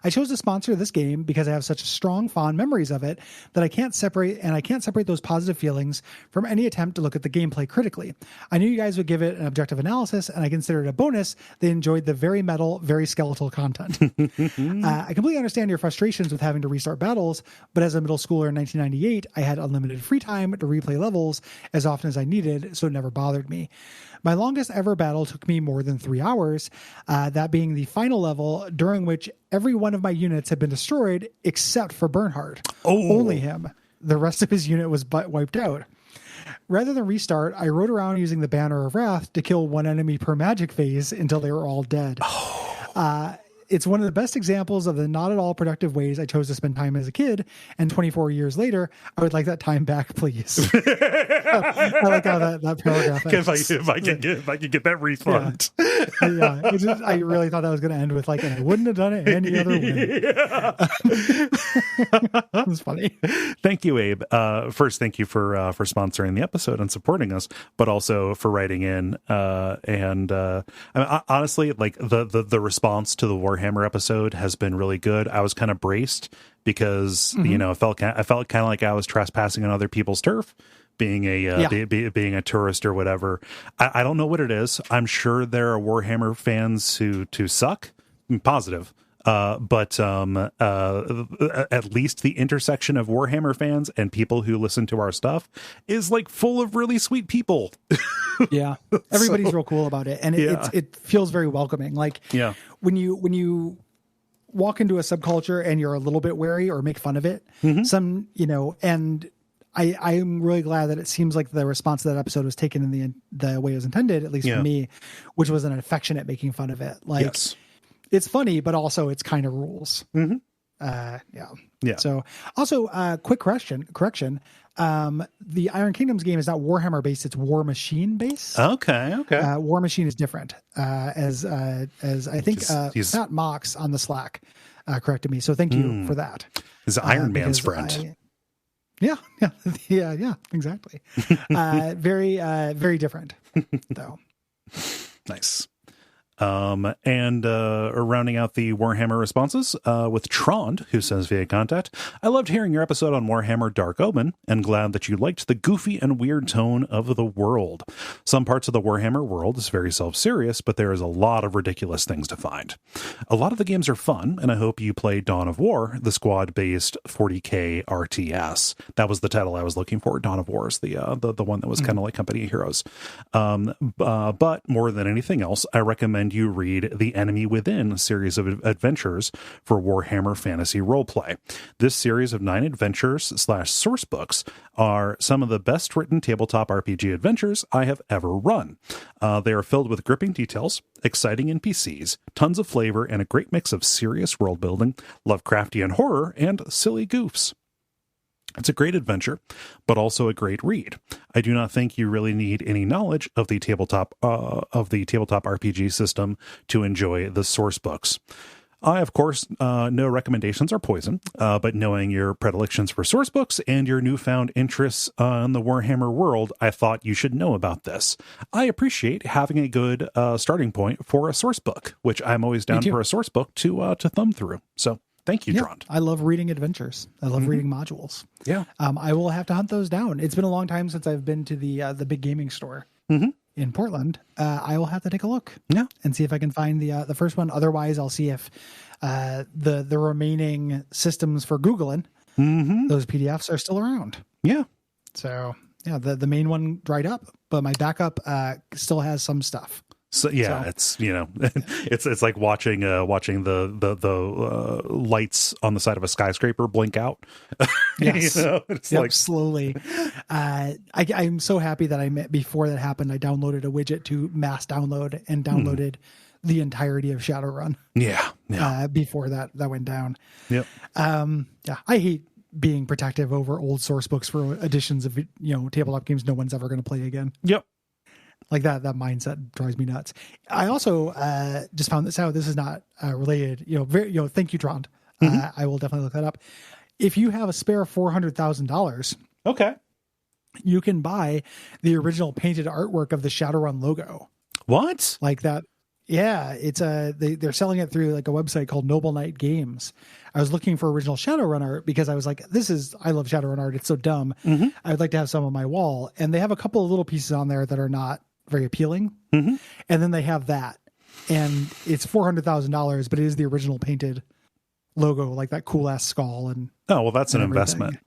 I chose to sponsor this game because I have such strong, fond memories of it that I can't separate those positive feelings from any attempt to look at the gameplay critically. I knew you guys would give it an objective analysis, and I considered it a bonus they enjoyed the very metal, very skeletal content. I completely understand your frustrations with having to restart battles, but as a middle schooler in 1998, I had unlimited free time to replay levels as often as I needed, so it never bothered me. My longest ever battle took me more than 3 hours, that being the final level, during which every one of my units had been destroyed except for Bernhard. Only him. The rest of his unit was wiped out. Rather than restart, I rode around using the Banner of Wrath to kill one enemy per magic phase until they were all dead. It's one of the best examples of the not at all productive ways I chose to spend time as a kid, and 24 years later, I would like that time back, please. I like how that paragraph ends. If I could get that refund. I really thought that was going to end with like, and I wouldn't have done it any other way. It was funny. Thank you, Abe. First, thank you for sponsoring the episode and supporting us, but also for writing in. I mean, honestly, like the response to the Warhammer episode has been really good. I was kind of braced because you know, I felt kind of like I was trespassing on other people's turf, being a tourist or whatever. I don't know what it is. I'm sure there are Warhammer fans who suck. I'm positive. But at least the intersection of Warhammer fans and people who listen to our stuff is like full of really sweet people. Yeah. Everybody's real cool about it. And it feels very welcoming. Like when you walk into a subculture and you're a little bit wary or make fun of it, and I'm really glad that it seems like the response to that episode was taken in the way it was intended, at least for me, which was an affectionate making fun of it. Like, it's funny, but also it's kind of rules. So also, quick correction. The Iron Kingdoms game is not Warhammer based. It's War Machine based. Okay. War Machine is different. As I think Matt Mox on the Slack corrected me. So thank you for that. He's Iron Man's friend. Yeah, exactly. Very different though. Nice. And rounding out the Warhammer responses with Trond, who says via contact, I loved hearing your episode on Warhammer Dark Omen and glad that you liked the goofy and weird tone of the world. Some parts of the Warhammer world is very self-serious, but there is a lot of ridiculous things to find. A lot of the games are fun, and I hope you play Dawn of War, the squad-based 40k RTS. That was the title I was looking for. Dawn of War is the one that was kind of like Company of Heroes. But more than anything else, I recommend recommend you read The Enemy Within series of adventures for Warhammer Fantasy Roleplay. This series of 9 adventures / source books are some of the best written tabletop RPG adventures I have ever run. They are filled with gripping details, exciting NPCs, tons of flavor, and a great mix of serious world building, Lovecraftian horror, and silly goofs. It's a great adventure, but also a great read. I do not think you really need any knowledge of the tabletop RPG system to enjoy the source books. Of course, no recommendations are poison, but knowing your predilections for source books and your newfound interests in the Warhammer world, I thought you should know about this. I appreciate having a good starting point for a source book, which I'm always down for a source book to thumb through. So thank you, Drond. I love reading adventures. I love reading modules. Yeah. I will have to hunt those down. It's been a long time since I've been to the big gaming store in Portland. I will have to take a look and see if I can find the first one. Otherwise, I'll see if the remaining systems for Googling those PDFs are still around. Yeah. So yeah, the main one dried up, but my backup still has some stuff. So it's it's like watching the lights on the side of a skyscraper blink out. Yes, it's like slowly. I'm so happy that before that happened, I downloaded a widget to mass download and downloaded the entirety of Shadowrun. Yeah. Before that went down. Yep. I hate being protective over old source books for editions of tabletop games no one's ever going to play again. Yep. Like that mindset drives me nuts. I also just found this out. This is not related. Thank you, Drond. I will definitely look that up. If you have a spare $400,000, okay, you can buy the original painted artwork of the Shadowrun logo. What? Like that? Yeah, it's they're selling it through like a website called Noble Knight Games. I was looking for original Shadowrun art because I was like, I love Shadowrun art. It's so dumb. I would like to have some on my wall. And they have a couple of little pieces on there that are not very appealing. And then they have that, and it's $400,000, but it is the original painted logo, like that cool ass skull. And that's an investment.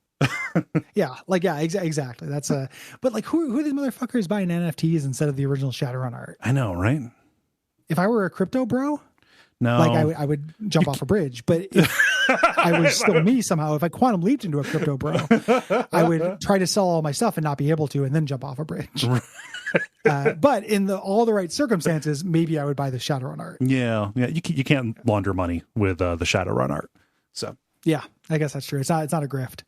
Exactly. That's but like who are these motherfuckers buying NFTs instead of the original Shadowrun art? I know, right? If I were a crypto bro, no, like I would jump off a bridge, but if I was still me somehow, if I quantum leaped into a crypto bro, I would try to sell all my stuff and not be able to, and then jump off a bridge. But in all the right circumstances, maybe I would buy the Shadowrun art. Yeah. You can't launder money with the Shadowrun art. So yeah, I guess that's true. It's not a grift.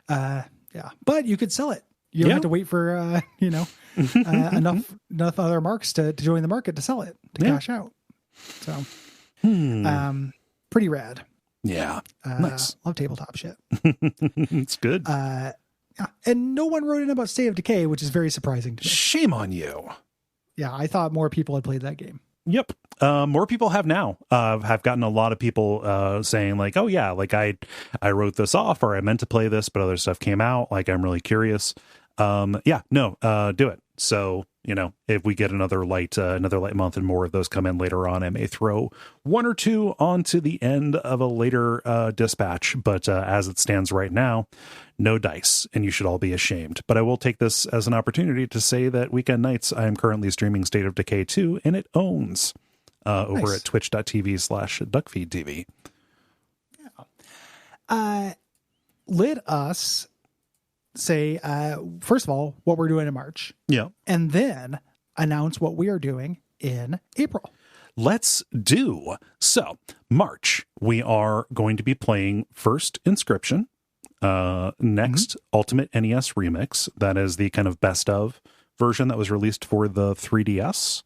But you could sell it. You don't have to wait for enough other marks to join the market to sell it, to cash out. So pretty rad. Yeah. Nice. Love tabletop shit. It's good. Yeah. And no one wrote in about State of Decay, which is very surprising to me. Shame on you. Yeah, I thought more people had played that game. Yep. More people have now. Have gotten a lot of people saying like, oh yeah, like I wrote this off, or I meant to play this, but other stuff came out. Like, I'm really curious. Do it. So, if we get another light month and more of those come in later on, I may throw one or two onto the end of a later dispatch. But as it stands right now, no dice, and you should all be ashamed. But I will take this as an opportunity to say that weekend nights, I am currently streaming State of Decay 2, and it owns over at twitch.tv/Duckfeed.tv. Yeah. Let us say, first of all, what we're doing in March. Yeah. And then announce what we are doing in April. Let's do. So, March, we are going to be playing first Inscription. Next, Ultimate NES Remix. That is the kind of best of version that was released for the 3DS.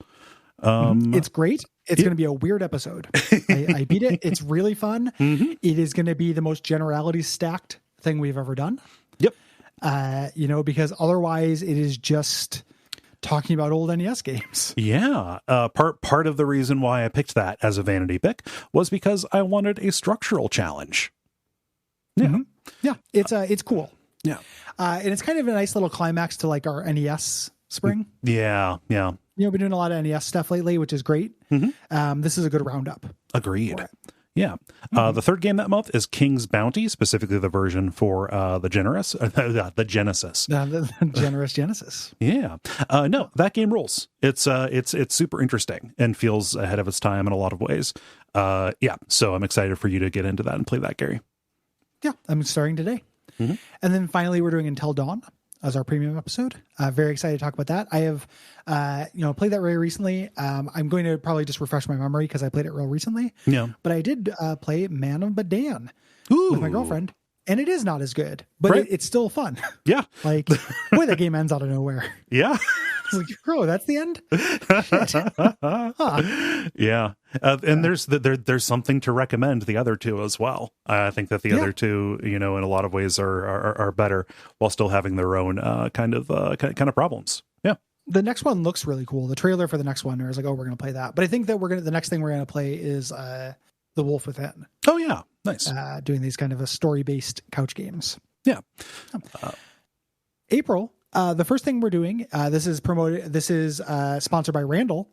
It's great. It's going to be a weird episode. I beat it. It's really fun. It is going to be the most generality stacked thing we've ever done. Yep. Because otherwise it is just talking about old NES games. Yeah. Part of the reason why I picked that as a vanity pick was because I wanted a structural challenge. Yeah. Yeah. It's cool. Yeah. And it's kind of a nice little climax to like our NES spring. Yeah. We've been doing a lot of NES stuff lately, which is great. This is a good roundup. Agreed. Yeah. The third game that month is King's Bounty, specifically the version for the Genesis. The Genesis. The generous Genesis. Yeah. No, that game rules. It's super interesting and feels ahead of its time in a lot of ways. Yeah. So I'm excited for you to get into that and play that, Gary. Yeah, I'm starting today. And then finally, we're doing Until Dawn as our premium episode. Very excited to talk about that. I have, played that very recently. I'm going to probably just refresh my memory because I played it real recently. Yeah. But I did play Man of Medan Ooh. with my girlfriend, and it is not as good, but Right. it's still fun. Yeah. Like, boy, that game ends out of nowhere. Yeah. It's like, bro, that's the end? Shit. Yeah. And there's something to recommend the other two as well. I think that the other two, in a lot of ways are better while still having their own kind of problems. Yeah. The next one looks really cool. The trailer for the next one, I was like, oh, we're going to play that. But I think that the next thing we're going to play is The Wolf Within. Oh yeah. Nice. Doing these kind of a story-based couch games. Yeah. April, the first thing we're doing, this is sponsored by Randall.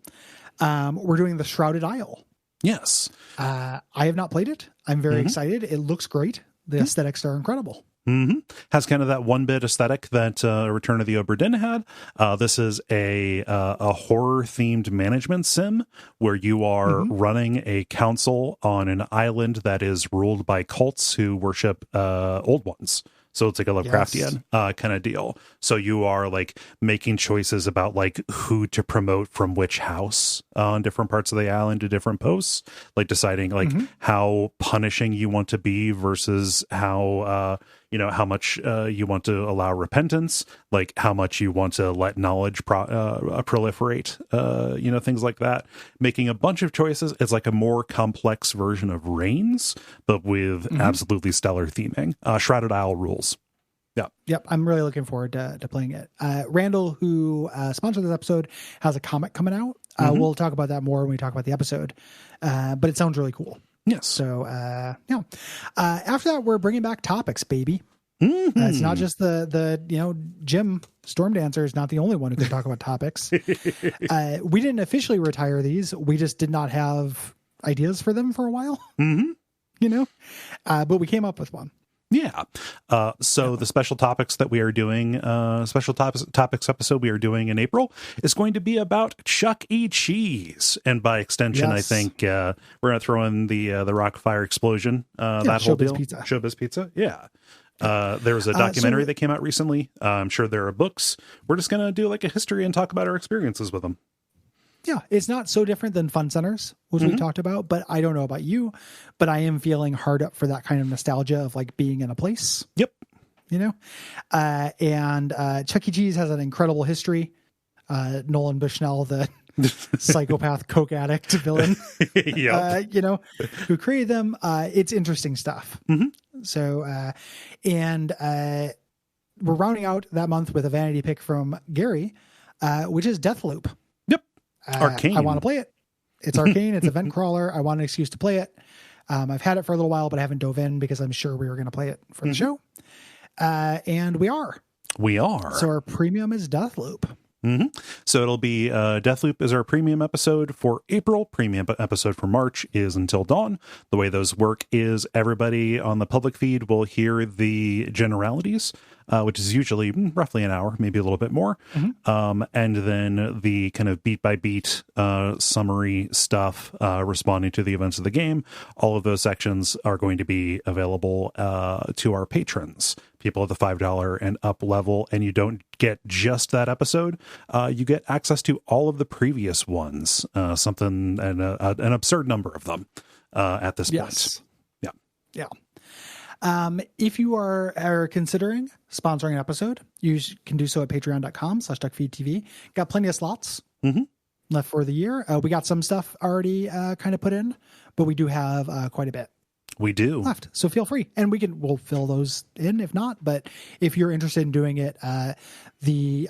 We're doing The Shrouded Isle. Yes. I have not played it. I'm very excited. It looks great. The aesthetics are incredible. Has kind of that one bit aesthetic that Return of the Obra Dinn had. This is a horror themed management sim where you are running a council on an island that is ruled by cults who worship old ones. So it's like a Lovecraftian kind of deal. So you are like making choices about like who to promote from which house on different parts of the island to different posts, like deciding like how punishing you want to be versus how how much you want to allow repentance, like how much you want to let knowledge proliferate, things like that. Making a bunch of choices. It's like a more complex version of Reigns, but with absolutely stellar theming. Shrouded Isle rules. Yeah. Yep. I'm really looking forward to playing it. Randall, who sponsored this episode, has a comic coming out. We'll talk about that more when we talk about the episode. But it sounds really cool. Yes. So, after that, we're bringing back topics, baby. It's not just the Jim Storm Dancer is not the only one who can talk about topics. We didn't officially retire these. We just did not have ideas for them for a while, but we came up with one. Yeah. So the special topics that we are doing, topics episode we are doing in April is going to be about Chuck E. Cheese. And by extension, I think we're going to throw in the Rockfire explosion, that whole deal. Pizza. Showbiz Pizza. Yeah. There was a documentary that came out recently. I'm sure there are books. We're just going to do like a history and talk about our experiences with them. Yeah, it's not so different than Fun Centers, which we talked about, but I don't know about you, but I am feeling hard up for that kind of nostalgia of like being in a place. Yep. And Chuck E. Cheese has an incredible history. Nolan Bushnell, the psychopath coke addict villain, who created them. It's interesting stuff. So, we're rounding out that month with a vanity pick from Gary, which is Deathloop. Arcane. I want to play it. It's Arcane. It's Event Crawler. I want an excuse to play it. I've had it for a little while, but I haven't dove in because I'm sure we were going to play it for the show. And we are. So our premium is Deathloop. So it'll be Deathloop is our premium episode for April. Premium episode for March is Until Dawn. The way those work is everybody on the public feed will hear the generalities, which is usually roughly an hour, maybe a little bit more. And then the kind of beat by beat summary stuff responding to the events of the game. All of those sections are going to be available to our patrons, people at the $5 and up level. And you don't get just that episode. You get access to all of the previous ones, an absurd number of them at this point. Yeah. If you are considering sponsoring an episode, you can do so at patreon.com/Duckfeed.tv. Got plenty of slots left for the year. We got some stuff already kind of put in, but we do have quite a bit. We do left. So feel free, and we'll fill those in if not, but if you're interested in doing it, I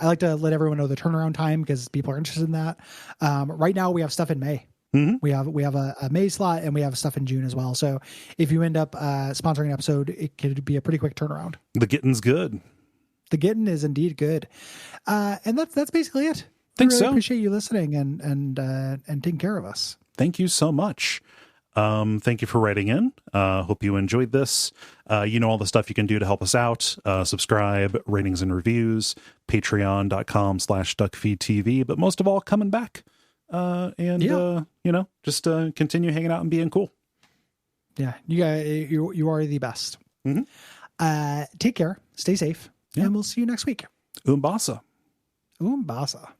like to let everyone know the turnaround time because people are interested in that. Right now we have stuff in May. We have a May slot and we have stuff in June as well. So if you end up sponsoring an episode, it could be a pretty quick turnaround. The getting's good. The getting is indeed good. And that's basically it. Think so. Appreciate you listening and taking care of us. Thank you so much. Thank you for writing in. Hope you enjoyed this. You know all the stuff you can do to help us out. Subscribe, ratings and reviews, patreon.com/Duckfeed.tv. But most of all, coming back. Just continue hanging out and being cool. Yeah, you are the best. Mm-hmm. Take care, stay safe, and we'll see you next week. Umbasa. Umbasa.